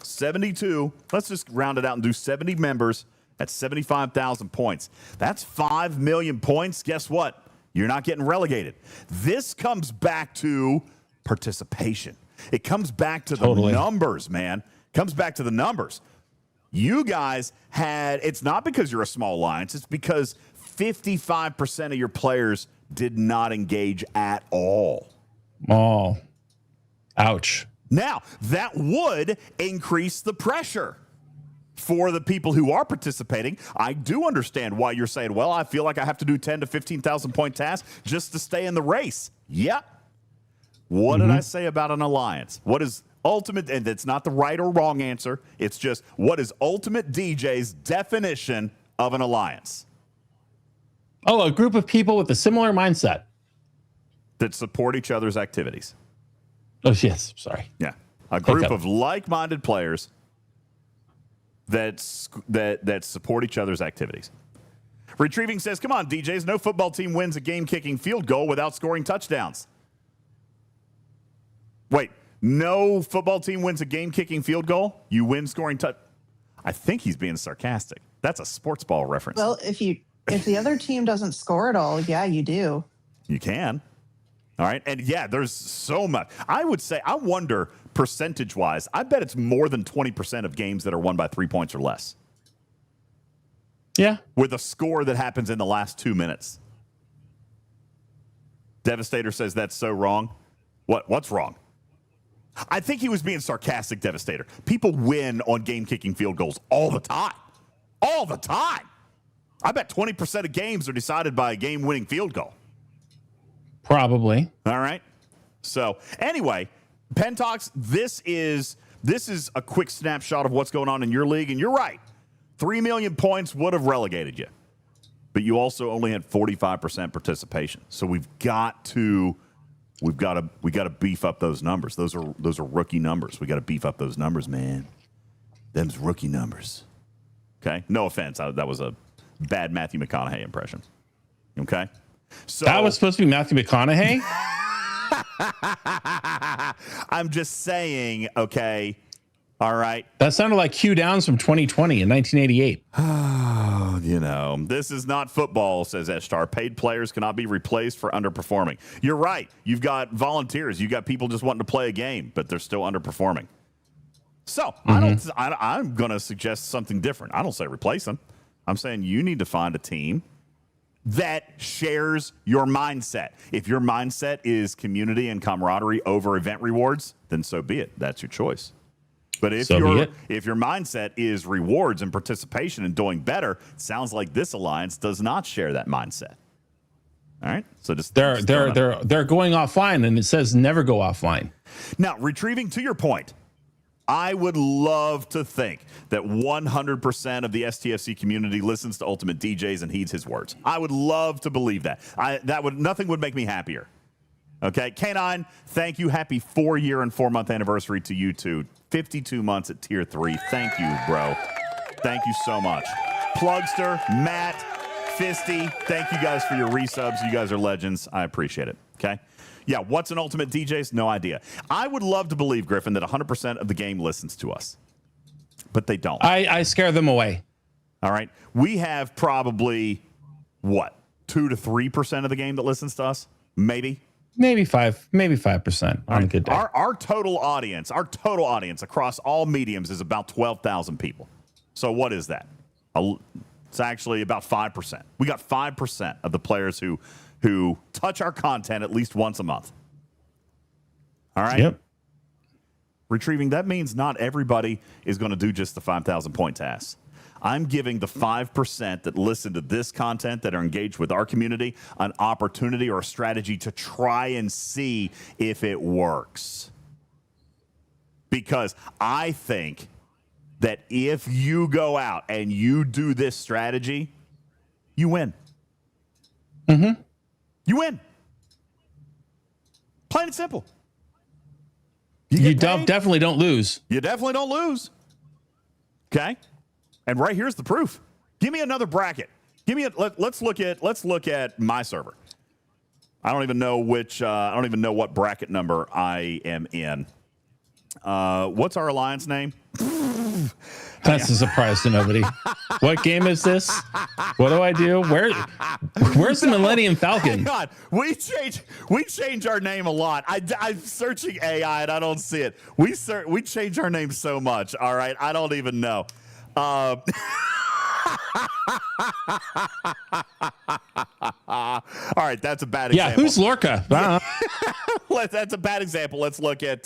72, let's just round it out and do 70 members at 75,000 points. That's 5 million points. Guess what? You're not getting relegated. This comes back to participation. It comes back to the numbers, man. It comes back to the numbers. You guys it's not because you're a small alliance. It's because 55% of your players did not engage at all. Oh, ouch. Now, that would increase the pressure for the people who are participating. I do understand why you're saying, well, I feel like I have to do 10 to 15,000 point tasks just to stay in the race. Yep. What did I say about an alliance? What is ultimate? And it's not the right or wrong answer. It's just what is UltimatDJ's definition of an alliance? Oh, a group of people with a similar mindset that support each other's activities. Oh, yes. Sorry. Yeah. A group of like-minded players that support each other's activities. Retrieving says, come on, DJs. No football team wins a game-kicking field goal without scoring touchdowns. Wait, no football team wins a game-kicking field goal? You win scoring I think he's being sarcastic. That's a sports ball reference. Well, if the other team doesn't score at all, yeah, you do. You can. All right. And yeah, there's so much. I would say, I wonder percentage-wise, I bet it's more than 20% of games that are won by 3 points or less. Yeah. With a score that happens in the last 2 minutes. Devastator says that's so wrong. What's wrong? I think he was being sarcastic, Devastator. People win on game-kicking field goals all the time. All the time. I bet 20% of games are decided by a game-winning field goal. Probably. All right. So anyway, Pentox, this is a quick snapshot of what's going on in your league, and you're right. 3 million points would have relegated you, but you also only had 45% participation. So we got to beef up those numbers. Those are rookie numbers. We got to beef up those numbers, man. Them's rookie numbers. Okay. No offense. That was a bad Matthew McConaughey impression. Okay. So that was supposed to be Matthew McConaughey? I'm just saying, okay. All right. That sounded like Hugh Downs from 2020 in 1988. Oh, this is not football, says Eshtar. Paid players cannot be replaced for underperforming. You're right. You've got volunteers. You've got people just wanting to play a game, but they're still underperforming. So I'm going to suggest something different. I don't say replace them. I'm saying you need to find a team that shares your mindset. If your mindset is community and camaraderie over event rewards, then so be it. That's your choice. But if your mindset is rewards and participation and doing better, it sounds like this alliance does not share that mindset. All right. So they're going offline, and it says never go offline. Now, retrieving to your point, I would love to think that 100% of the STFC community listens to UltimatDJz and heeds his words. I would love to believe that. Nothing would make me happier. Okay, K9, thank you. Happy 4-year and 4-month anniversary to you too. 52 months at tier 3. Thank you, bro. Thank you so much. Plugster, Matt, Fisty, thank you guys for your resubs. You guys are legends. I appreciate it. Okay. Yeah, what's an UltimatDJz? No idea. I would love to believe, Griffin, that 100% of the game listens to us, but they don't. I scare them away. All right. We have probably, 2 to 3% of the game that listens to us? Maybe 5% on a good day. Our total audience across all mediums is about 12,000 people. So what is that? It's actually about 5%. We got 5% of the players who touch our content at least once a month. All right. Yep. Retrieving, that means not everybody is going to do just the 5,000 point task. I'm giving the 5% that listen to this content, that are engaged with our community, an opportunity or a strategy to try and see if it works. Because I think that if you go out and you do this strategy, you win. Mm-hmm. You win. Plain and simple. You definitely don't lose. You definitely don't lose. Okay. And right here's the proof. Give me another bracket. Let's look at my server. I don't even know what bracket number I am in. What's our alliance name? That's a surprise to nobody. What game is this? What do I do? Where's the Millennium Falcon? Hang on. We change our name a lot. I'm searching AI and I don't see it. We change our name so much. All right. I don't even know. All right, that's a bad example. Yeah, who's Lorca? That's a bad example. Let's look at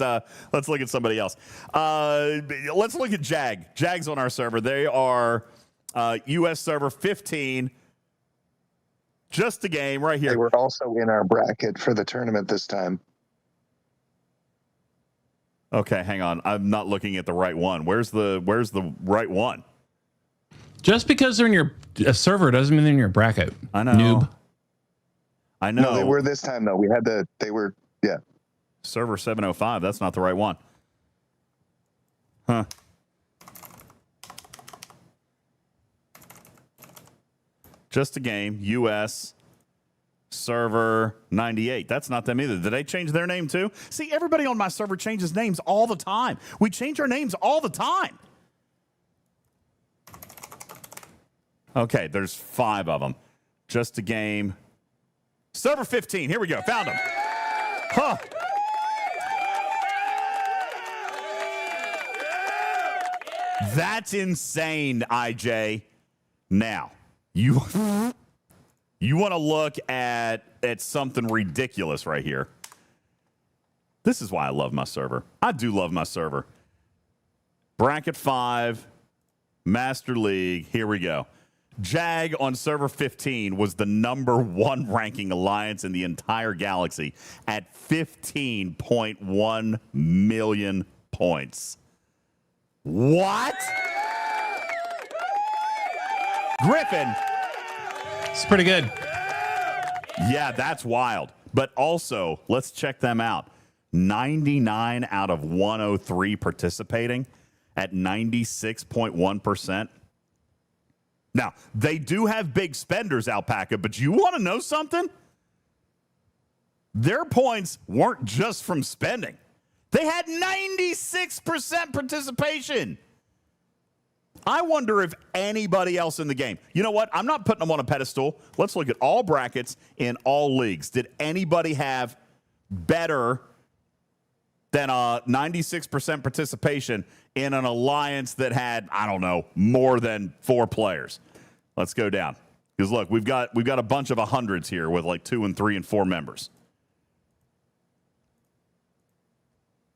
somebody else. Let's look at Jag. Jag's on our server. They are US server 15. Just a game right here. They were also in our bracket for the tournament this time. Okay, hang on. I'm not looking at the right one. Where's the right one? Just because they're in your server doesn't mean they're in your bracket. I know. Noob. I know. No, they were this time though. Yeah. Server 705. That's not the right one. Huh. Just a game. US server 98. That's not them either. Did they change their name too? See, everybody on my server changes names all the time. We change our names all the time. Okay, there's 5 of them. Just a game. Server 15. Here we go. Found them. Huh. That's insane, IJ. Now, you want to look at something ridiculous right here. This is why I love my server. I do love my server. Bracket 5, Master League. Here we go. Jag on server 15 was the #1 ranking alliance in the entire galaxy at 15.1 million points. What? Griffin. It's pretty good. Yeah, that's wild. But also, let's check them out. 99 out of 103 participating at 96.1%. Now, they do have big spenders, Alpaca, but you want to know something? Their points weren't just from spending. They had 96% participation. I wonder if anybody else in the game. You know what? I'm not putting them on a pedestal. Let's look at all brackets in all leagues. Did anybody have better than a 96% participation in an alliance that had, I don't know, more than 4 players? Let's go down. Because look, we've got a bunch of 100s here with like 2 and 3 and 4 members.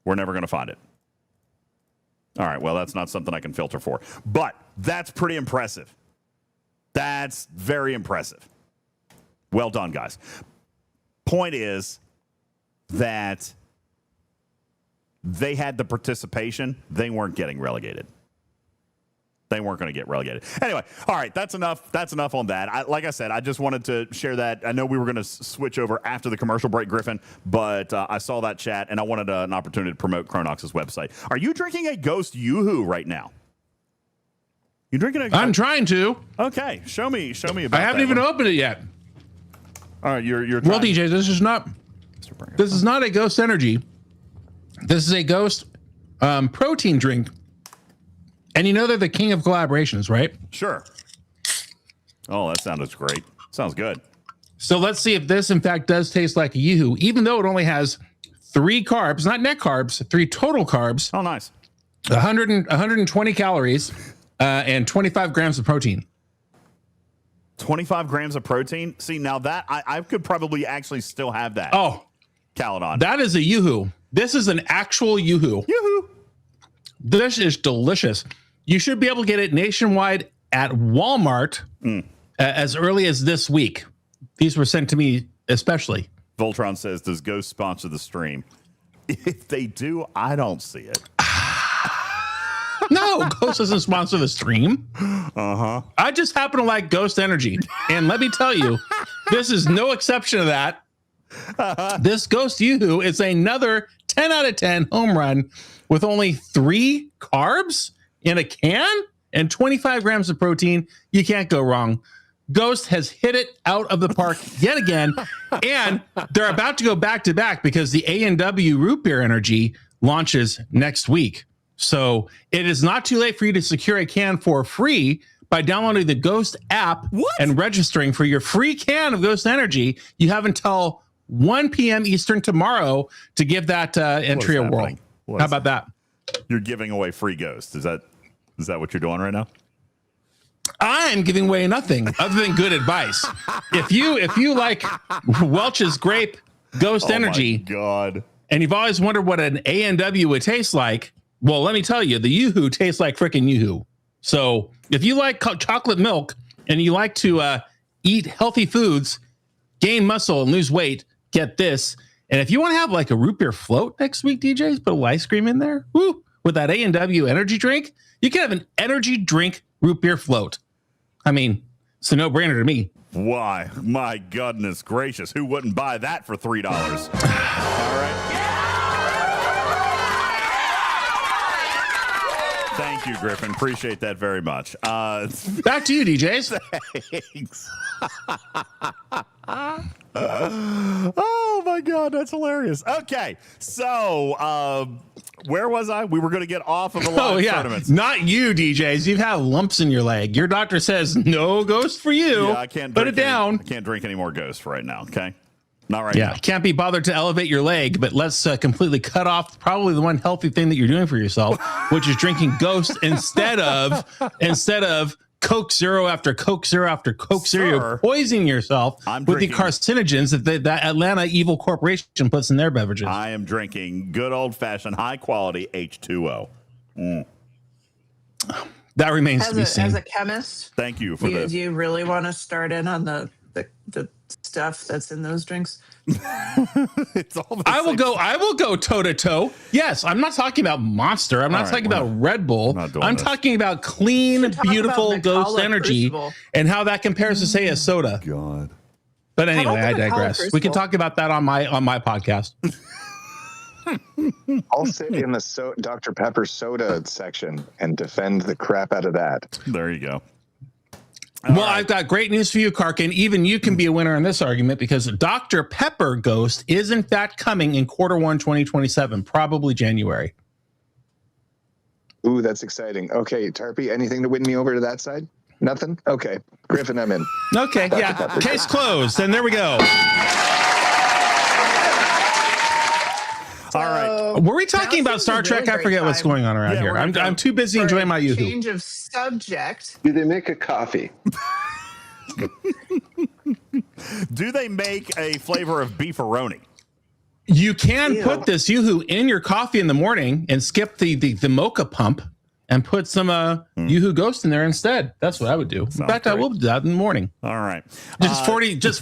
We're never going to find it. All right, well, that's not something I can filter for. But that's pretty impressive. That's very impressive. Well done, guys. Point is that they had the participation. They weren't getting relegated. They weren't going to get relegated. Anyway, all right, that's enough. That's enough on that. Like I said, I just wanted to share that. I know we were going to switch over after the commercial break, Griffin, but I saw that chat, and I wanted an opportunity to promote Chronox's website. Are you drinking a Ghost Yoo-Hoo right now? You drinking a? I'm trying to. Okay, show me about that. I haven't even opened it yet. All right, you're. Well, DJ, this is not a Ghost Energy. This is a Ghost protein drink. And you know they're the king of collaborations, right? Sure. Oh, that sounds great. Sounds good. So let's see if this, in fact, does taste like a Yoo-Hoo, even though it only has 3 carbs, not net carbs, 3 total carbs. Oh, nice. 120 calories and 25 grams of protein. 25 grams of protein? See, now that, I could probably actually still have that. Oh. Caladon. That is a Yoo-Hoo. This is an actual Yoo-Hoo. Yoo-Hoo. This is delicious. You should be able to get it nationwide at Walmart as early as this week. These were sent to me especially. Voltron says, does Ghost sponsor the stream? If they do, I don't see it. No, Ghost doesn't sponsor the stream. Uh-huh. I just happen to like Ghost Energy. And let me tell you, this is no exception to that. This Ghost Yoo-Hoo is another 10 out of 10 home run with only 3 carbs in a can and 25 grams of protein. You can't go wrong. Ghost has hit it out of the park yet again. And they're about to go back to back because the A&W Root Beer Energy launches next week. So it is not too late for you to secure a can for free by downloading the Ghost app and registering for your free can of Ghost Energy. You have until 1 p.m. Eastern tomorrow to give that entry a whirl. How about that? You're giving away free Ghost. Is that what you're doing right now? I'm giving away nothing other than good advice. If you like Welch's Grape Ghost Energy, my God, and you've always wondered what an A&W would taste like, well, let me tell you, the Yoo-Hoo tastes like frickin' Yoo-Hoo. So if you like chocolate milk and you like to eat healthy foods, gain muscle and lose weight, get this. And if you want to have like a root beer float next week, DJs, put a little ice cream in there. Woo, with that A&W energy drink, you can have an energy drink root beer float. I mean, it's a no-brainer to me. Why? My goodness gracious. Who wouldn't buy that for $3? All right. Thank you, Griffin. Appreciate that very much. Back to you, DJs. Thanks. Oh, my God. That's hilarious. Okay. So, where was I? We were going to get off of the live tournaments. Not you, DJs. You've had lumps in your leg. Your doctor says no ghost for you. Yeah, I can't put it down. I can't drink any more ghost right now. Okay. Not right now. Yeah, can't be bothered to elevate your leg, but let's completely cut off probably the one healthy thing that you're doing for yourself, which is drinking Ghost instead of Coke Zero after Coke Zero after Coke Zero. You're poisoning yourself with the carcinogens that Atlanta Evil Corporation puts in their beverages. I am drinking good old-fashioned high-quality H2O. That remains to be seen. As a chemist, thank you for this. Do you really want to start in on the stuff that's in those drinks? It's all I will go toe to toe. Yes, I'm not talking about Monster. I'm not talking about Red Bull. I'm talking about clean, beautiful Ghost energy and how that compares to, say, a soda. God. But anyway, I digress. We can talk about that on my podcast. I'll sit in the Dr. Pepper soda section and defend the crap out of that. There you go. Well, I've got great news for you, Karkin. Even you can be a winner in this argument because Dr. Pepper Ghost is in fact coming in Q1 2027, probably January. Ooh, that's exciting. Okay, Tarpy, anything to win me over to that side? Nothing? Okay. Griffin, I'm in. Okay, yeah. Case closed. And there we go. All right. Were we talking about Star Trek? I forget what's going on around here. I'm too busy enjoying my Yoo-hoo. Change of subject. Do they make a coffee? Do they make a flavor of beefaroni? You can put this Yoo-hoo in your coffee in the morning and skip the mocha pump and put some Yoo-hoo Ghost in there instead. That's what I would do. In fact, I will do that in the morning. All right. Just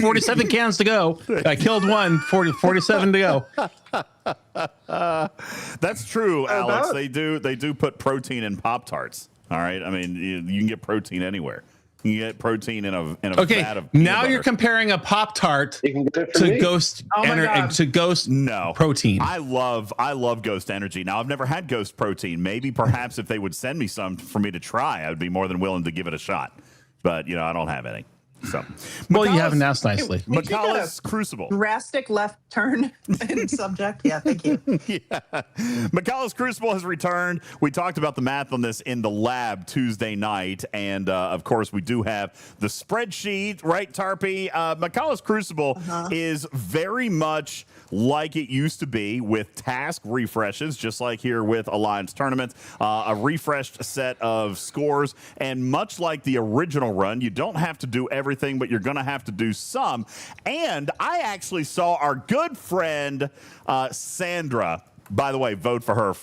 47 cans to go. I killed one, 47 to go. That's true, Alex. They do put protein in Pop-Tarts. All right. I mean, you can get protein anywhere. You can get protein in a vat of now butter. You're comparing a Pop-Tart to Ghost protein. I love Ghost Energy. Now, I've never had Ghost protein. Maybe perhaps if they would send me some for me to try, I would be more than willing to give it a shot. But, I don't have any. So, well, you haven't asked nicely. Makala's Crucible. Drastic left turn in subject. Yeah, thank you. Yeah. Makala's Crucible has returned. We talked about the math on this in the lab Tuesday night. And, of course, we do have the spreadsheet, right, Tarpy? Makala's Crucible is very much like it used to be with task refreshes, just like here with Alliance Tournaments, a refreshed set of scores. And much like the original run, you don't have to do everything, but you're going to have to do some. And I actually saw our good friend Sandra, by the way, vote for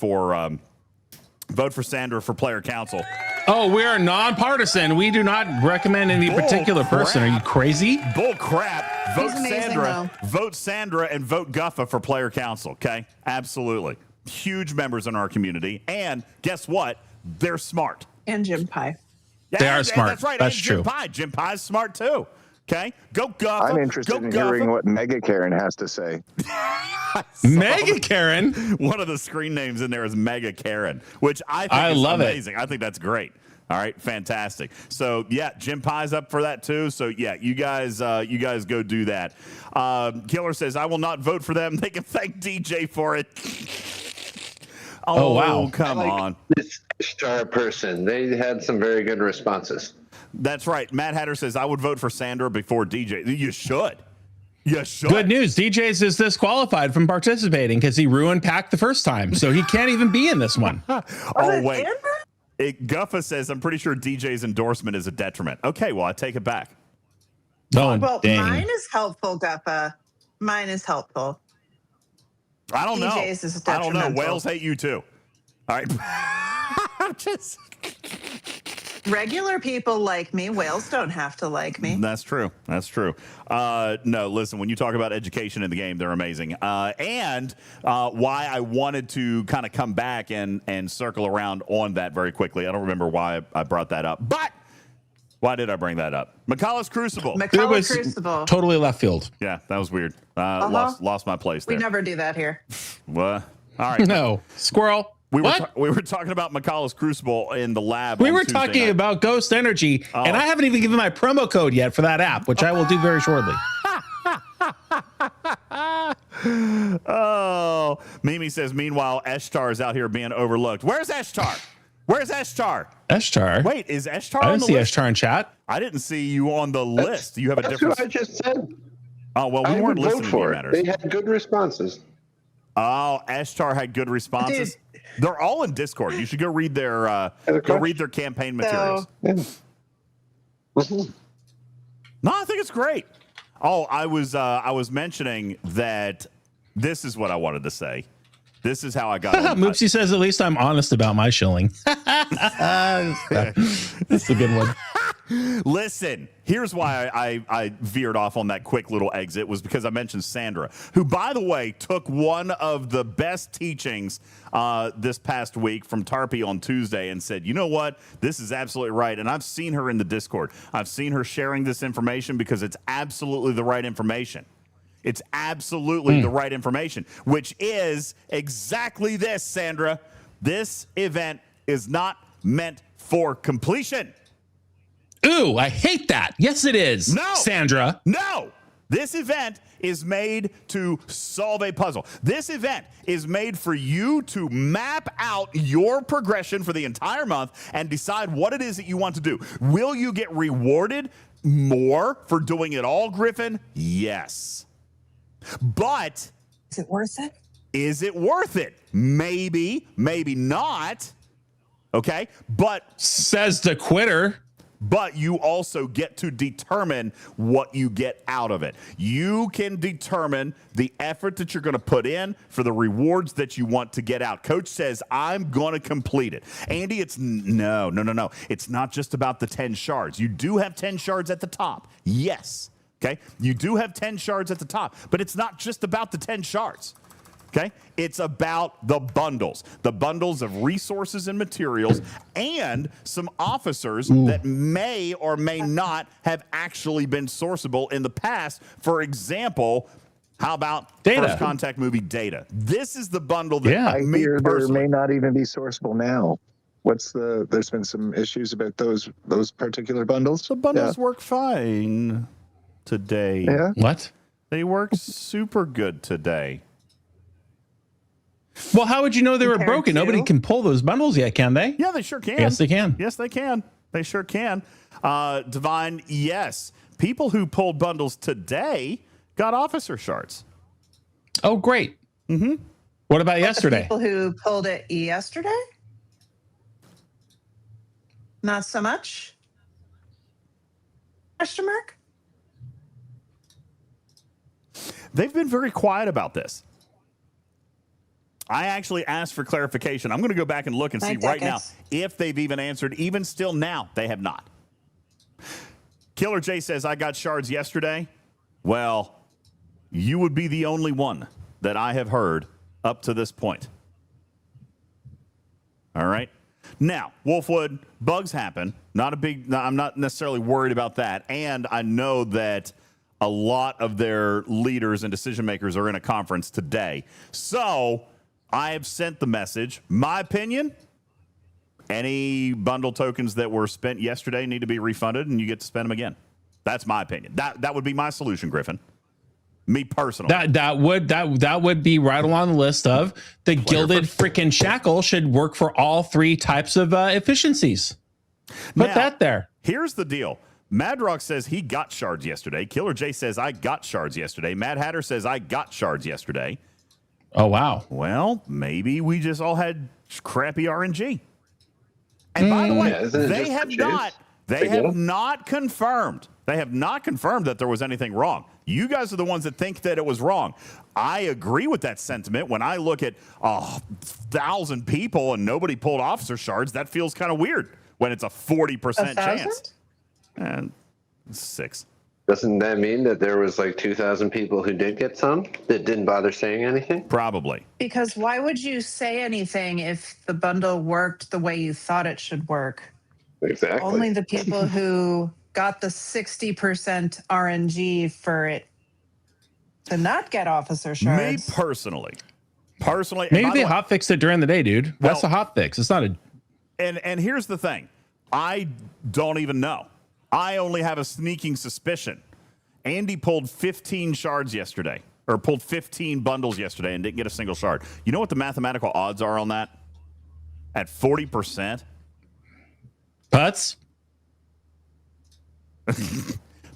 Sandra for player council. Oh, we are nonpartisan. We do not recommend any particular person. Are you crazy? Bull crap. Vote Sandra and vote Guffa for player council. Okay. Absolutely. Huge members in our community. And guess what? They're smart. And Jim Pie. Yeah, they are smart. That's right. That's and true. Jim Pie's smart too. Okay. Go Guffa. I'm interested in hearing what Mega Karen has to say. Mega Karen? One of the screen names in there is Mega Karen, which I think is amazing. I think that's great. All right, fantastic. So yeah, Jim Pie's up for that too. So yeah, you guys go do that. Killer says I will not vote for them. They can thank DJ for it. Oh wow, come on. This star person, they had some very good responses. That's right. Matt Hatter says I would vote for Sandra before DJ. You should. You should. Good news. DJz is disqualified from participating because he ruined Pack the first time, so he can't even be in this one. Oh wait. Guffa says, I'm pretty sure DJ's endorsement is a detriment. Okay, well, I take it back. Oh, well, dang. mine is helpful, Guffa. Mine is helpful. I don't know. DJ's is I don't know. Whales hate you too. All right. Regular people like me. Whales don't have to like me. That's true. That's true. No, listen, when you talk about education in the game, they're amazing. And why I wanted to kind of come back and circle around on that very quickly. I don't remember why I brought that up, but why did I bring that up? Makala's Crucible. Makala It was Crucible. totally left field. Yeah, that was weird. Lost my place there. We never do that here. What? All right. No. Squirrel. We What? were talking about Makala's Crucible in the lab. We on were Tuesday talking night. about Ghost Energy, and I haven't even given my promo code yet for that app, which I will do very shortly. Oh, Mimi says, meanwhile, Eshtar is out here being overlooked. Where's Eshtar? Where's Eshtar? Eshtar. Wait, is Eshtar I on didn't the see list? Eshtar in chat. I didn't see you on the list. You have a That's different. what I just said. Oh, well, we I weren't would vote listening for to it. matters. They had good responses. Oh, Eshtar had good responses. They're all in Discord. You should go read their campaign materials. Yeah. No, I think it's great. Oh, I was mentioning that this is what I wanted to say. This is how I got on. Moopsy says, at least I'm honest about my shilling. That's a good one. Listen, here's why I veered off on that quick little exit was because I mentioned Sandra, who, by the way, took one of the best teachings this past week from Tarpy on Tuesday and said, you know what? This is absolutely right. And I've seen her in the Discord. I've seen her sharing this information because it's absolutely the right information. It's absolutely the right information, which is exactly this, Sandra. This event is not meant for completion. Ooh, I hate that. Yes, it is. No. Sandra. No. This event is made to solve a puzzle. This event is made for you to map out your progression for the entire month and decide what it is that you want to do. Will you get rewarded more for doing it all, Griffin? Yes. But Is it worth it? is it worth it? Maybe, maybe not. Okay. But Says the quitter. you also get to determine what you get out of it. You can determine the effort that you're going to put in for the rewards that you want to get out. Coach says, I'm going to complete it. Andy, it's no. It's not just about the 10 shards. You do have 10 shards at the top. Yes. Okay. You do have 10 shards at the top, but it's not just about the 10 shards. Okay, it's about the bundles of resources and materials, and some officers that may or may not have actually been sourceable in the past. For example, how about Data. First Contact movie Data? This is the bundle that I me hear there personally. may not even be sourceable now. There's been some issues about those particular bundles. The bundles work fine today. Yeah. What? They work super good today. Well, how would you know they were Compared broken? to? Nobody can pull those bundles yet, can they? Yeah, they sure can. Yes, they can. Yes, they can. They sure can. Divine, yes. People who pulled bundles today got officer shards. Oh, great. Mm-hmm. What about The yesterday? people who pulled it yesterday? Not so much? Question mark? They've been very quiet about this. I actually asked for clarification. I'm going to go back and look and see right now if they've even answered. Even still now, they have not. Killer J says, I got shards yesterday. Well, you would be the only one that I have heard up to this point. All right. Now, Wolfwood, bugs happen. I'm not necessarily worried about that. And I know that a lot of their leaders and decision makers are in a conference today. So I have sent the message. My opinion, any bundle tokens that were spent yesterday need to be refunded and you get to spend them again. That's my opinion. That would be my solution, Griffin. Me personally. That would be right along the list of the Gilded freaking Shackle should work for all three types of efficiencies. Put Now, that there. Here's the deal. Madrock says he got shards yesterday. Killer J says I got shards yesterday. Mad Hatter says I got shards yesterday. Oh, wow. Well, maybe we just all had crappy RNG. And by the way, they have not confirmed. They have not confirmed that there was anything wrong. You guys are the ones that think that it was wrong. I agree with that sentiment. When I look at 1,000 people and nobody pulled officer shards, that feels kind of weird. when it's a 40% 1,000? chance. And 6. Doesn't that mean that there was like 2,000 people who did get some that didn't bother saying anything? Probably. Because why would you say anything if the bundle worked the way you thought it should work? Exactly. Only the people who got the 60% RNG for it to not get officer shards. Me personally, and Maybe by the they way- hotfixed it during the day, dude. That's a hotfix. It's not a. And here's the thing. I don't even know. I only have a sneaking suspicion. Andy pulled 15 shards yesterday, or pulled 15 bundles yesterday and didn't get a single shard. You know what the mathematical odds are on that? At 40%? Putz?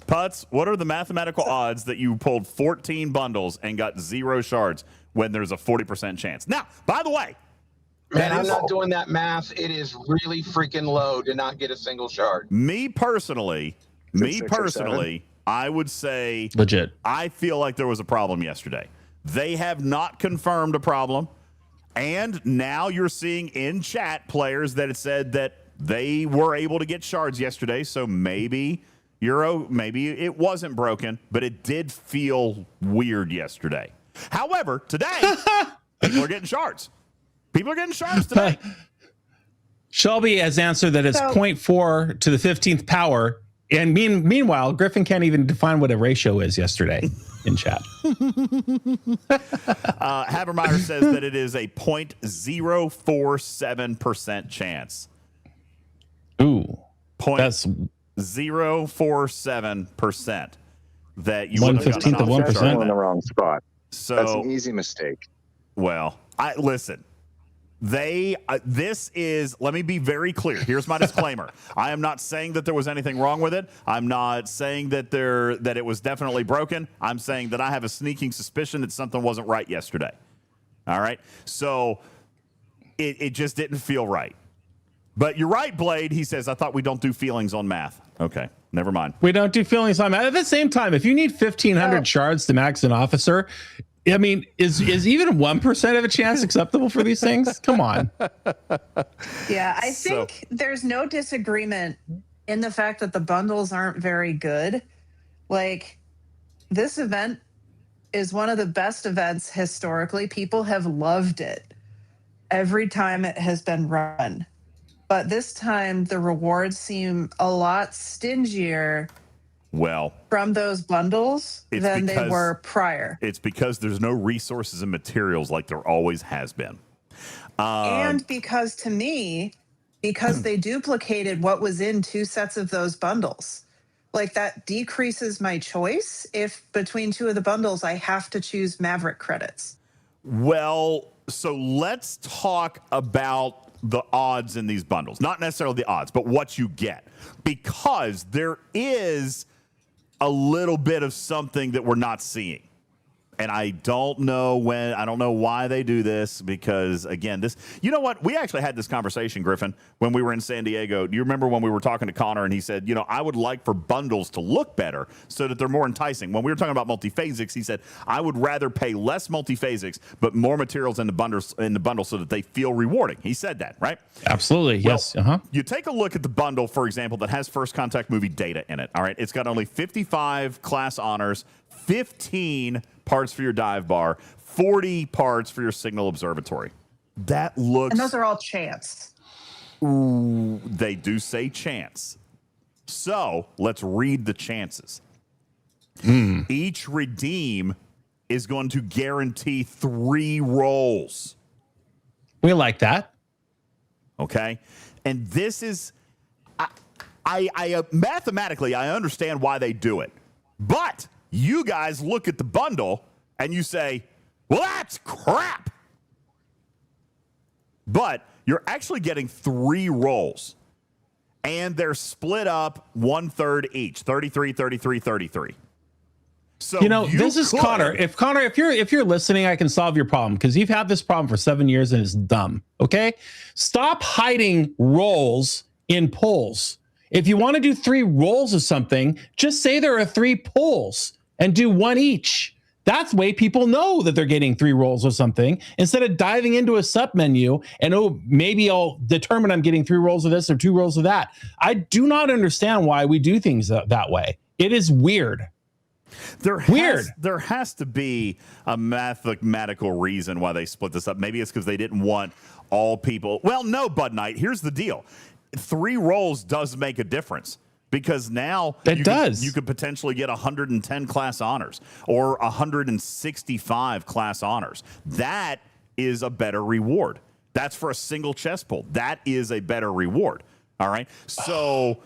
Putz, what are the mathematical odds that you pulled 14 bundles and got 0 shards when there's a 40% chance? Now, by the way, Man, I'm not doing that math. It is really freaking low to not get a single shard. me personally, 6 or 7? I would say Legit. I feel like there was a problem yesterday. They have not confirmed a problem. And now you're seeing in chat players that it said that they were able to get shards yesterday. So maybe maybe it wasn't broken, but it did feel weird yesterday. However, today, people are getting shards. People are getting shards today. Shelby has answered that it's So- 0.4 to the 15th power. And meanwhile, Griffin can't even define what a ratio is yesterday in chat. Habermeyer says that it is a 0.047% chance. Ooh. Point That's 0.047% that you would have 1/15 gotten of an 1%. officer in the shard. wrong spot. So That's an easy mistake. well, listen. This is, let me be very clear. Here's my disclaimer. I am not saying that there was anything wrong with it. I'm not saying that it was definitely broken. I'm saying that I have a sneaking suspicion that something wasn't right yesterday. All right. So it just didn't feel right. But you're right, Blade. He says, I thought we don't do feelings on math. Okay. Never mind. We don't do feelings on that. At the same time, if you need 1,500 shards to max an officer, I mean, is even 1% of a chance acceptable for these things? Come on. Yeah, I think there's no disagreement in the fact that the bundles aren't very good. Like, this event is one of the best events historically. People have loved it every time it has been run. But this time, the rewards seem a lot stingier Well, from those bundles It's than they because- were prior. it's because there's no resources and materials like there always has been. And because to me, because they duplicated what was in 2 sets of those bundles, like that decreases my choice. If between 2 of the bundles, I have to choose Maverick credits. Well, so let's talk about the odds in these bundles. Not necessarily the odds, but what you get. Because there is a little bit of something that we're not seeing. And I don't know why they do this, because again, you know what? We actually had this conversation, Griffin, when we were in San Diego. Do you remember when we were talking to Connor and he said, I would like for bundles to look better so that they're more enticing. When we were talking about multiphasics, he said, I would rather pay less multiphasics, but more materials in the bundle so that they feel rewarding. He said that, right? Absolutely. Yes. You take a look at the bundle, for example, that has First Contact movie data in it. All right. It's got only 55 class honors, 15 parts for your dive bar, 40 parts for your signal observatory. That looks... And those are all chance. Ooh, they do say chance. So let's read the chances. Each redeem is going to guarantee 3 rolls. We like that. Okay. And this is... I mathematically, I understand why they do it. But... you guys look at the bundle and you say, well, that's crap. But you're actually getting 3 rolls. And they're split up 1/3 each, 33, 33, 33. So this is Connor. If you're listening, I can solve your problem, because you've had this problem for 7 years and it's dumb. Okay? Stop hiding rolls in pulls. If you want to do 3 rolls of something, just say there are 3 pulls and do 1 each. That's way people know that they're getting 3 rolls of something instead of diving into a sub menu and, oh, maybe I'll determine I'm getting 3 rolls of this or 2 rolls of that. I do not understand why we do things that way. It is weird. There has to be a mathematical reason why they split this up. Maybe it's because they didn't want all people. Well, no, Bud Knight. Here's the deal: 3 rolls does make a difference because now you could potentially get 110 class honors or 165 class honors. That is a better reward. That's for a single chest pull. That is a better reward. All right. So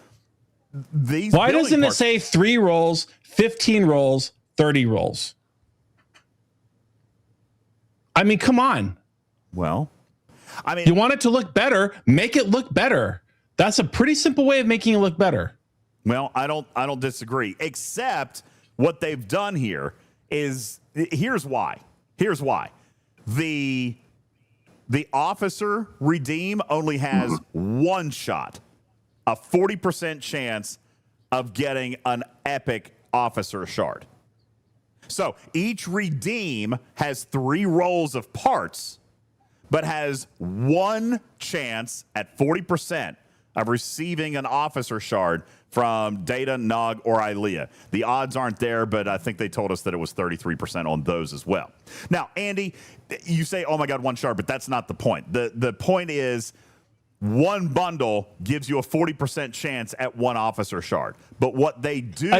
these. Why doesn't it say 3 rolls, 15 rolls, 30 rolls? I mean, come on. Well, I mean, you want it to look better, make it look better. That's a pretty simple way of making it look better. Well, I don't disagree, except what they've done here is here's why. The officer redeem only has one shot, a 40% chance of getting an epic officer shard. So each redeem has 3 rolls of parts, but has one chance at 40% of receiving an officer shard from Data, Nog, or Ilea. The odds aren't there, but I think they told us that it was 33% on those as well. Now, Andy, you say, oh my God, 1 shard, but that's not the point. The point is 1 bundle gives you a 40% chance at 1 officer shard. But what they do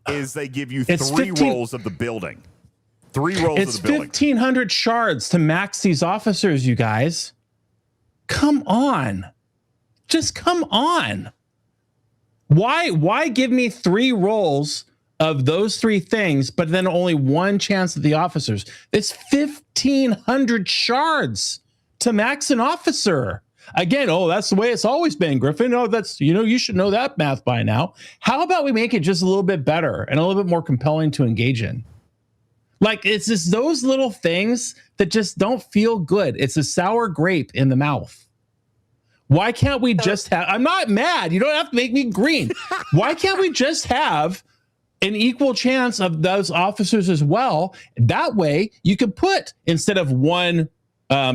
is they give you 3 rolls of the building. 3 rolls of the building. It's 1,500 shards to max these officers, you guys. Come on. Just come on. Why give me 3 rolls of those 3 things, but then only 1 chance at the officers? It's 1,500 shards to max an officer. Again, that's the way it's always been, Griffin. That's, you should know that math by now. How about we make it just a little bit better and a little bit more compelling to engage in? Like, it's just those little things that just don't feel good. It's a sour grape in the mouth. Why can't we just have, I'm not mad. You don't have to make me green. Why can't we just have an equal chance of those officers as well? That way you could put, instead of 1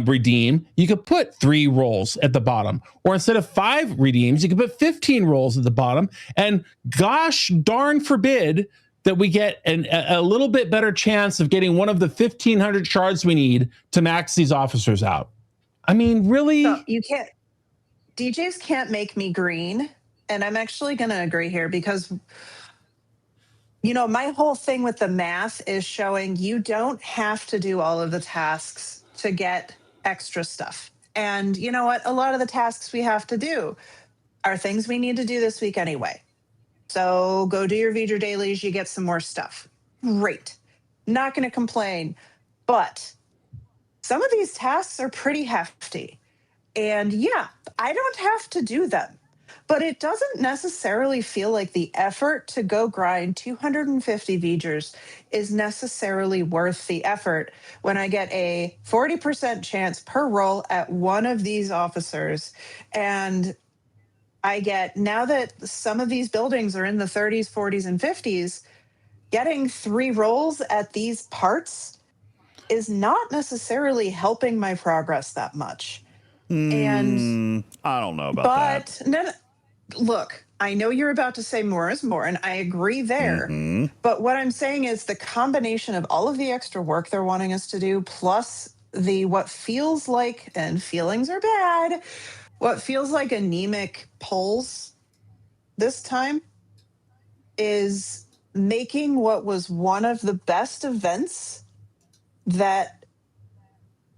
redeem, you could put 3 rolls at the bottom, or instead of 5 redeems, you could put 15 rolls at the bottom. And gosh darn forbid that we get a little bit better chance of getting one of the 1,500 shards we need to max these officers out. I mean, really? So you can't. DJs can't make me green, and I'm actually going to agree here because, my whole thing with the math is showing you don't have to do all of the tasks to get extra stuff. And you know what? A lot of the tasks we have to do are things we need to do this week anyway. So go do your Vidra dailies, you get some more stuff. Great. Not going to complain. But some of these tasks are pretty hefty. And yeah, I don't have to do them, but it doesn't necessarily feel like the effort to go grind 250 Vidras is necessarily worth the effort when I get a 40% chance per roll at one of these officers. And I get, now that some of these buildings are in the 30s, 40s, and 50s, getting 3 rolls at these parts is not necessarily helping my progress that much. And I don't know about that. But look, I know you're about to say more is more, and I agree there. But what I'm saying is the combination of all of the extra work they're wanting us to do, plus what feels like, and feelings are bad, what feels like anemic pulls this time is making what was one of the best events that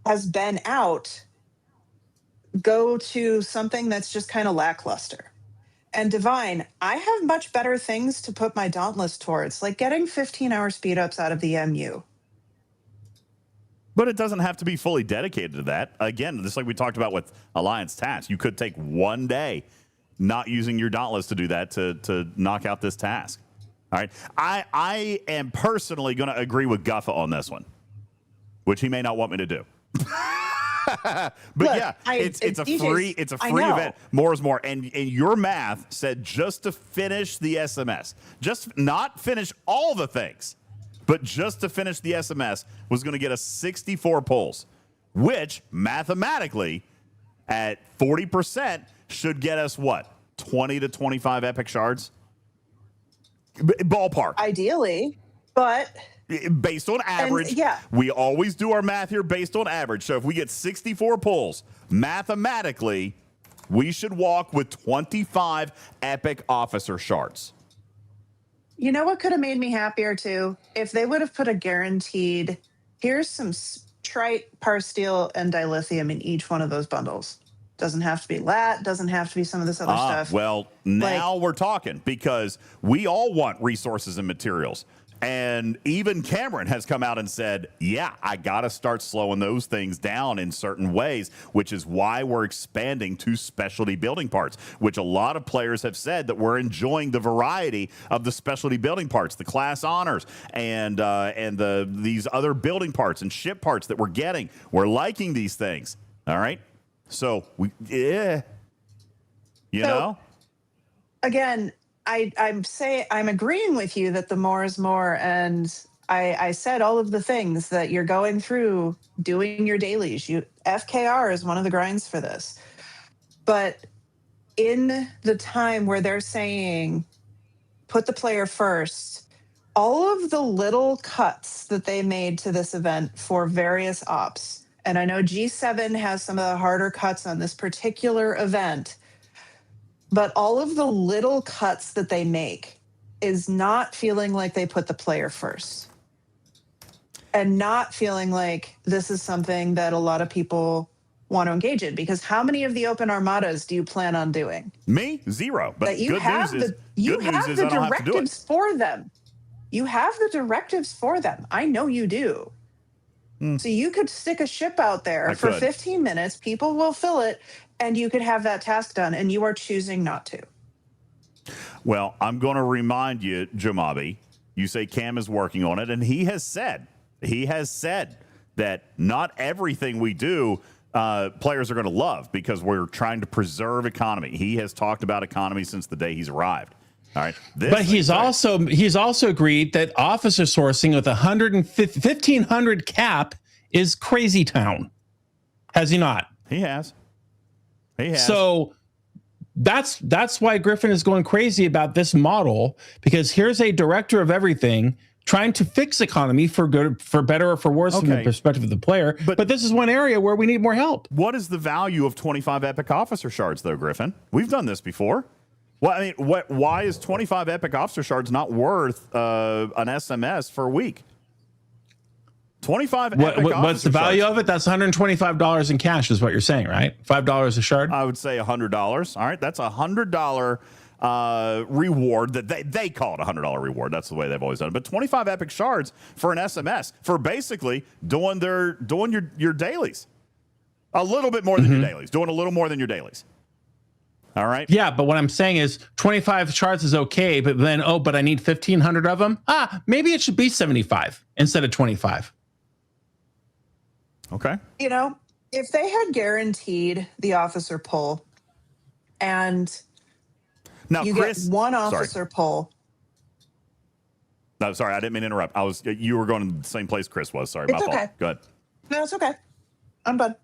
has been out go to something that's just kind of lackluster. And Divine, I have much better things to put my Dauntless towards, like getting 15-hour speed ups out of the MU. But it doesn't have to be fully dedicated to that. Again, just like we talked about with Alliance tasks, you could take 1 day not using your Dauntless to do that to knock out this task. All right. I am personally going to agree with Guffa on this one, which he may not want me to do. But look, yeah, it's a free event. More is more. And your math said just to finish the SMS, just not finish all the things, but just to finish the SMS was going to get us 64 pulls, which mathematically at 40% should get us what? 20 to 25 epic shards? Ballpark. Ideally, but based on average. yeah. We always do our math here based on average. So if we get 64 pulls, mathematically, we should walk with 25 epic officer shards. You know what could have made me happier too? If they would have put a guaranteed, here's some trite, parsteel, and dilithium in each one of those bundles. Doesn't have to be lat, doesn't have to be some of this other stuff. Well, now we're talking, because we all want resources and materials. And even Cameron has come out and said, yeah, I got to start slowing those things down in certain ways, which is why we're expanding to specialty building parts, which a lot of players have said that we're enjoying the variety of the specialty building parts, the class honors, and these other building parts and ship parts that we're getting. We're liking these things. All right. So you know, again, I'm agreeing with you that the more is more, and I said all of the things that you're going through, doing your dailies. FKR is one of the grinds for this, but in the time where they're saying put the player first, all of the little cuts that they made to this event for various ops, and I know G7 has some of the harder cuts on this particular event. But all of the little cuts that they make is not feeling like they put the player first. And not feeling like this is something that a lot of people want to engage in. Because how many of the open armadas do you plan on doing? Me? Zero. But that you good have news is, you good have news the is I don't have to do it. directives for them. You have the directives for them. I know you do. So you could stick a ship out there for 15 minutes. People will fill it. And you could have that task done. And you are choosing not to. Well, I'm going to remind you, Jamabi, you say Cam is working on it, and he has said that not everything we do players are going to love, because we're trying to preserve economy. He has talked about economy since the day he's arrived. All right. But he's also agreed that officer sourcing with 1,500 cap is crazy town. Has he not? He has. He has. So that's why Griffin is going crazy about this model, because here's a director of everything trying to fix economy for good, for better or for worse from the perspective of the player. But this is one area where we need more help. What is the value of 25 epic officer shards, though, Griffin? We've done this before. Well, I mean, why is 25 epic officer shards not worth an SMS for a week? 25 epic what's the value of it? That's $125 in cash is what you're saying, right? $5 a shard? I would say $100. All right, that's a $100 reward that they call it a $100 reward. That's the way they've always done it. But 25 epic shards for an SMS for basically doing your dailies. A little bit more than your dailies. Doing a little more than your dailies. All right. Yeah, but what I'm saying is 25 shards is okay, but then, but I need 1,500 of them. Maybe it should be 75 instead of 25. Okay. You know, if they had guaranteed the officer pull, and now you Chris, get one officer pull. No, sorry, I didn't mean to interrupt. You were going to the same place Chris was. Sorry, my fault. Go ahead. No, it's okay. I'm done.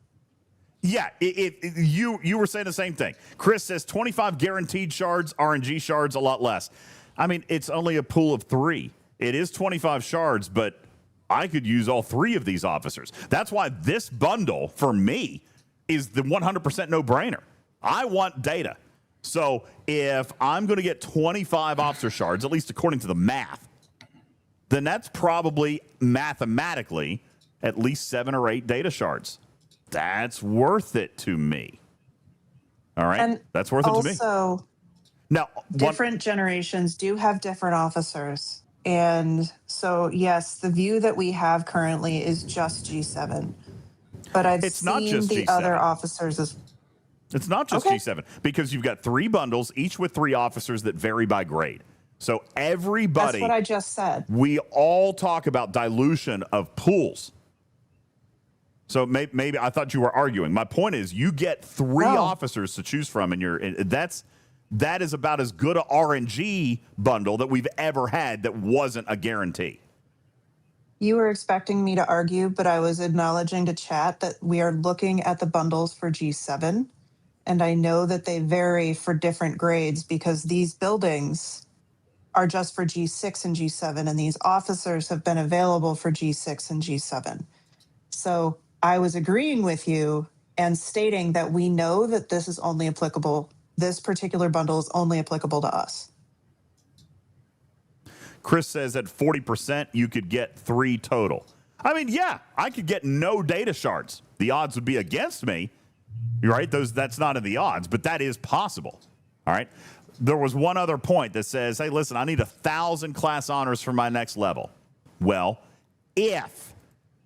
Yeah, you were saying the same thing. Chris says 25 guaranteed shards, RNG shards, a lot less. I mean, it's only a pool of 3. It is 25 shards, but I could use all 3 of these officers. That's why this bundle, for me, is the 100% no-brainer. I want data. So if I'm going to get 25 officer shards, at least according to the math, then that's probably mathematically at least 7 or 8 data shards. That's worth it to me. All right? And that's worth it to me. Also, now, different generations do have different officers. And so, yes, the view that we have currently is just G7. But it's not seen just the G7. other officers as It's not just G7, because you've got 3 bundles, each with 3 officers that vary by grade. So everybody... That's what I just said. We all talk about dilution of pools. So maybe I thought you were arguing. My point is, you get 3 officers to choose from, and that is about as good a RNG bundle that we've ever had that wasn't a guarantee. You were expecting me to argue, but I was acknowledging to chat that we are looking at the bundles for G7. And I know that they vary for different grades because these buildings are just for G6 and G7, and these officers have been available for G6 and G7. So I was agreeing with you and stating that we know that this is only applicable, this particular bundle is only applicable to us. Chris says at 40%, you could get 3 total. I mean, yeah, I could get no data shards. The odds would be against me. You're right. That's not in the odds, but that is possible. All right. There was one other point that says, hey, listen, I need 1,000 class honors for my next level. Well, if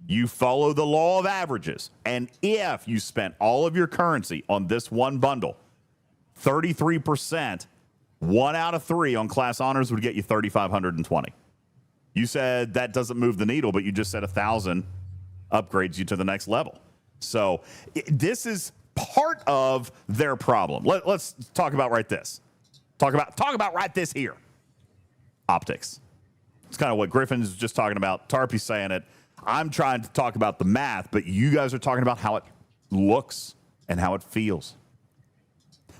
you follow the law of averages and if you spent all of your currency on this one bundle, 33%, 1 out of 3 on class honors would get you 3,520. You said that doesn't move the needle, but you just said 1,000 upgrades you to the next level. So this is part of their problem. Let's talk about right this. Talk about right this here. Optics. It's kind of what Griffin's just talking about. Tarpy's saying it. I'm trying to talk about the math, but you guys are talking about how it looks and how it feels.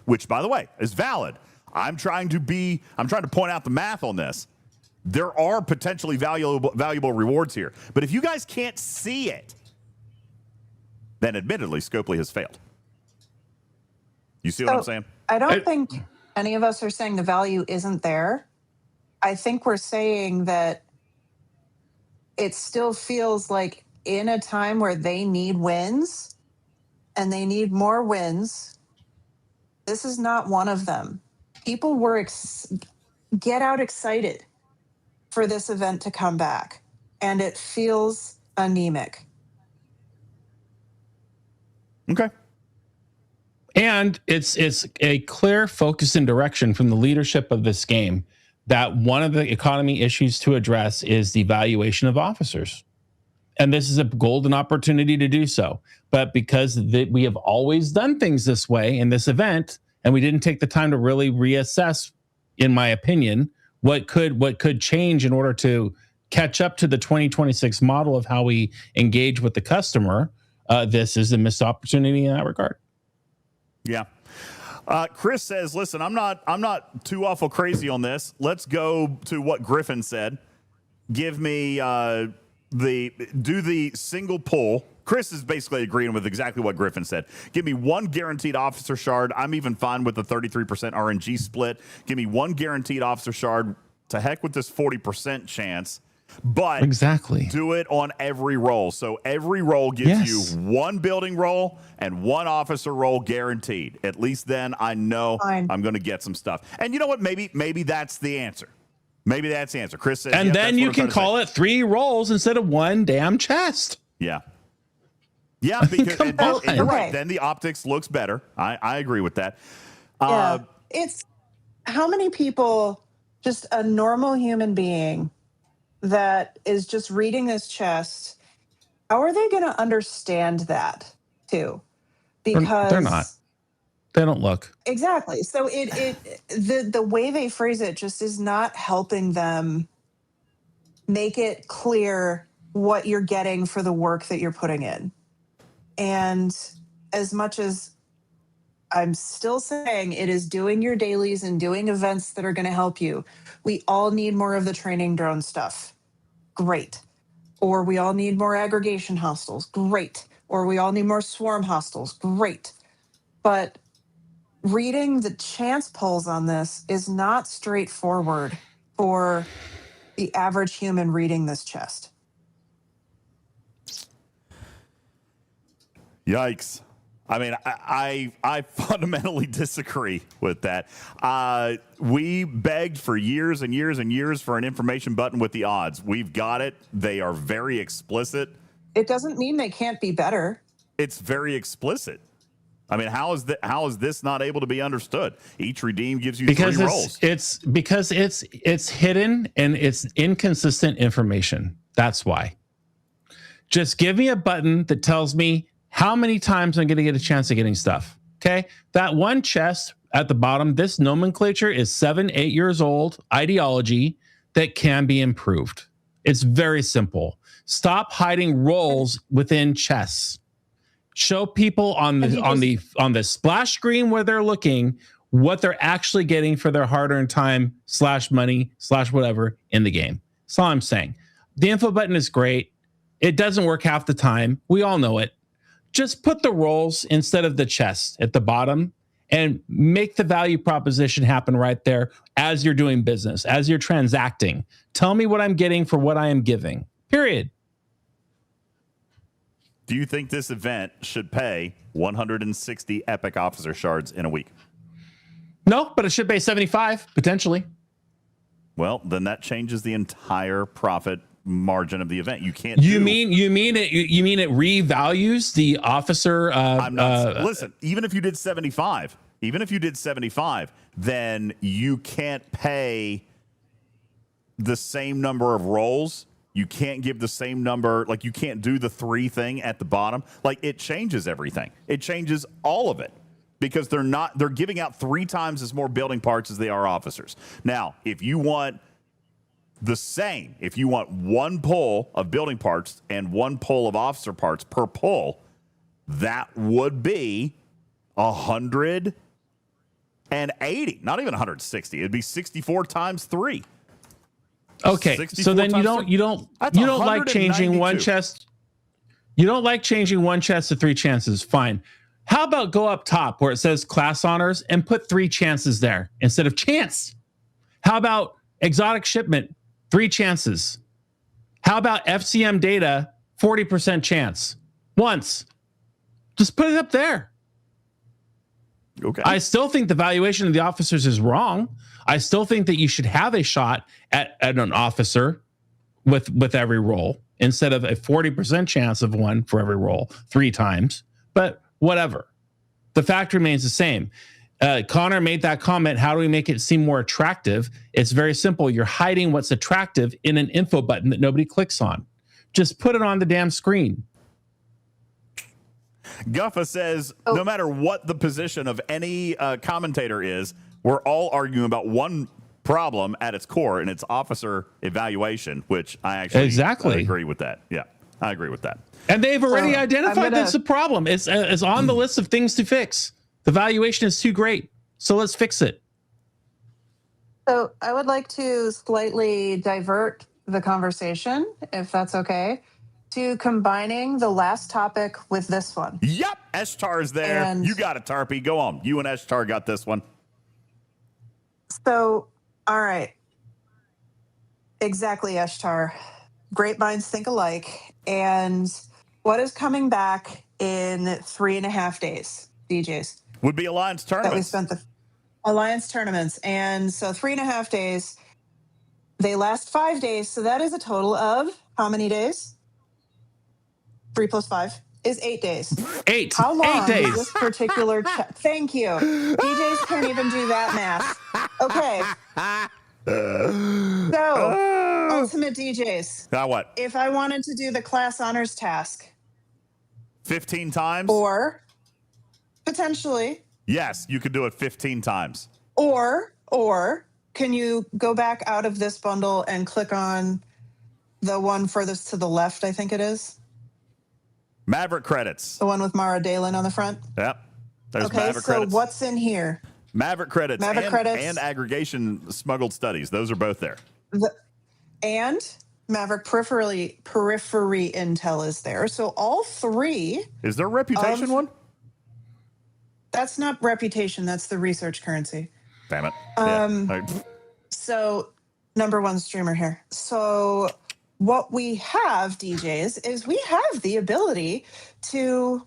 Which, by the way, is valid. I'm trying to point out the math on this. There are potentially valuable rewards here. But if you guys can't see it, then admittedly, Scopely has failed. You see what I'm saying? I don't think any of us are saying the value isn't there. I think we're saying that it still feels like in a time where they need wins and they need more wins, this is not one of them. People were get out excited for this event to come back, and it feels anemic. Okay. And it's a clear focus and direction from the leadership of this game that one of the economy issues to address is the valuation of officers. And this is a golden opportunity to do so. But because we have always done things this way in this event, and we didn't take the time to really reassess, in my opinion, what could change in order to catch up to the 2026 model of how we engage with the customer, this is a missed opportunity in that regard. Yeah. Chris says, listen, I'm not too awful crazy on this. Let's go to what Griffin said. Give me do the single pull. Chris is basically agreeing with exactly what Griffin said. Give me 1 guaranteed officer shard. I'm even fine with the 33% RNG split. Give me 1 guaranteed officer shard. To heck with this 40% chance. But exactly, do it on every roll. So every roll gives you 1 building roll and 1 officer roll guaranteed. At least then I know I'm going to get some stuff. And you know what? Maybe that's the answer. Maybe that's the answer. Chris says, and then you can call it 3 rolls instead of 1 damn chest. Yeah. Yeah, because and you're right. Then the optics looks better. I agree with that. It's how many people, just a normal human being that is just reading this chest, how are they going to understand that too? Because they're not. They don't look. Exactly. So the way they phrase it just is not helping them make it clear what you're getting for the work that you're putting in. And as much as I'm still saying it is doing your dailies and doing events that are going to help you, we all need more of the training drone stuff. Great. Or we all need more aggregation hostiles. Great. Or we all need more swarm hostiles. Great. But reading the chance polls on this is not straightforward for the average human reading this chest. Yikes. I mean, I fundamentally disagree with that. We begged for years and years and years for an information button with the odds. We've got it. They are very explicit. It doesn't mean they can't be better. It's very explicit. I mean, how is this not able to be understood? Each redeem gives you 3 rolls. It's because it's hidden and it's inconsistent information. That's why. Just give me a button that tells me how many times I'm going to get a chance of getting stuff. Okay. That one chest at the bottom, this nomenclature is 7-8 years old ideology that can be improved. It's very simple. Stop hiding rolls within chests. Show people on the splash screen where they're looking what they're actually getting for their hard-earned time / money / whatever in the game. That's all I'm saying. The info button is great. It doesn't work half the time. We all know it. Just put the rolls instead of the chest at the bottom and make the value proposition happen right there as you're doing business, as you're transacting. Tell me what I'm getting for what I am giving. Period. Do you think this event should pay 160 epic officer shards in a week? No, but it should pay 75 potentially. Well, then that changes the entire profit margin of the event. You can't. You mean it revalues the officer? Listen, even if you did 75, then you can't pay the same number of rolls. You can't give the same number. Like, you can't do the 3 thing at the bottom. Like, it changes everything. It changes all of it because they're giving out 3 times as more building parts as they are officers. Now, if you want the same, if you want 1 pull of building parts and 1 pull of officer parts per pull, that would be 180, not even 160. It'd be 64 times 3. Okay, so then you don't like changing 1 chest. You don't like changing 1 chest to 3 chances. Fine. How about go up top where it says class honors and put 3 chances there instead of chance? How about exotic shipment, 3 chances? How about FCM data, 40% chance? Once. Just put it up there. Okay. I still think the valuation of the officers is wrong. I still think that you should have a shot at an officer with every roll instead of a 40% chance of 1 for every roll 3 times. But whatever. The fact remains the same. Connor made that comment. How do we make it seem more attractive? It's very simple. You're hiding what's attractive in an info button that nobody clicks on. Just put it on the damn screen. Guffa says, no matter what the position of any commentator is, we're all arguing about one problem at its core, and it's officer evaluation, which I actually agree with that. Yeah, I agree with that. And they've already identified that's a problem. It's on the list of things to fix. The valuation is too great, so let's fix it. So I would like to slightly divert the conversation, if that's okay, to combining the last topic with this one. Yep, Eshtar is there. And you got it, Tarpy. Go on. You and Eshtar got this one. So, all right. Exactly, Eshtar. Great minds think alike. And what is coming back in 3.5 days, DJs? Would be Alliance tournaments. That we spent the Alliance tournaments. And so 3.5 days. They last 5 days. So that is a total of how many days? 3 + 5 is 8 days. 8. How long 8 days. is this particular Thank you. DJs can't even do that math. Okay. So, UltimatDJz. Now what? If I wanted to do the class honors task. 15 times? Or, potentially. Yes, you could do it 15 times. Or, can you go back out of this bundle and click on the one furthest to the left, I think it is? Maverick credits. The one with Mara Dalen on the front? Yep. There's okay, Maverick credits. So what's in here? Maverick credits, and aggregation smuggled studies. Those are both there. And Maverick periphery intel is there. So all 3. Is there a reputation one? That's not reputation. That's the research currency. Damn it. So number 1 streamer here. So what we have, DJs, is we have the ability to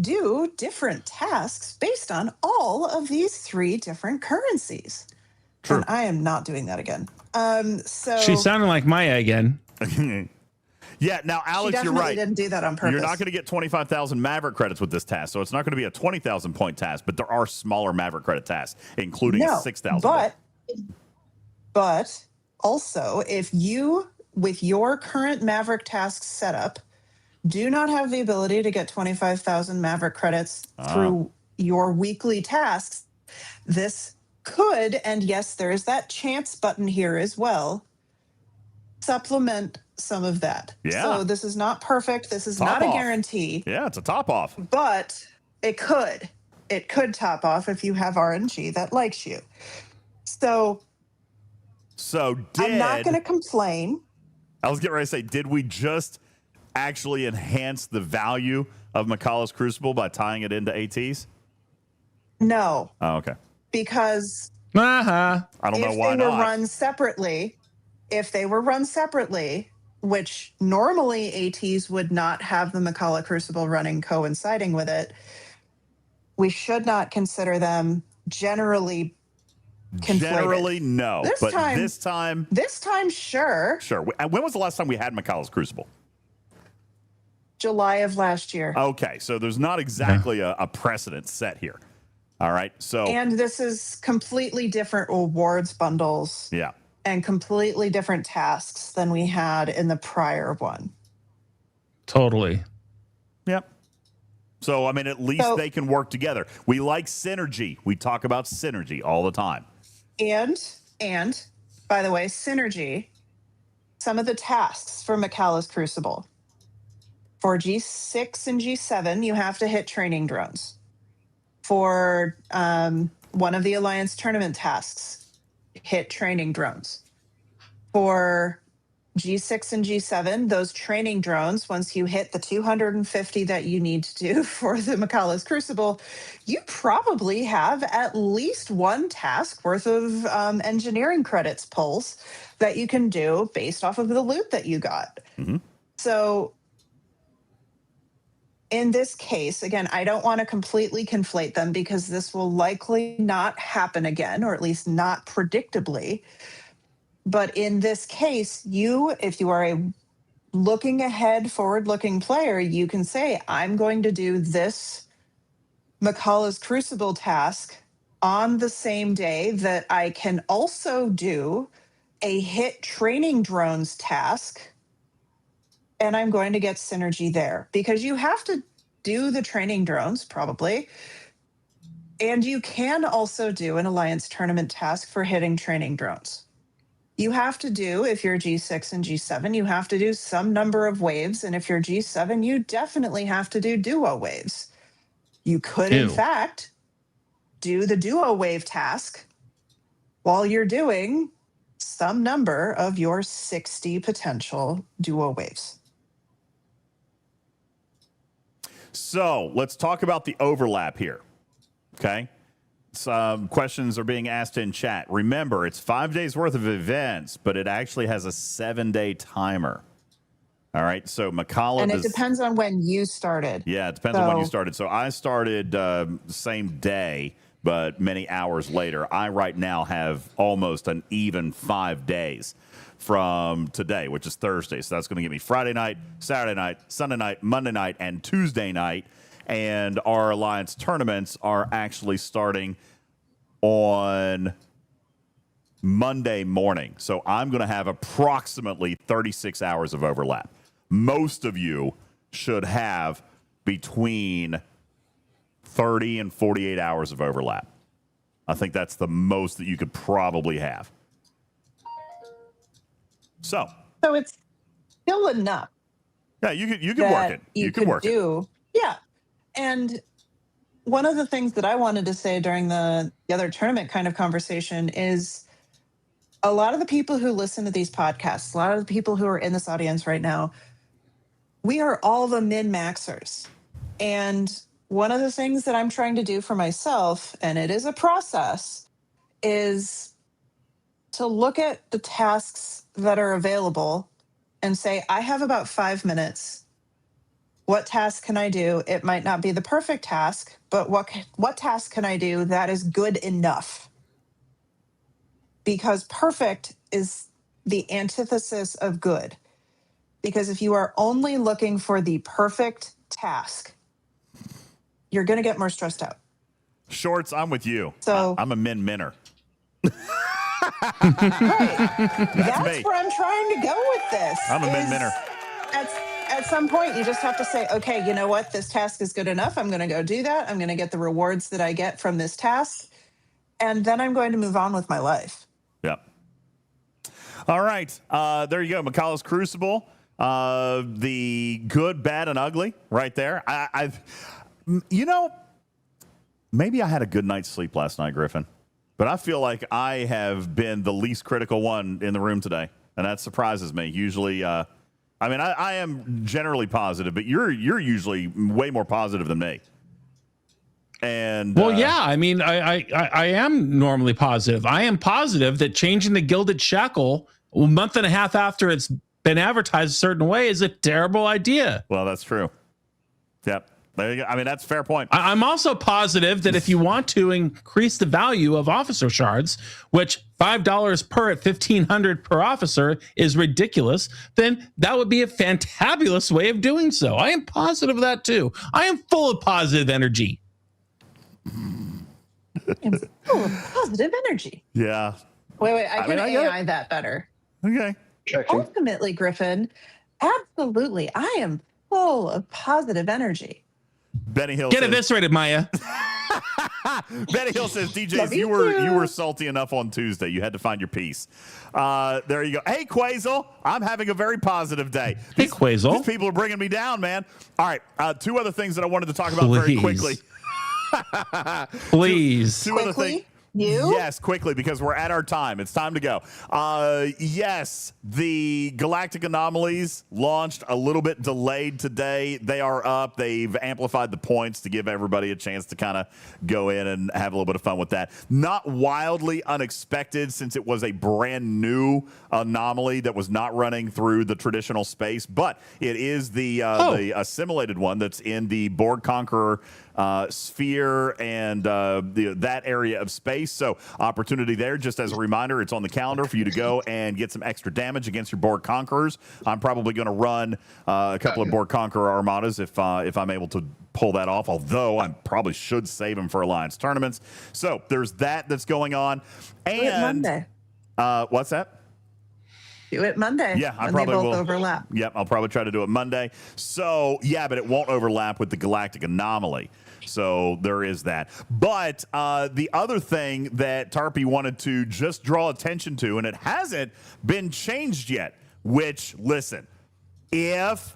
do different tasks based on all of these 3 different currencies. True. And I am not doing that again. So She's sounding like Maia again. Yeah, now, Alex, you're right. She didn't do that on purpose. You're not going to get 25,000 Maverick credits with this task, so it's not going to be a 20,000 point task, but there are smaller Maverick credit tasks, including a 6,000. But also, if you, with your current Maverick tasks setup, do not have the ability to get 25,000 Maverick credits through your weekly tasks, this could, and yes, there is that chance button here as well, supplement some of that. Yeah. So this is not perfect. This is Top not a off. guarantee. Yeah, it's a top off. But it could. It could top off if you have RNG that likes you. So I'm not going to complain. I was getting ready to say, did we just actually enhance the value of Makala's Crucible by tying it into ATs? No. Oh, okay. Because I don't know why if they were run separately, which normally ATs would not have the Makala Crucible running coinciding with it, we should not consider them generally conflated. Generally, no. This time, sure. Sure. When was the last time we had Makala's Crucible? July of last year. Okay, so there's not exactly a precedent set here. All right, so and this is completely different rewards bundles. Yeah. And completely different tasks than we had in the prior one. Totally. Yep. So, I mean, at least they can work together. We like synergy. We talk about synergy all the time. And by the way, synergy, some of the tasks for Makala's Crucible. For G6 and G7, you have to hit training drones. For one of the Alliance tournament tasks, hit training drones. For G6 and G7, those training drones, once you hit the 250 that you need to do for the Makala's Crucible, you probably have at least one task worth of engineering credits pulls that you can do based off of the loot that you got. Mm-hmm. So in this case, again, I don't want to completely conflate them because this will likely not happen again, or at least not predictably. But in this case, if you are a looking ahead, forward-looking player, you can say, I'm going to do this Makala's Crucible task on the same day that I can also do a hit training drones task, and I'm going to get synergy there. Because you have to do the training drones, probably, and you can also do an Alliance tournament task for hitting training drones. You have to do, if you're G6 and G7, you have to do some number of waves. And if you're G7, you definitely have to do duo waves. You could, in fact, do the duo wave task while you're doing some number of your 60 potential duo waves. So let's talk about the overlap here. Okay. Some questions are being asked in chat. Remember, it's 5 days worth of events, but it actually has a 7-day timer. All right. So Makala. And it depends on when you started. Yeah, it depends on when you started. So I started the same day, but many hours later. I right now have almost an even 5 days from today, which is Thursday. So that's going to give me Friday night, Saturday night, Sunday night, Monday night, and Tuesday night. And our Alliance tournaments are actually starting on Monday morning. So I'm going to have approximately 36 hours of overlap. Most of you should have between 30 and 48 hours of overlap. I think that's the most that you could probably have. So it's still enough. Yeah, you can work it. You can work it. Yeah. And one of the things that I wanted to say during the other tournament kind of conversation is a lot of the people who listen to these podcasts, a lot of the people who are in this audience right now, we are all the min-maxers. And one of the things that I'm trying to do for myself, and it is a process, is to look at the tasks that are available and say, I have about 5 minutes. What task can I do? It might not be the perfect task, but what task can I do that is good enough? Because perfect is the antithesis of good. Because if you are only looking for the perfect task, you're going to get more stressed out. Shorts, I'm with you. So I'm a min-minner. Right. That's where I'm trying to go with this. I'm a min-minner. At some point, you just have to say, okay, you know what? This task is good enough. I'm going to go do that. I'm going to get the rewards that I get from this task. And then I'm going to move on with my life. Yep. All right. There you go. Makala's Crucible. The good, bad, and ugly right there. Maybe I had a good night's sleep last night, Griffin, but I feel like I have been the least critical one in the room today, and that surprises me. Usually, I am generally positive, but you're usually way more positive than me. And I mean, I am normally positive. I am positive that changing the Gilded Shackle a month and a half after it's been advertised a certain way is a terrible idea. Well, that's true. Yep. There you go. I mean, that's a fair point. I'm also positive that if you want to increase the value of officer shards, which $5 per at 1,500 per officer is ridiculous, then that would be a fantabulous way of doing so. I am positive of that too. I am full of positive energy. I'm full of positive energy. Yeah. Wait, I can AI that better. Okay. Checking. Ultimately, Griffin, absolutely, I am full of positive energy. Benny Hill Get says, eviscerated, Maia. Benny Hill says, DJs, Love you you were salty enough on Tuesday. You had to find your peace. There you go. Hey, Quazel, I'm having a very positive day. Hey, Quazel. These people are bringing me down, man. All right. Two other things that I wanted to talk about very quickly. Please. Two other things. You? Yes, quickly, because we're at our time. It's time to go. Yes, the Galactic Anomalies launched a little bit delayed today. They are up. They've amplified the points to give everybody a chance to kind of go in and have a little bit of fun with that. Not wildly unexpected, since it was a brand new anomaly that was not running through the traditional space, but it is the assimilated one that's in the Board Conqueror sphere and that area of space. So opportunity there. Just as a reminder, it's on the calendar for you to go and get some extra damage against your Board Conquerors. I'm probably going to run a couple of Board Conqueror armadas if I'm able to pull that off, although I probably should save them for Alliance tournaments. So there's that's going on. And Do it Monday. What's that? Do it Monday. Yeah, I when probably they both will overlap. Yep, I'll probably try to do it Monday. So, yeah, but it won't overlap with the Galactic Anomaly. So there is that. But the other thing that Tarpy wanted to just draw attention to, and it hasn't been changed yet, which, listen, if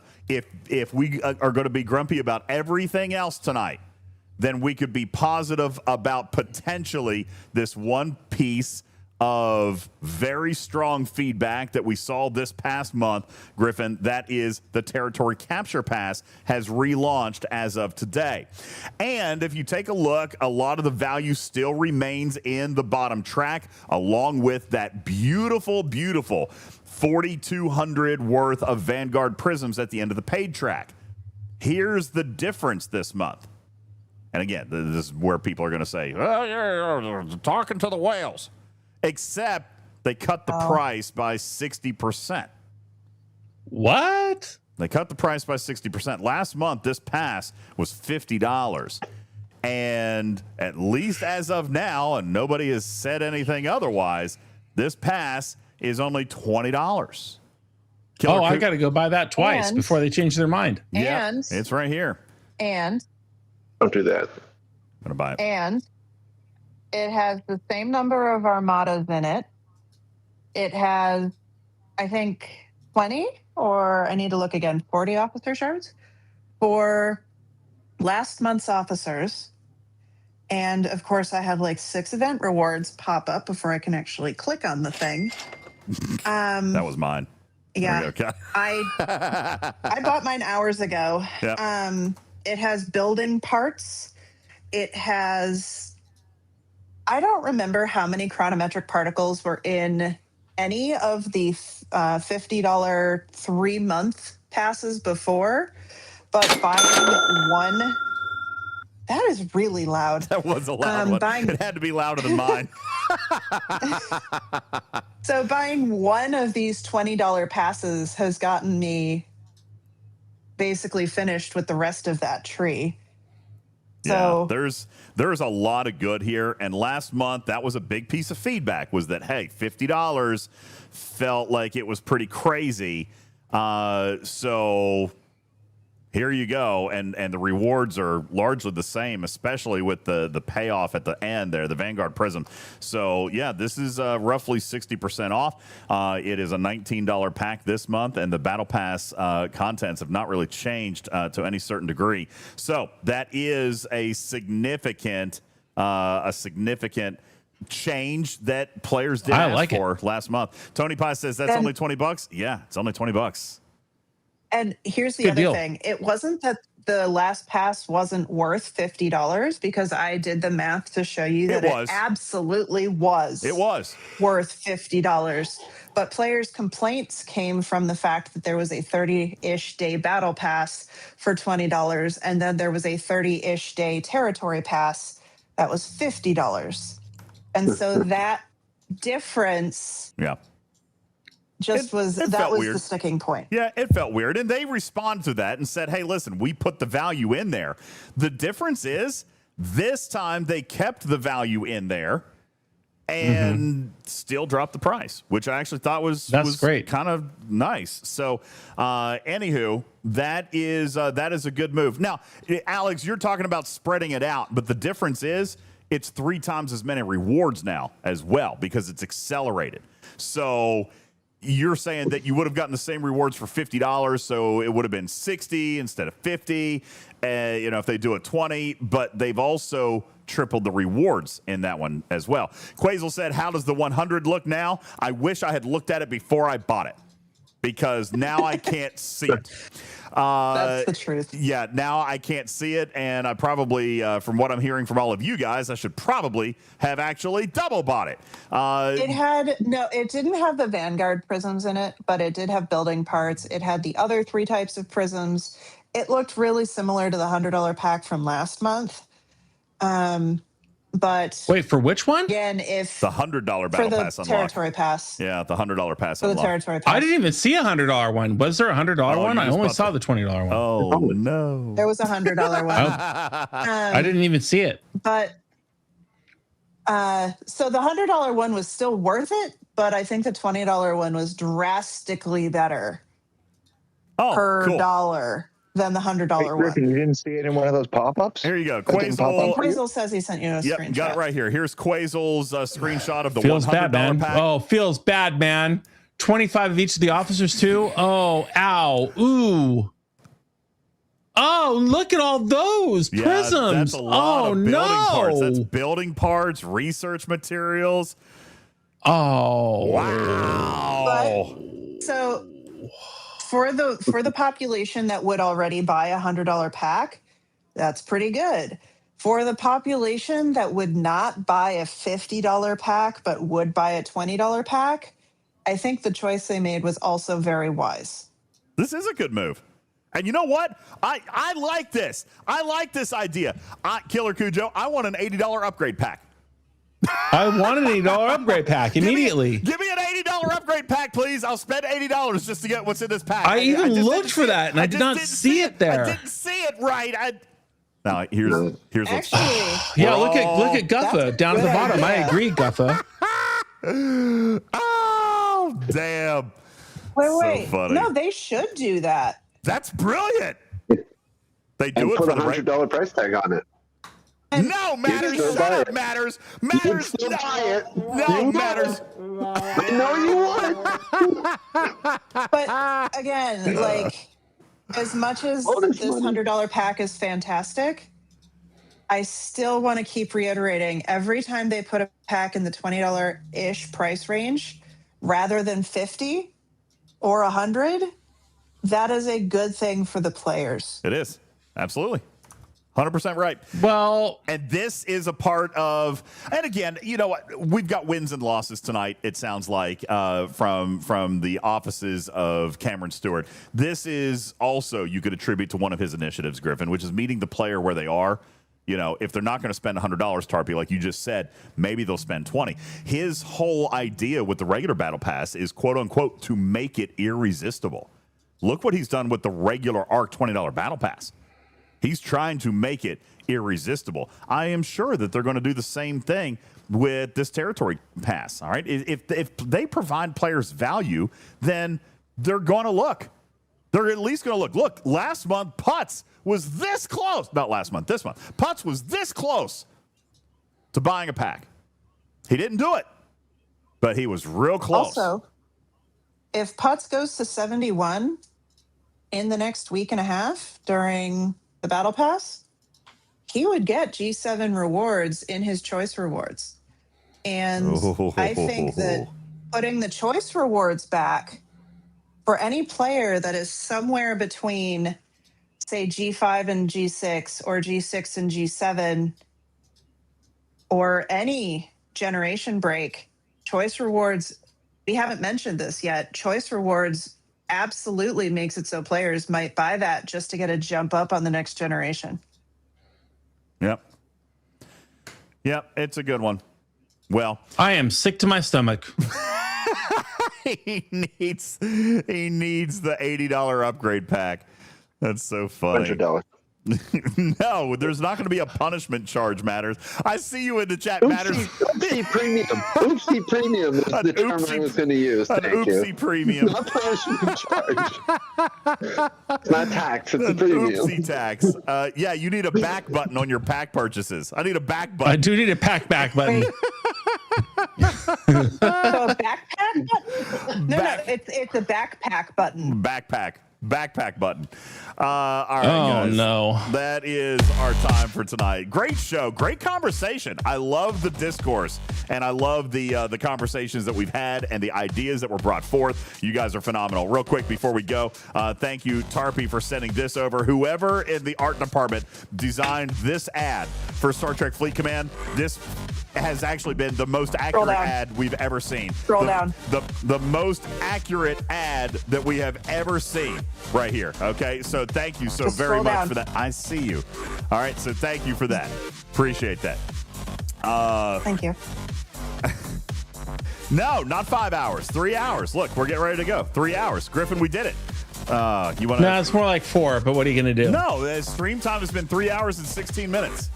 we are going to be grumpy about everything else tonight, then we could be positive about potentially this one piece of very strong feedback that we saw this past month, Griffin. That is the Territory Capture Pass has relaunched as of today. And if you take a look, a lot of the value still remains in the bottom track, along with that beautiful, beautiful 4,200 worth of Vanguard prisms at the end of the paid track. Here's the difference this month. And again, this is where people are going to say, oh, yeah, talking to the whales. Except they cut the price by 60%. What? They cut the price by 60%. Last month, this pass was $50. And at least as of now, and nobody has said anything otherwise, this pass is only $20. I got to go buy that twice before they change their mind. Yeah, it's right here. And don't do that. I'm going to buy it. And it has the same number of armadas in it. It has, I think, 20, or I need to look again, 40 officer shards for last month's officers. And of course, I have like 6 event rewards pop up before I can actually click on the thing. That was mine. Yeah. Okay. I bought mine hours ago. Yep. It has building parts. It has, I don't remember how many chronometric particles were in any of the $50 3-month passes before, but buying one, that is really loud. That was a loud one. It had to be louder than mine. So buying one of these $20 passes has gotten me basically finished with the rest of that tree. So yeah, there's a lot of good here. And last month, that was a big piece of feedback, was that, hey, $50 felt like it was pretty crazy. So here you go. And the rewards are largely the same, especially with the payoff at the end there, the Vanguard Prism. So, yeah, this is roughly 60% off. It is a $19 pack this month, and the Battle Pass contents have not really changed to any certain degree. So that is a significant change that players did ask for last month. Tony Pie says that's only $20. Yeah, it's only $20. And here's the other thing. It wasn't that the last pass wasn't worth $50, because I did the math to show you that it absolutely was. It was worth $50. But players' complaints came from the fact that there was a 30-ish day battle pass for $20, and then there was a 30-ish day territory pass that was $50. And so that difference just was weird. The sticking point. Yeah, it felt weird. And they responded to that and said, hey, listen, we put the value in there. The difference is this time they kept the value in there and still dropped the price, which I actually thought was great, kind of nice. So, anywho, that is a good move. Now, Alex, you're talking about spreading it out, but the difference is it's 3 times as many rewards now as well, because it's accelerated. So you're saying that you would have gotten the same rewards for $50, so it would have been 60 instead of 50. If they do it 20, but they've also tripled the rewards in that one as well. Quazel said, how does the 100 look now? I wish I had looked at it before I bought it, because now I can't see it. That's the truth. Yeah, now I can't see it, and I probably, from what I'm hearing from all of you guys, I should probably have actually double bought it. It didn't have the Vanguard prisms in it, but it did have building parts. It had the other 3 types of prisms. It looked really similar to the $100 pack from last month. But wait, for which one? Again, if the $100 battle pass unlocked. Territory pass. Yeah, the $100 pass for the territory pass. I didn't even see a $100 one. Was there a $100 one? I only saw the $20 one. Oh no, there was a $100 one. I didn't even see it. But so the $100 one was still worth it, but I think the $20 one was drastically better per dollar than the $100 one. Griffin, you didn't see it in one of those pop-ups? Here you go. Quazel says he sent you a screenshot. Got it right here. Here's Quazel's screenshot of the feels $100 bad, man. pack. Oh, feels bad, man. 25 of each of the officers too. Oh, ow, ooh. Oh, look at all those prisms. That's a lot of building parts. That's building parts, research materials. Oh, wow. So for the population that would already buy a $100 pack, that's pretty good. For the population that would not buy a $50 pack but would buy a $20 pack, I think the choice they made was also very wise. This is a good move. And you know what? I like this. I like this idea. Killer Cujo, I want an $80 upgrade pack. I want an $80 upgrade pack immediately. Give me an $80 upgrade pack, please. I'll spend $80 just to get what's in this pack. I even looked for that, and I did not see it there. I didn't see it right. Now here's what's yeah. Look at Guffa down at the bottom. I agree, Guffa. Oh damn! Wait. So funny. No, they should do that. That's brilliant. They do it put for a the $100 price tag on it. No, Matters. Shut up, Matters. Matters. No, Matters. I know you would. But again, like, as much as this $100 pack is fantastic, I still want to keep reiterating, every time they put a pack in the $20-ish price range rather than $50 or $100, that is a good thing for the players. It is. Absolutely. 100% right. Well, and this is a part of, and again, you know what? We've got wins and losses tonight, it sounds like, from the offices of Cameron Stewart. This is also, you could attribute to one of his initiatives, Griffin, which is meeting the player where they are. You know, if they're not going to spend $100, Tarpy, like you just said, maybe they'll spend $20. His whole idea with the regular battle pass is, quote unquote, to make it irresistible. Look what he's done with the regular ARC $20 battle pass. He's trying to make it irresistible. I am sure that they're going to do the same thing with this territory pass. All right. If they provide players value, then they're going to look. They're at least going to look, last month, Putz was this close. Not last month, this month. Putz was this close to buying a pack. He didn't do it, but he was real close. Also, if Putz goes to 71 in the next week and a half during the Battle Pass, he would get G7 rewards in his choice rewards. And I think that putting the choice rewards back for any player that is somewhere between, say, G5 and G6 or G6 and G7 or any generation break, choice rewards, we haven't mentioned this yet, choice rewards absolutely makes it so players might buy that just to get a jump up on the next generation. Yep, it's a good one. Well, I am sick to my stomach. he needs the $80 upgrade pack. That's so funny. $100. No, there's not going to be a punishment charge, Matters. I see you in the chat, Matters. Oopsie premium. Oopsie premium is the term I was going to use. An oopsie premium. Not punishment charge. It's not tax. It's a premium. Oopsie tax. Yeah, you need a back button on your pack purchases. I need a back button. I do need a back button. So a backpack button? No, it's a backpack button. Backpack button. All right, guys. No. That is our time for tonight. Great show. Great conversation. I love the discourse, and I love the conversations that we've had and the ideas that were brought forth. You guys are phenomenal. Real quick before we go, thank you, Tarpy, for sending this over. Whoever in the art department designed this ad for Star Trek Fleet Command, this has actually been the most accurate ad we've ever seen. Scroll down. The most accurate ad that we have ever seen right here. Okay, so thank you so Just very scroll much down. for that. I see you. All right, so thank you for that. Appreciate that. Thank you. No, not 5 hours. 3 hours. Look, we're getting ready to go. 3 hours. Griffin, we did it. You want to? No, it's more like 4, but what are you going to do? No, the stream time has been 3 hours and 16 minutes.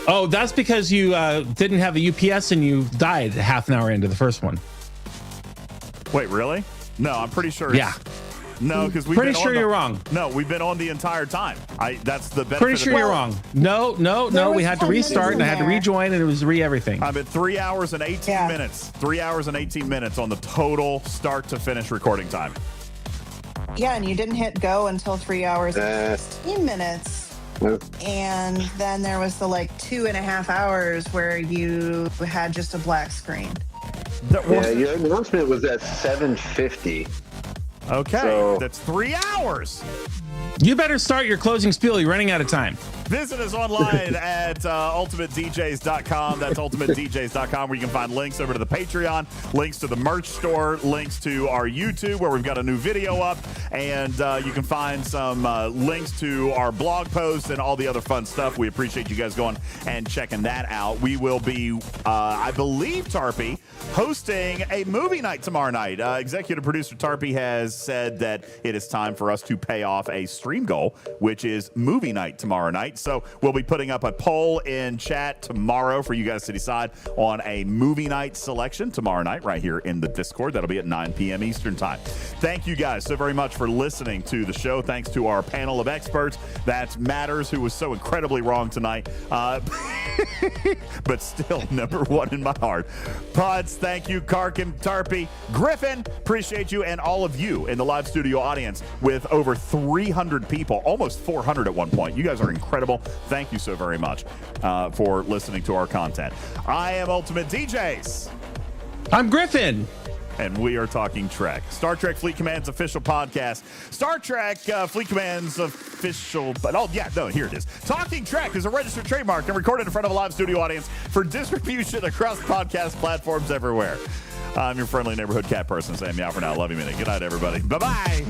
Oh, that's because you didn't have the UPS and you died half an hour into the first one. Wait, really? No, I'm pretty sure. Yeah. No, because we've Pretty been sure on you're wrong. No, we've been on the entire time. That's the benefit. Pretty sure of you're wrong. No. We had to restart and I had to rejoin and it was everything. I'm at 3 hours and 18 minutes. 3 hours and 18 minutes on the total start to finish recording time. Yeah, and you didn't hit go until 3 hours and 16 minutes. And then there was the 2.5 hours where you had just a black screen. Yeah, your announcement was at 7:50. Okay, so that's 3 hours. You better start your closing spiel. You're running out of time. Visit us online at UltimatDJz.com. That's UltimatDJz.com, where you can find links over to the Patreon, links to the merch store, links to our YouTube, where we've got a new video up, and you can find some links to our blog posts and all the other fun stuff. We appreciate you guys going and checking that out. We will be, I believe, Tarpy, hosting a movie night tomorrow night. Executive producer Tarpy has said that it is time for us to pay off a stream goal, which is movie night tomorrow night. So we'll be putting up a poll in chat tomorrow for you guys to decide on a movie night selection tomorrow night right here in the Discord. That'll be at 9 p.m. Eastern time. Thank you guys so very much for listening to the show. Thanks to our panel of experts. That's Matters, who was so incredibly wrong tonight, but still number one in my heart. Pods, thank you. Karkin, Tarpy, Griffin, appreciate you, and all of you in the live studio audience with over 300 people, almost 400 at one point. You guys are incredible. Thank you so very much for listening to our content. I am UltimatDJz. I'm Griffin. And we are talking Trek. Star Trek Fleet Command's official podcast. Star Trek Fleet Command's official... here it is. Talking Trek is a registered trademark and recorded in front of a live studio audience for distribution across podcast platforms everywhere. I'm your friendly neighborhood cat person, saying meow for now. Love you, minute. Good night, everybody. Bye-bye.